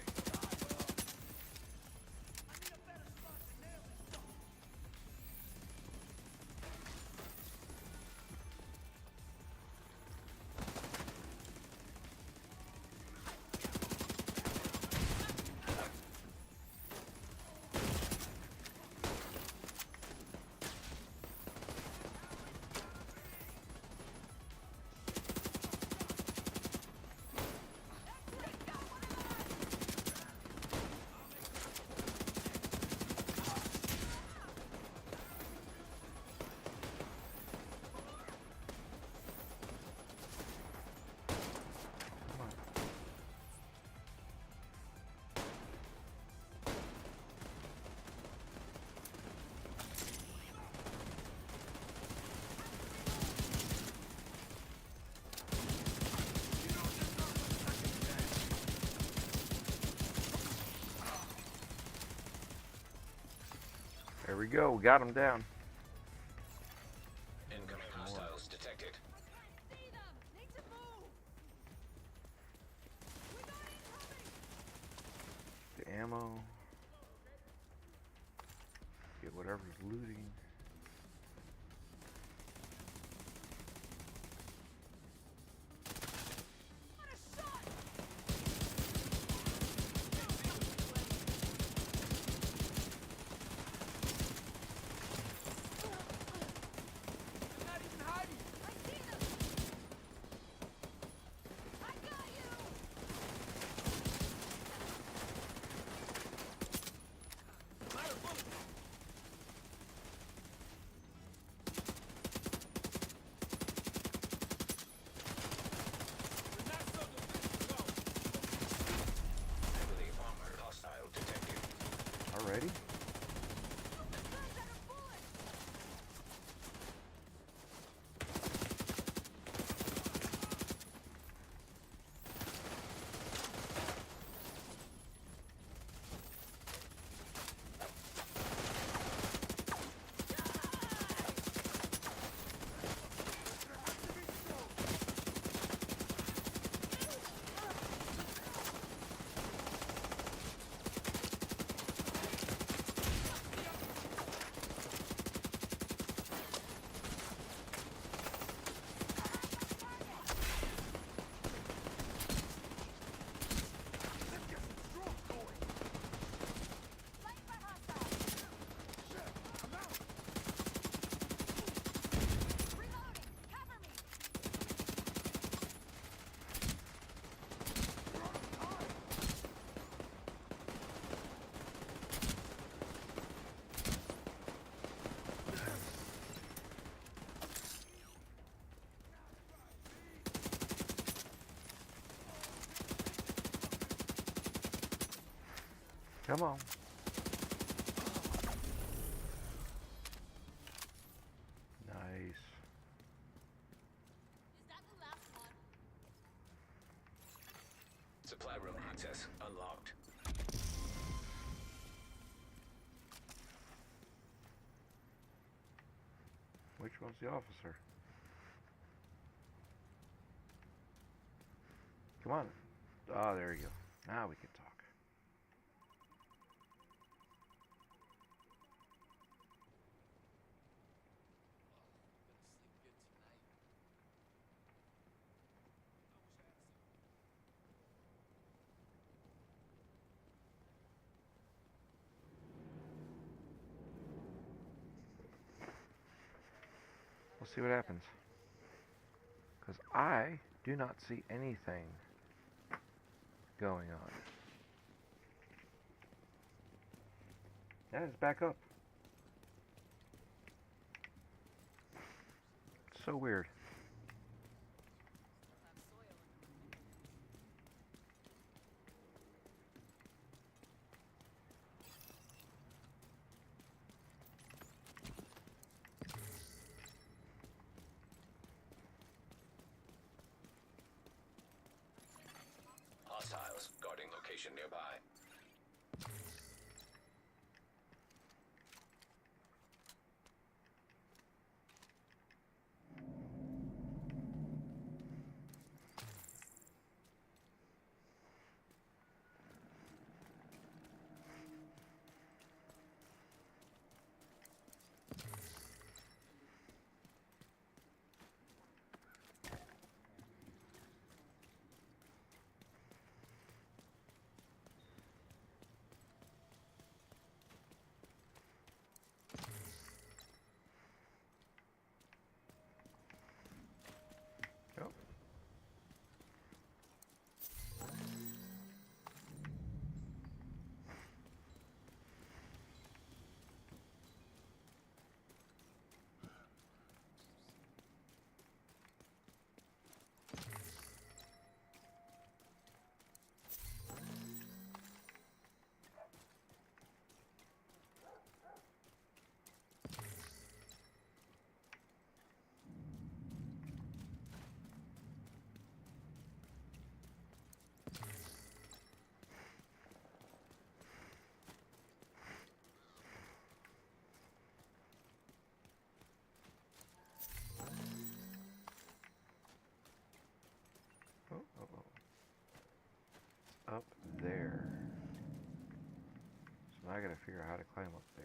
Come on. There we go. We got him down. Incoming hostiles detected. The ammo. Get whatever's looting. already? Come on. Nice. Supply room access unlocked. Which one's the officer? Come on. Ah, there you go. Now we can talk. We'll see what happens. Because I do not see anything going on. Yeah, it's back up. It's so weird. Hostiles guarding location nearby. Yep. Oh, oh, oh. It's up there. So now I gotta figure out how to climb up there.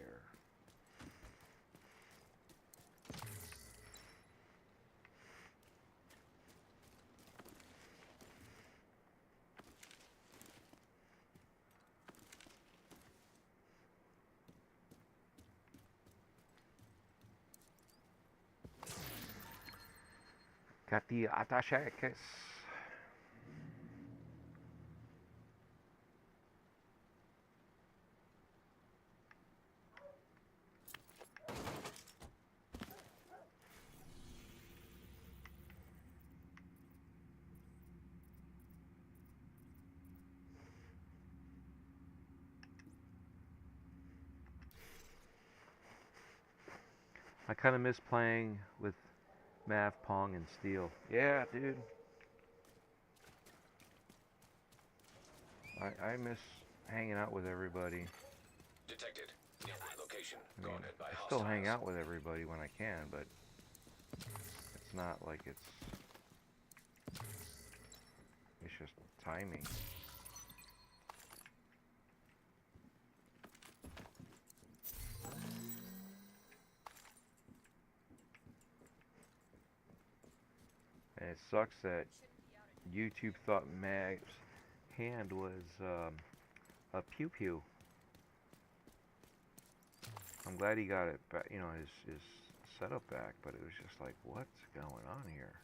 Got the attaché case. I kind of miss playing with Mav, Pong, and Steel. Yeah, dude. I miss hanging out with everybody. Detected. Nearby location. I mean, Guarded by I still hang hostiles. out with everybody when I can, but it's not like it's just timing. And it sucks that YouTube thought Mag's hand was a pew pew. I'm glad he got it back, you know, his setup back, but it was just like, what's going on here?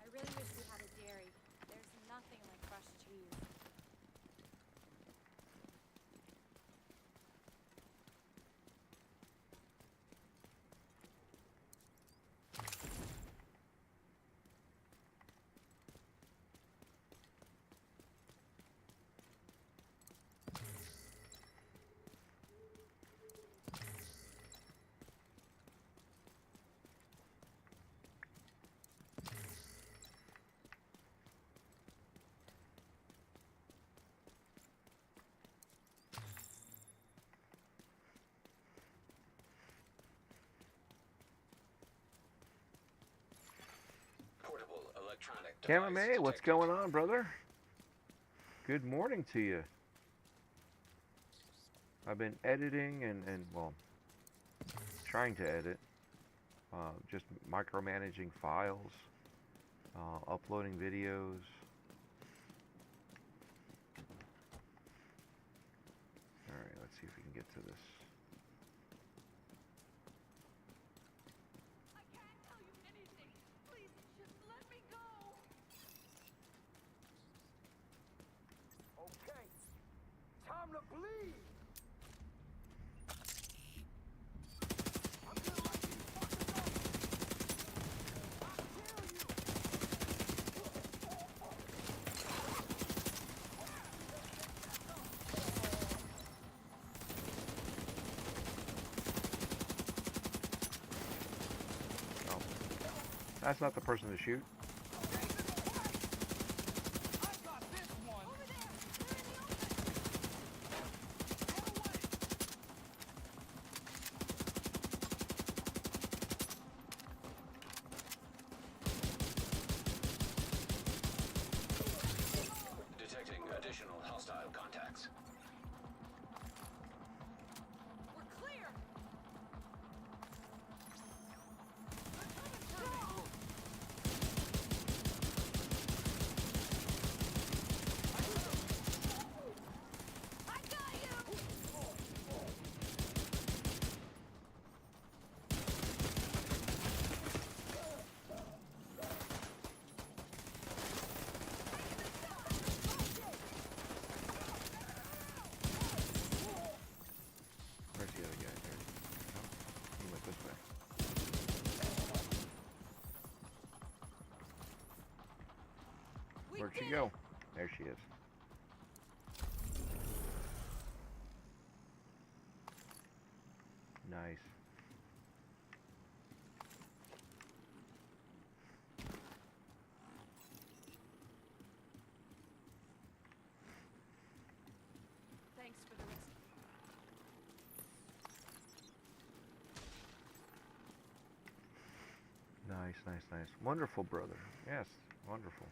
I really wish we had a dairy. There's nothing like fresh cheese. Portable electronic Camera device May, what's detected. going on, brother? Good morning to you. I've been editing and well, trying to edit, just micromanaging files, uploading videos. Alright, let's see if we can get to this. I can't tell you anything. Please, just let me go. Okay. Time to bleed. I'm gonna light these fuckers up. I'll kill you. Oh, that's not the person to shoot. I got this one. Over there. They're in the open. Detecting additional hostile contacts. We're clear. I got you. Where's the other guy? There. No, he went this way. We Where'd she did go? it. There she is. Nice. Thanks for the rescue. Nice, nice, nice. Wonderful, brother. Yes, wonderful.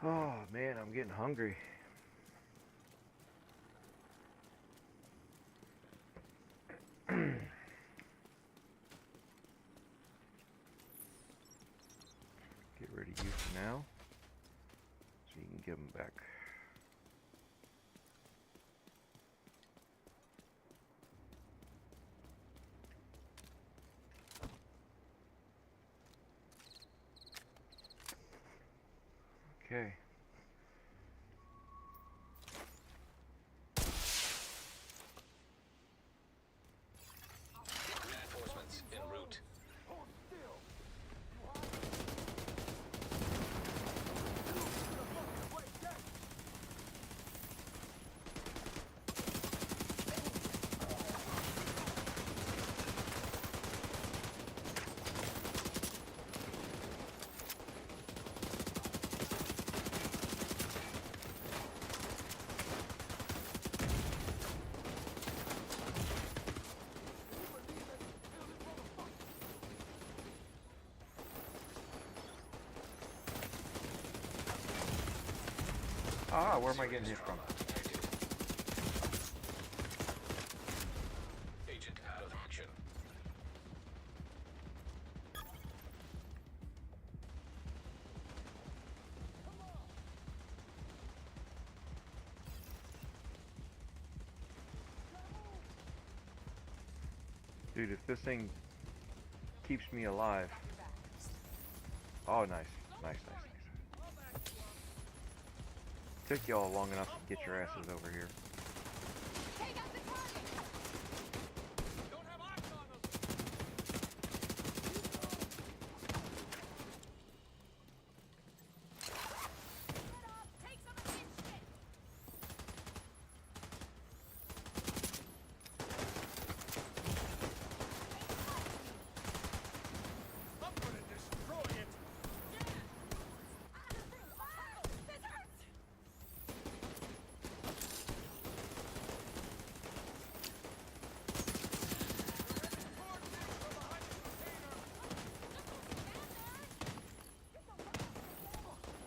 Oh, man, I'm getting hungry. you for now. So you can give them back. Okay. Reinforcements en route. Ah, where am I getting hit from? Agent out of action. Dude, if this thing keeps me alive. Oh, nice. Nice, nice, nice. Took y'all long enough to get your asses over here. Take out the target! Don't have eyes on them! Get up! Take some of this shit! I'm gonna destroy it! This hurts!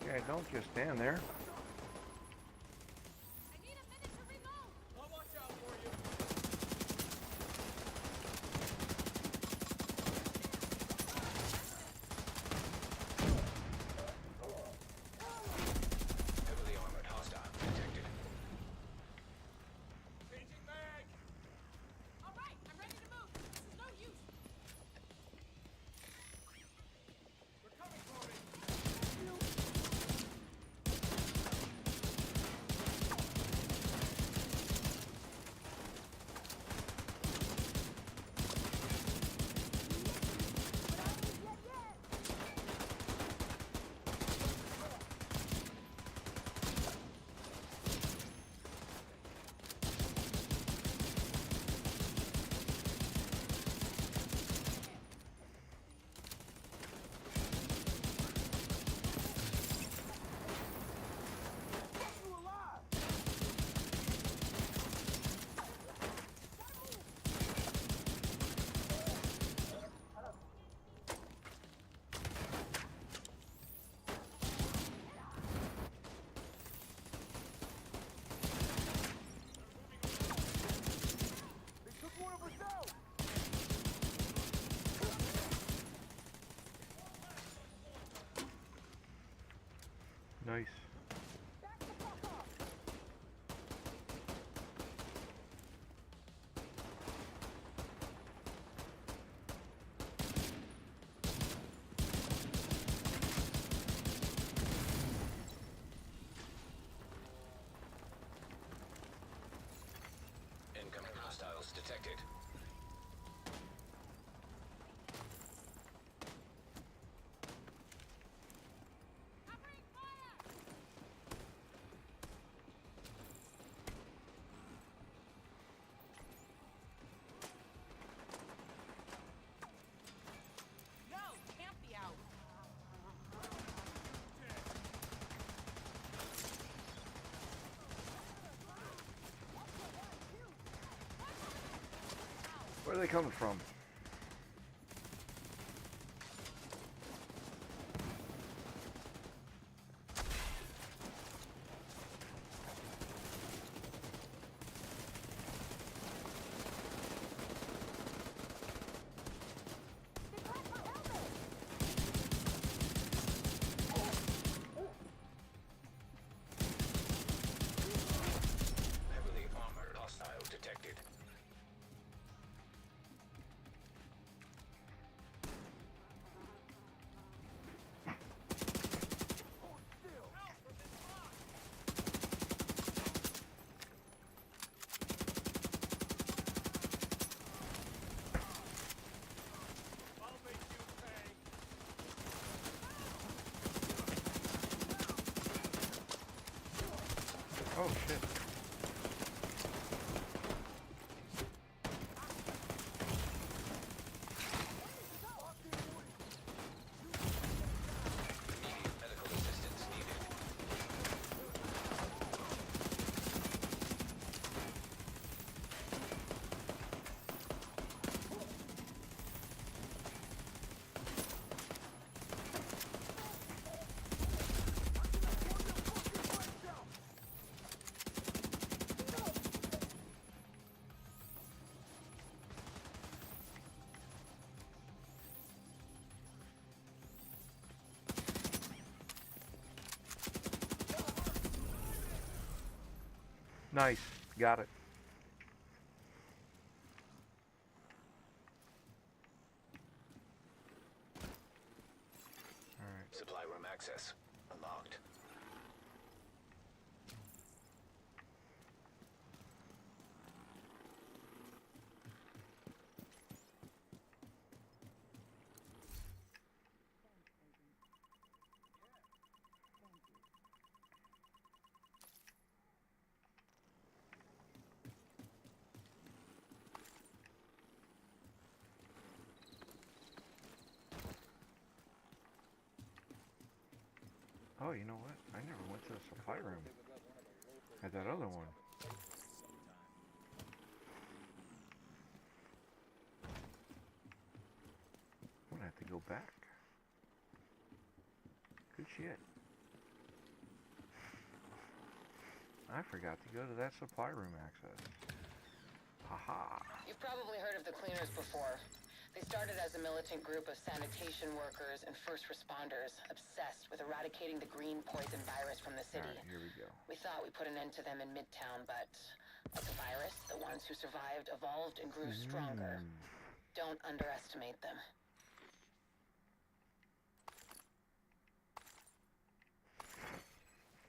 Yeah, don't just stand there. I need a minute to reload! I'll watch out for you! Heavily armored hostile detected. Changing mag! All right, I'm ready to move. This is no use. They're coming for me! You alive! They took one of us out! Nice. Back the fuck up! Incoming hostiles detected. Covering fire! No, can't be out. Where are they coming from? They got my helmet! shit. Immediate medical assistance needed. Nice. Got it. Alright. Supply room access unlocked. Oh, you know what? I never went to the supply room at that other one. I'm gonna have to go back. Good shit. I forgot to go to that supply room access. Haha. You've probably heard of the Cleaners before. They started as a militant group of sanitation workers and first responders obsessed with eradicating the green poison virus from the city. Alright, here we go. We thought we put an end to them in Midtown, but like the virus, the ones who survived evolved and grew stronger. Don't underestimate them.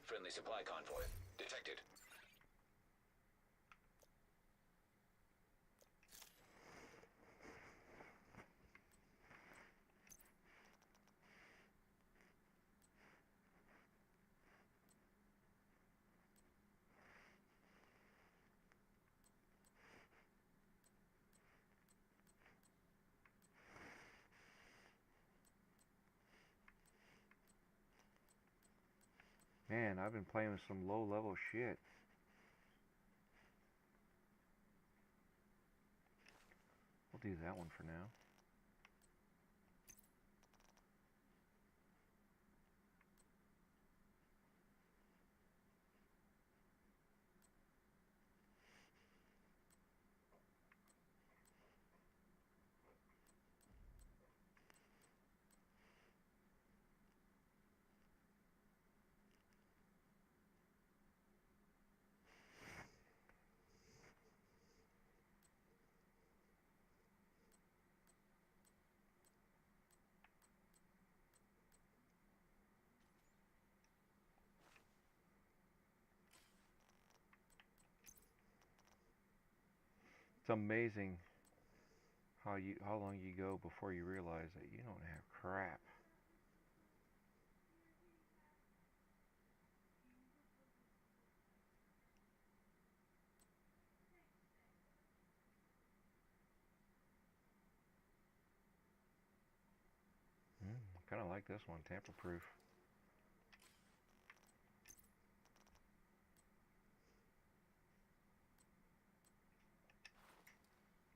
Friendly supply convoy detected. Man, I've been playing with some low level shit. We'll do that one for now. It's amazing how long you go before you realize that you don't have crap. Kind of like this one, tamper proof.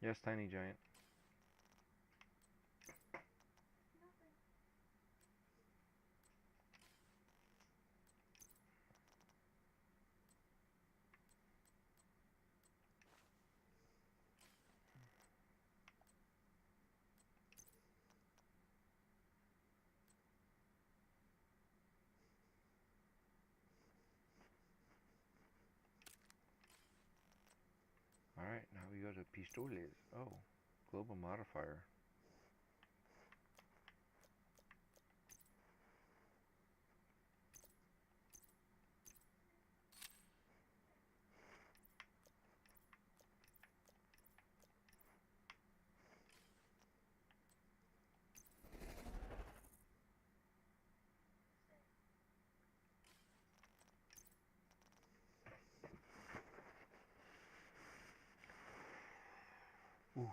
Yes, tiny giant. Alright, now we go to pistoles. Oh, global modifier. Ooh.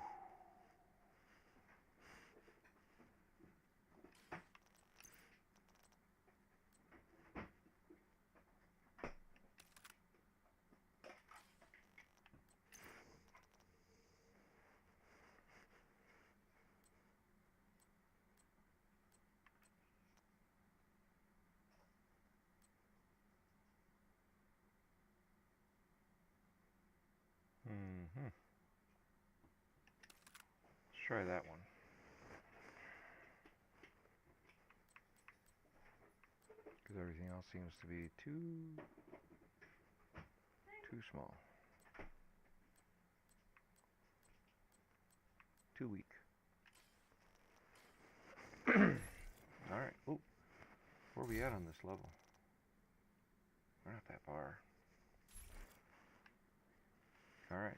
Let's try that one. Because everything else seems to be too small. Too weak. Alright. Oh. Where are we at on this level? We're not that far. Alright.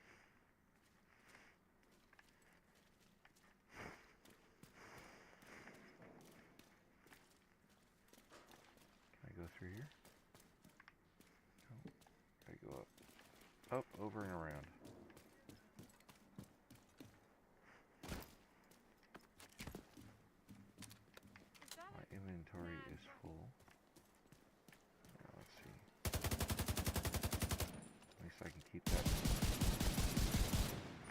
Can I go through here? No. Can I go up? Up, over, and around. My inventory is full. Now let's see. At least I can keep that.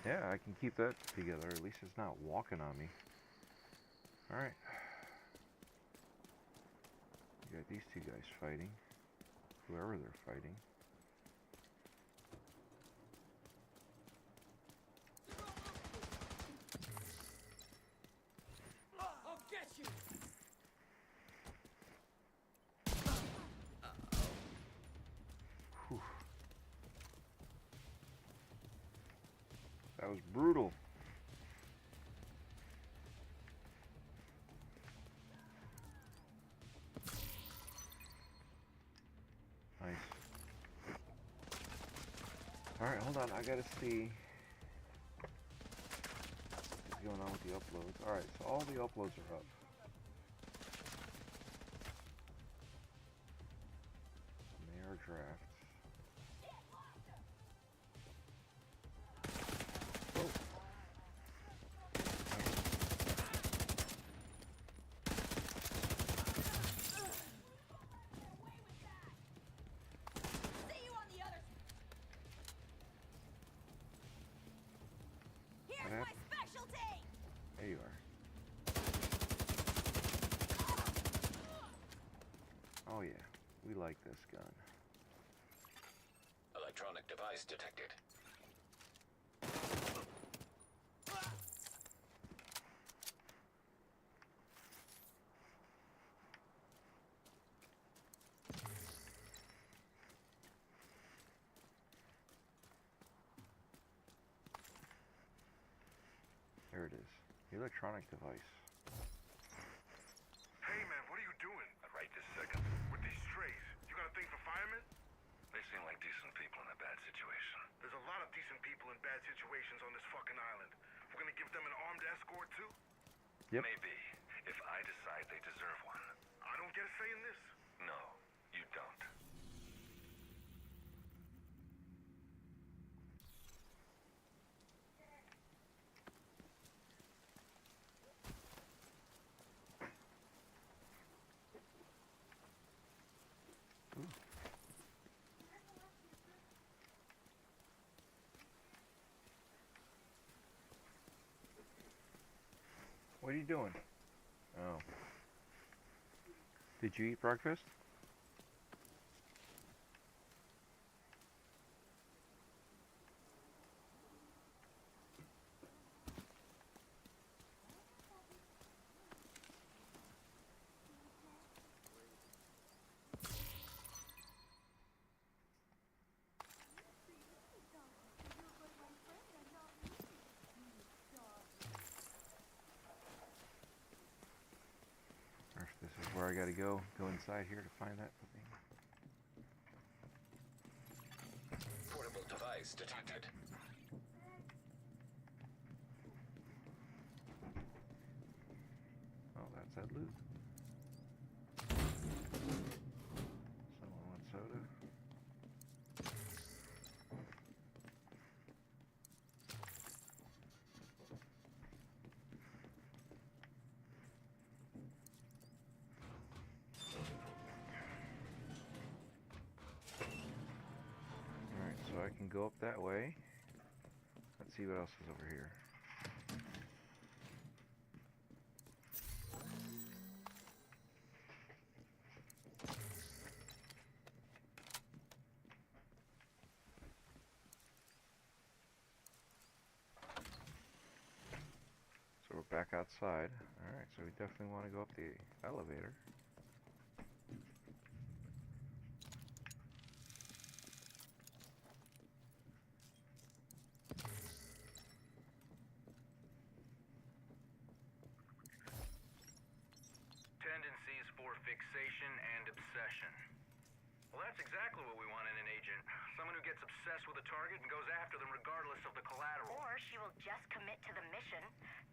Yeah, I can keep that together. At least it's not walking on me. Alright. You got these two guys fighting. Whoever they're fighting. I'll get you! Whew. That was brutal. Nice. Alright, hold on. I gotta see what's going on with the uploads. Alright, so all the uploads are up. And they are drafts. Whoa. See you on the other. Here's What my happened? specialty. There you are. Oh yeah, we like this gun. Electronic device detected. There it is. Electronic device. Hey man, what are you doing? Right this second. With these strays, you got a thing for firemen? They seem like decent people in a bad situation. There's a lot of decent people in bad situations on this fucking island. We're gonna give them an armed escort too? Yep. Maybe, if I decide they deserve one. I don't get a say in this. No, you don't. What are you doing? Oh. Did you eat breakfast? Or if this is where I gotta go inside here to find that thing. Portable device detected. Oh, that's that loot. Someone wants soda. go up that way. Let's see what else is over here. So we're back outside. Alright, so we definitely want to go up the elevator. Tendencies for fixation and obsession. Well, that's exactly what we want in an agent. Someone who gets obsessed with a target and goes after them regardless of the collateral. Or she will just commit to the mission.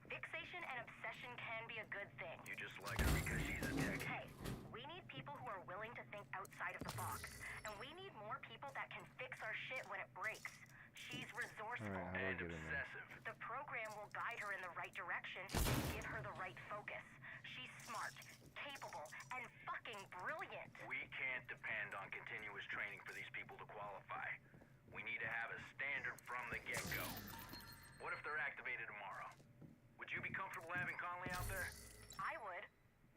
Fixation and obsession can be a good thing. You just like her because she's a tech. Hey, we need people who are willing to think outside of the box. And we need more people that can fix our shit when it breaks. She's resourceful Alright, how do I and get in there? obsessive. The program will guide her in the right direction and give her the right focus. She's smart, capable, and fucking brilliant. We can't depend on continuous training for these people to qualify. We need to have a standard from the get-go. What if they're activated tomorrow? Would you be comfortable having Conley out there? I would.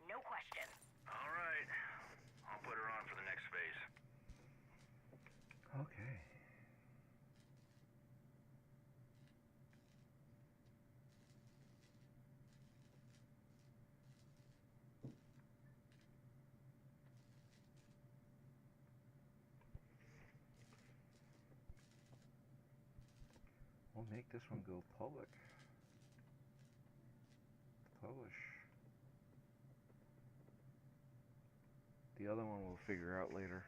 No question. All right. I'll put her on for the next phase. Okay. We'll make this one go public. Publish. The other one we'll figure out later.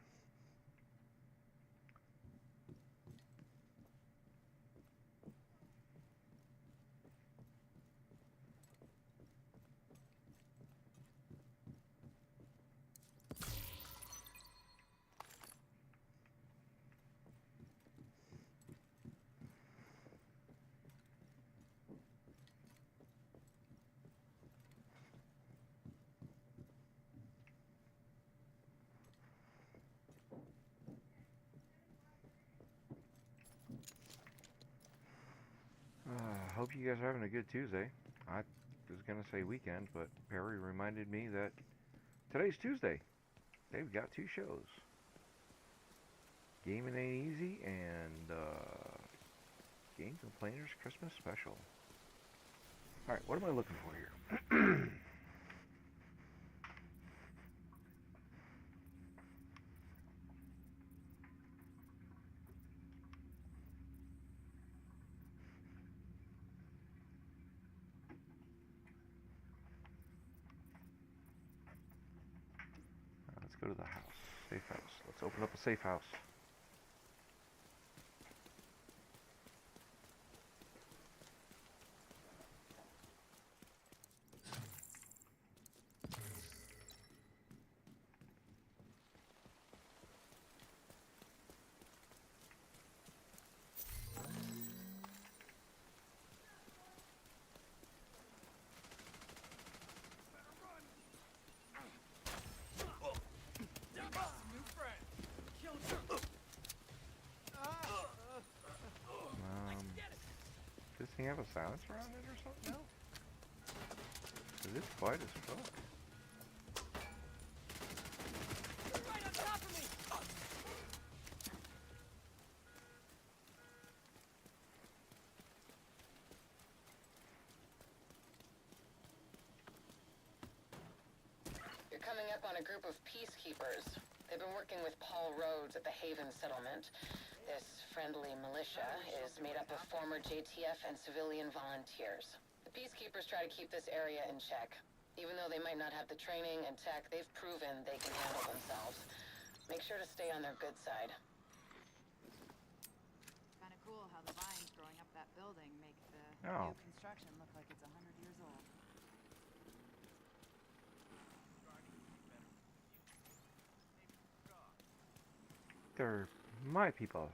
Hope you guys are having a good Tuesday. I was going to say weekend, but Perry reminded me that today's Tuesday. They've got 2 shows. Gaming Ain't Easy and Game Complainers Christmas Special. Alright, what am I looking for here? Let's go to the house. Safe house. Let's open up a safe house. Does this thing have a silencer on it or something? No. 'Cause it's quiet as fuck. You're right on top of me! You're coming up on a group of peacekeepers. They've been working with Paul Rhodes at the Haven settlement. This friendly militia is made up of former JTF and civilian volunteers. The peacekeepers try to keep this area in check. Even though they might not have the training and tech, they've proven they can handle themselves. Make sure to stay on their good side. Kind of cool how the vines growing up that building make the Oh. new construction look like it's 100 years old. They're my people.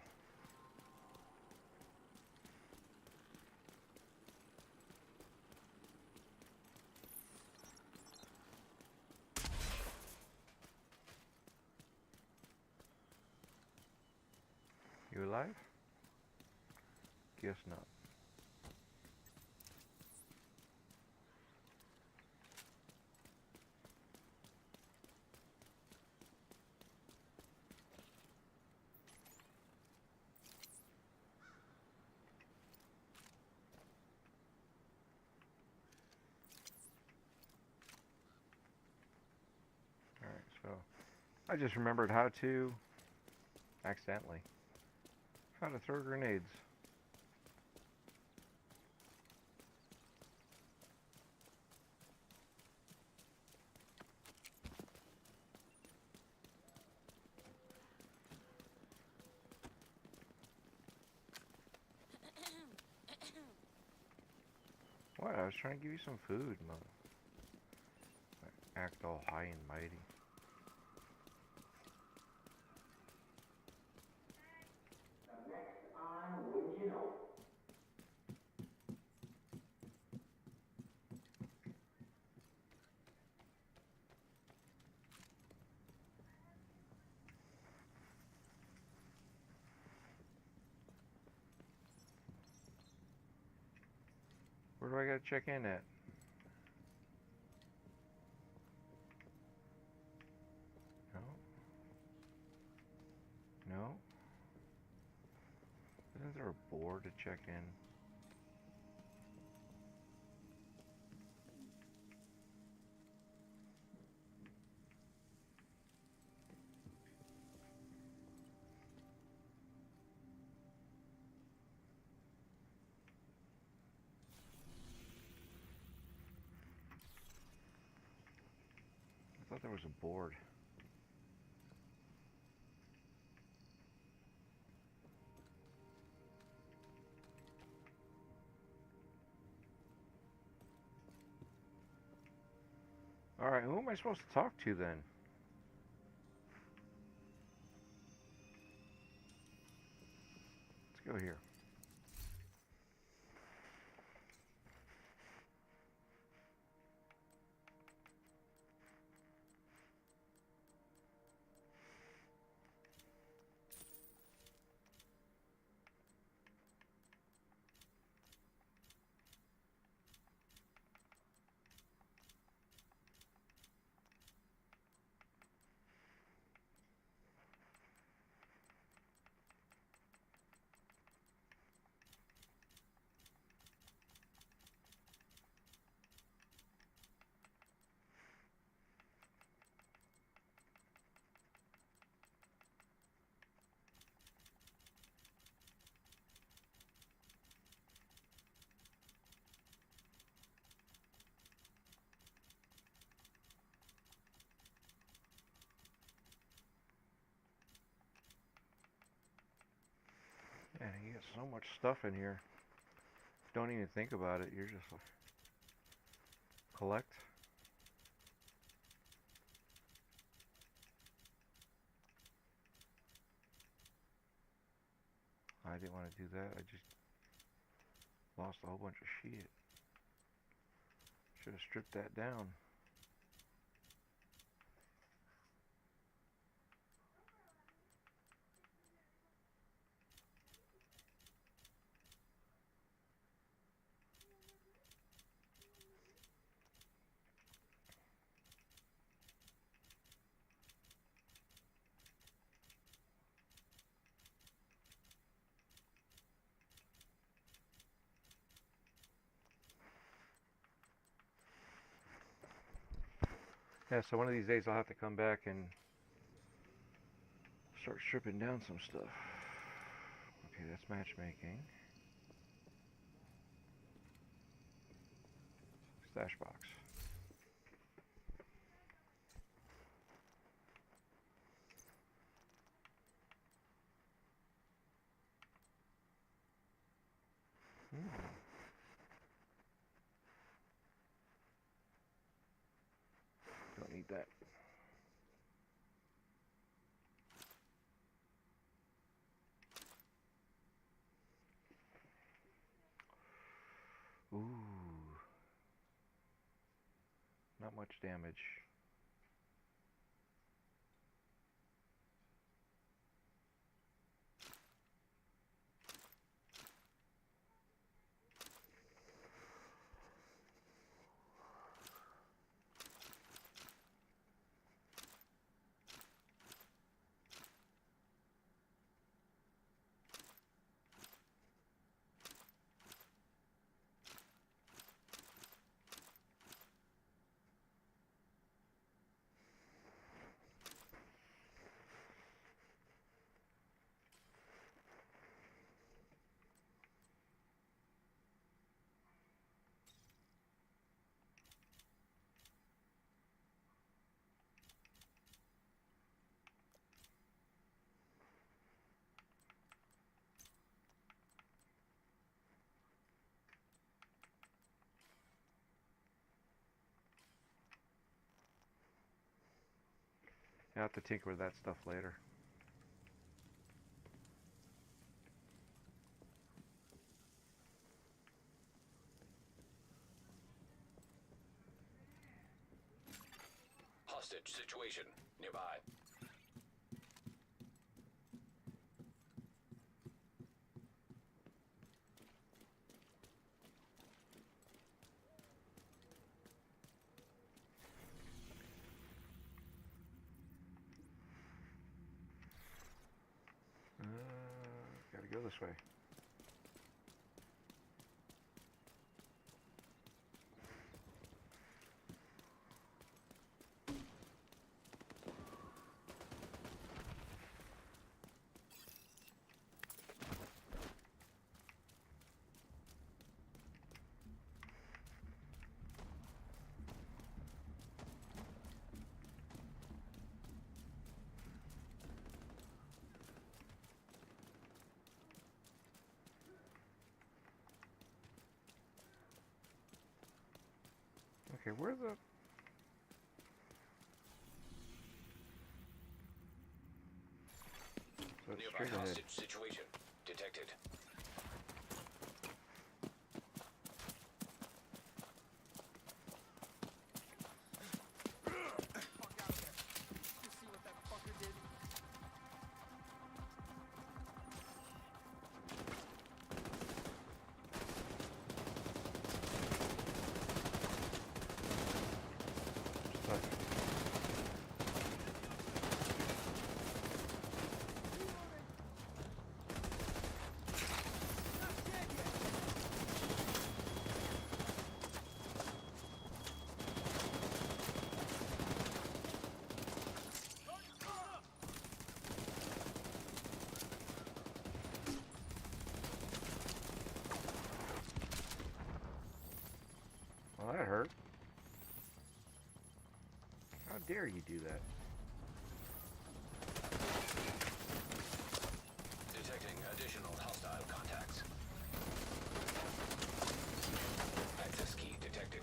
You alive? Guess not. Alright, so I just remembered how to, accidentally, how to throw grenades. What? I was trying to give you some food, mother. Act all high and mighty. Next on Wouldn't You Know? Where do I gotta check in at? No. No. Isn't there a board to check in? I thought there was a board. Alright, who am I supposed to talk to then? Let's go here. Man, you get so much stuff in here. Don't even think about it. You're just like, collect. I didn't want to do that. I just lost a whole bunch of shit. Should have stripped that down. Yeah, so one of these days I'll have to come back and start stripping down some stuff. Okay, that's matchmaking. Stash box. Don't need that. Ooh. Not much damage. I have to tinker with that stuff later. Hostage situation nearby. Gotta go this way. Okay, where the... So it's Nearby straight ahead. hostage situation detected. Well, that hurt. How dare you do that? Detecting additional hostile contacts. Access key detected.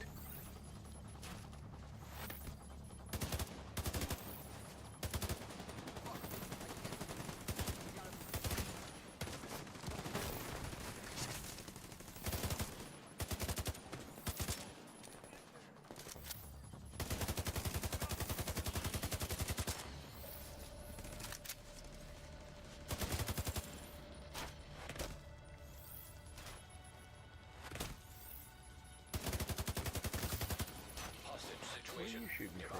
Where are you shooting from?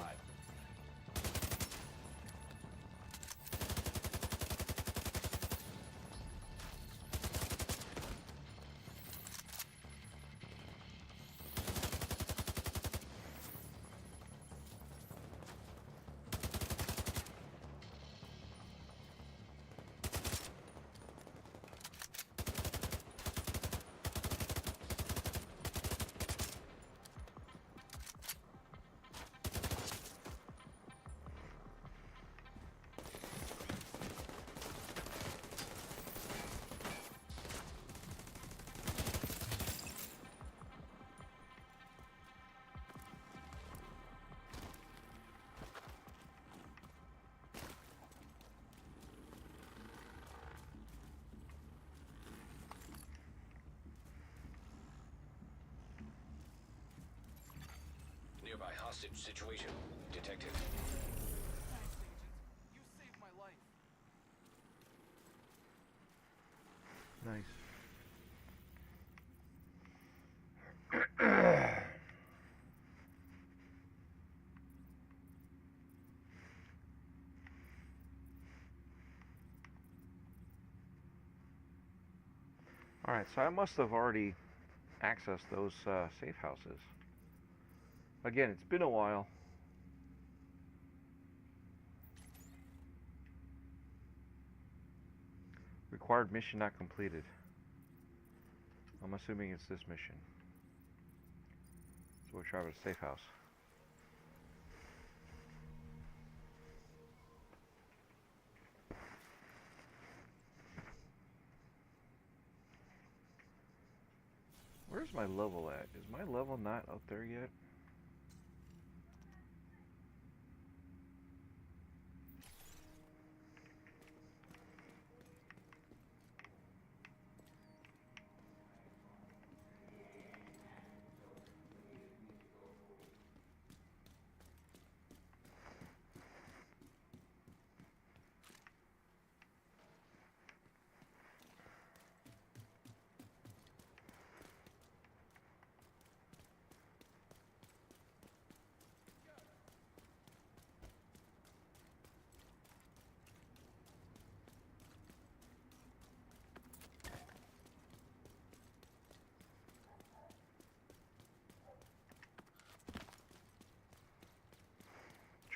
Nearby hostage situation detected. Thanks, Agent. You saved my life. Nice. Alright, so I must have already accessed those safe houses. Again, it's been a while. Required mission not completed. I'm assuming it's this mission. So we'll try with a safe house. Where's my level at? Is my level not up there yet?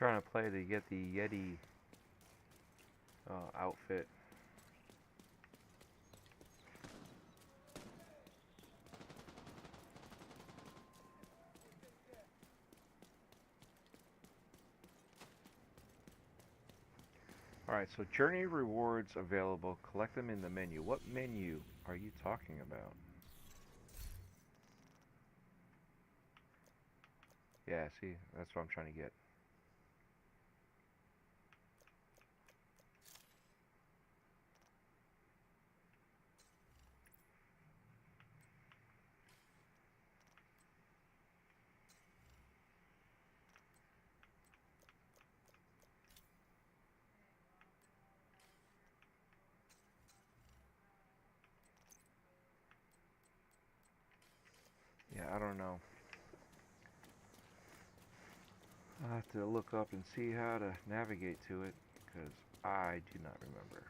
Trying to play to get the Yeti outfit. Alright, so journey rewards available. Collect them in the menu. What menu are you talking about? Yeah, see, that's what I'm trying to get. Yeah, I don't know. I'll have to look up and see how to navigate to it, because I do not remember.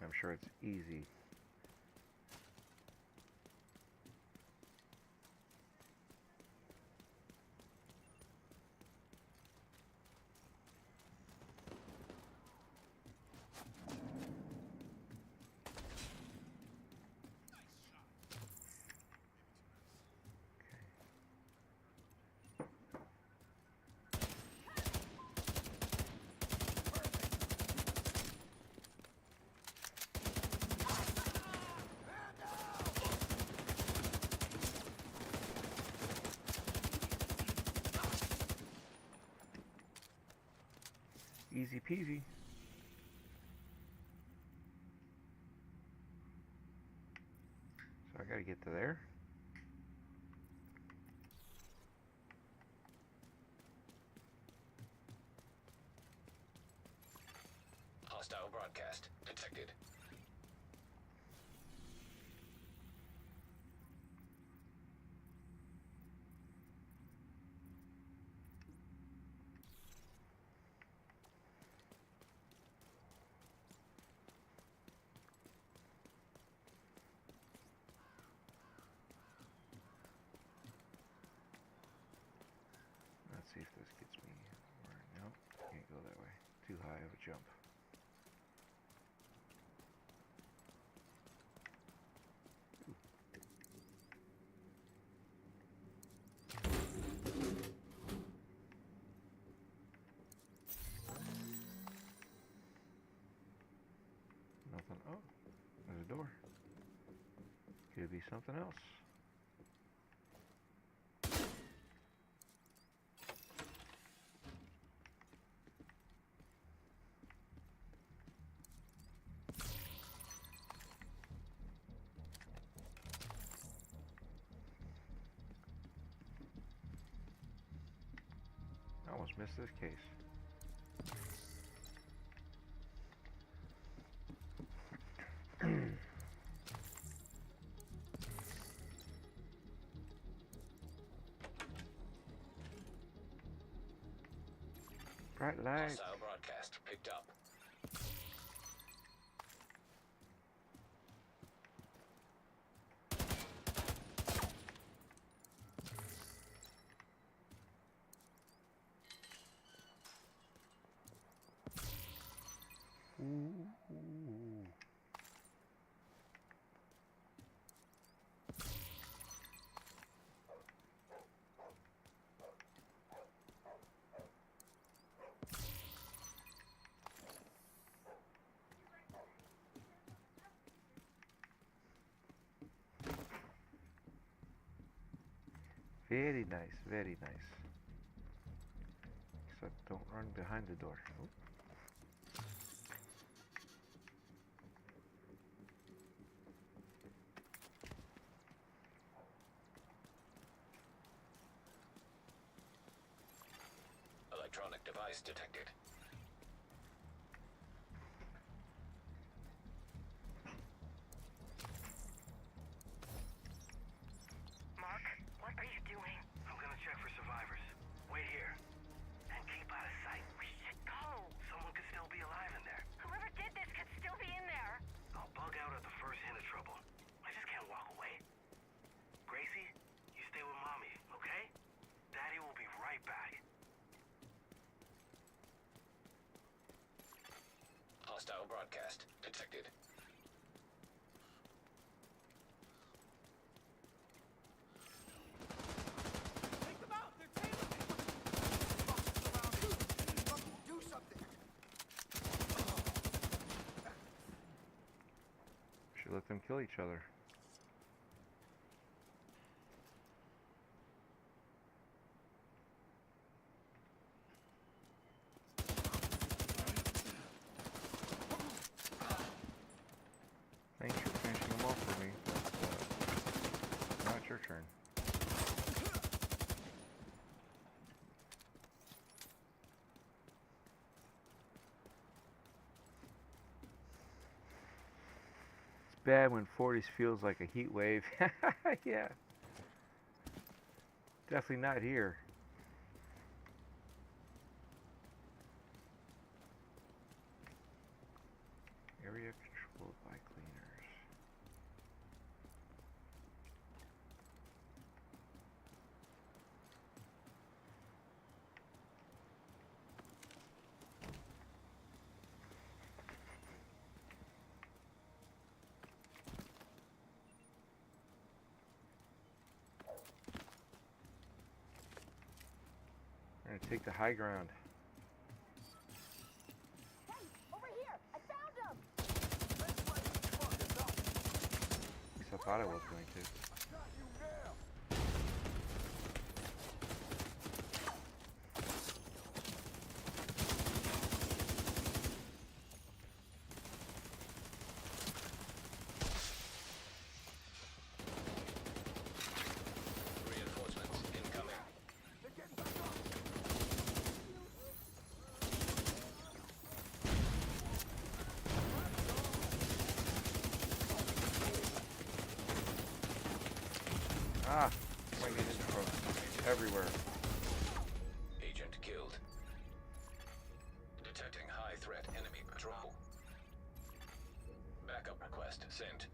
I'm sure it's easy. Easy peasy. So I gotta get to there. Hostile broadcast detected. Let's see if this gets me where. Nope, can't go that way. Too high of a jump. Nothing. Oh, there's a door. Could be something else. I almost missed this case. Bright lights. Hostile broadcast picked up. Ooh. Very nice, very nice. Except don't run behind the door. Oh. Electronic device detected. Mark, what are you doing? I'm gonna check for survivors. Wait here. And keep out of sight. We should go. Someone could still be alive in there. Whoever did this could still be in there. I'll bug out at the first hint of trouble. I just can't walk away. Gracie, you stay with Mommy, okay? Daddy will be Hostile broadcast detected. Take them out! They're tailing me! Fuck, surrounded. Fucking do something! Should let them kill each other. Thanks for finishing them off for me. Now it's your turn. It's bad when 40s feels like a heat wave. Yeah. Definitely not here. Area controlled by cleaners. We're gonna take the high ground. Hey, over here! I found him! At least I thought I was going to. Reinforcements incoming. Ah! Swinging from everywhere. Agent killed. Detecting high threat enemy patrol. Backup request sent.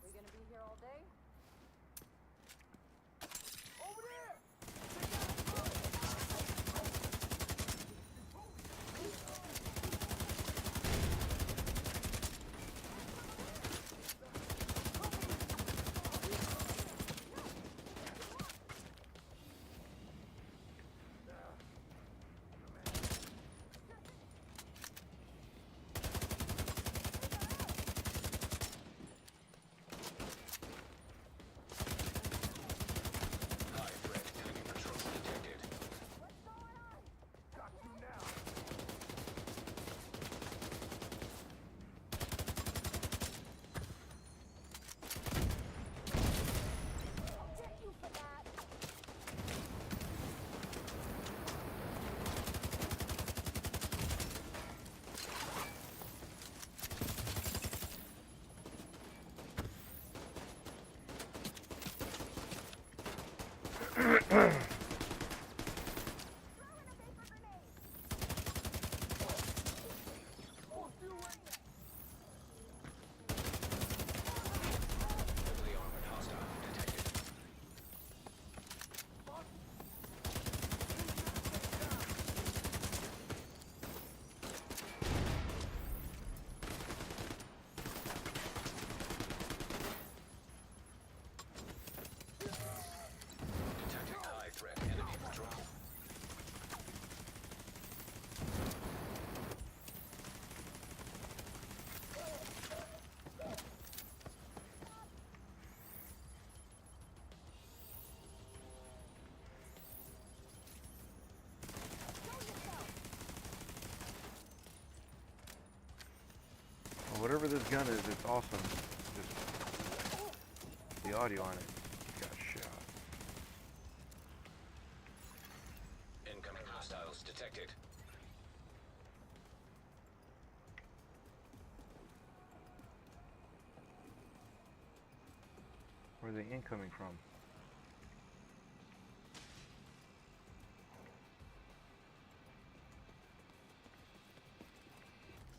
We gonna be here all day? Over there! High threat enemy patrol detected. Got you now! I'll get you for that! Heavily armored hostile detected. Detecting high threat enemy patrol. Well, whatever this gun is, it's awesome. Just the audio on it got shot. Incoming hostiles detected. Where are they incoming from?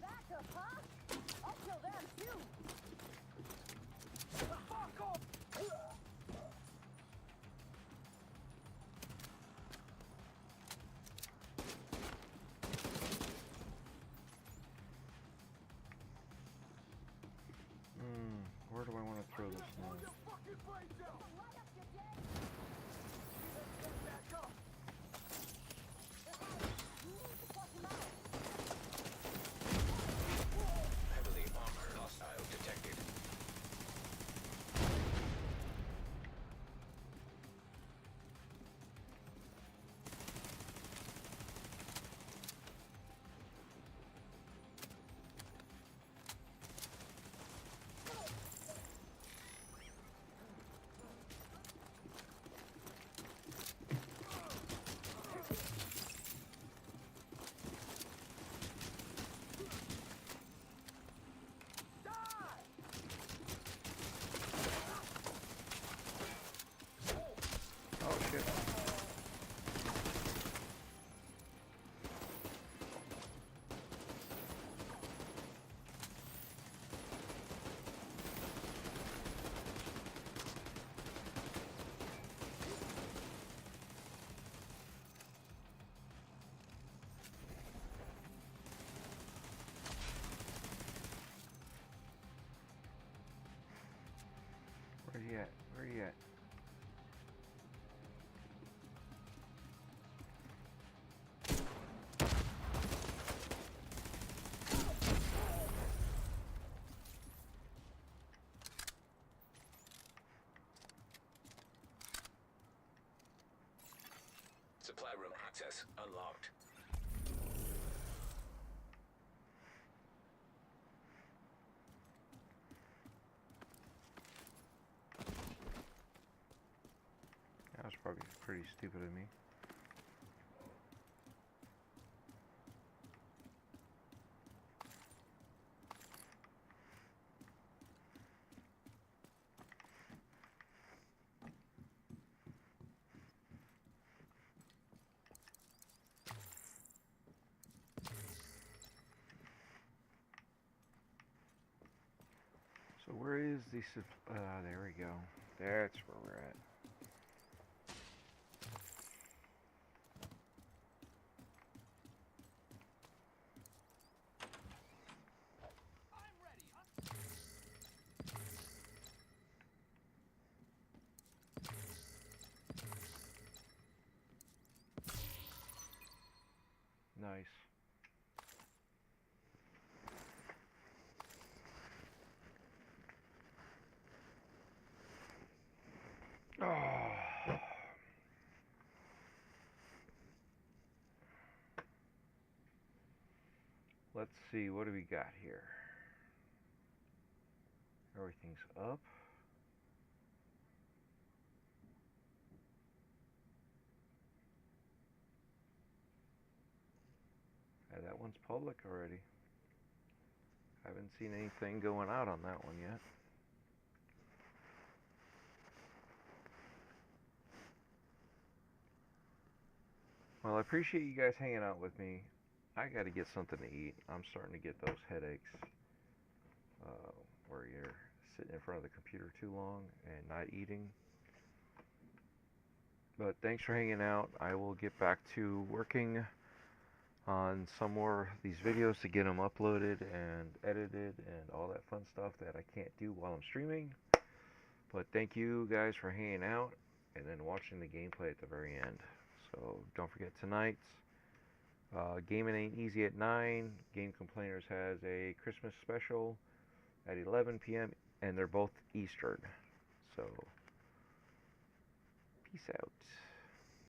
Backup, huh? I'll kill them too. Fuck off! Where do I want to throw this now? Heavily armored hostile detected. Oh shit. Where you at? Where you at? Supply room access unlocked. That was probably pretty stupid of me. So where is the there we go. That's where we're at. Nice. Oh. Let's see, what do we got here? Everything's up. That one's public already. Haven't seen anything going out on that one yet. Well, I appreciate you guys hanging out with me. I gotta get something to eat. I'm starting to get those headaches where you're sitting in front of the computer too long and not eating. But thanks for hanging out. I will get back to working on some more of these videos to get them uploaded and edited and all that fun stuff that I can't do while I'm streaming. But thank you guys for hanging out and then watching the gameplay at the very end. So don't forget tonight's Gaming Ain't Easy at 9. Game Complainers has a Christmas special at 11 p.m. and they're both Eastern. So peace out.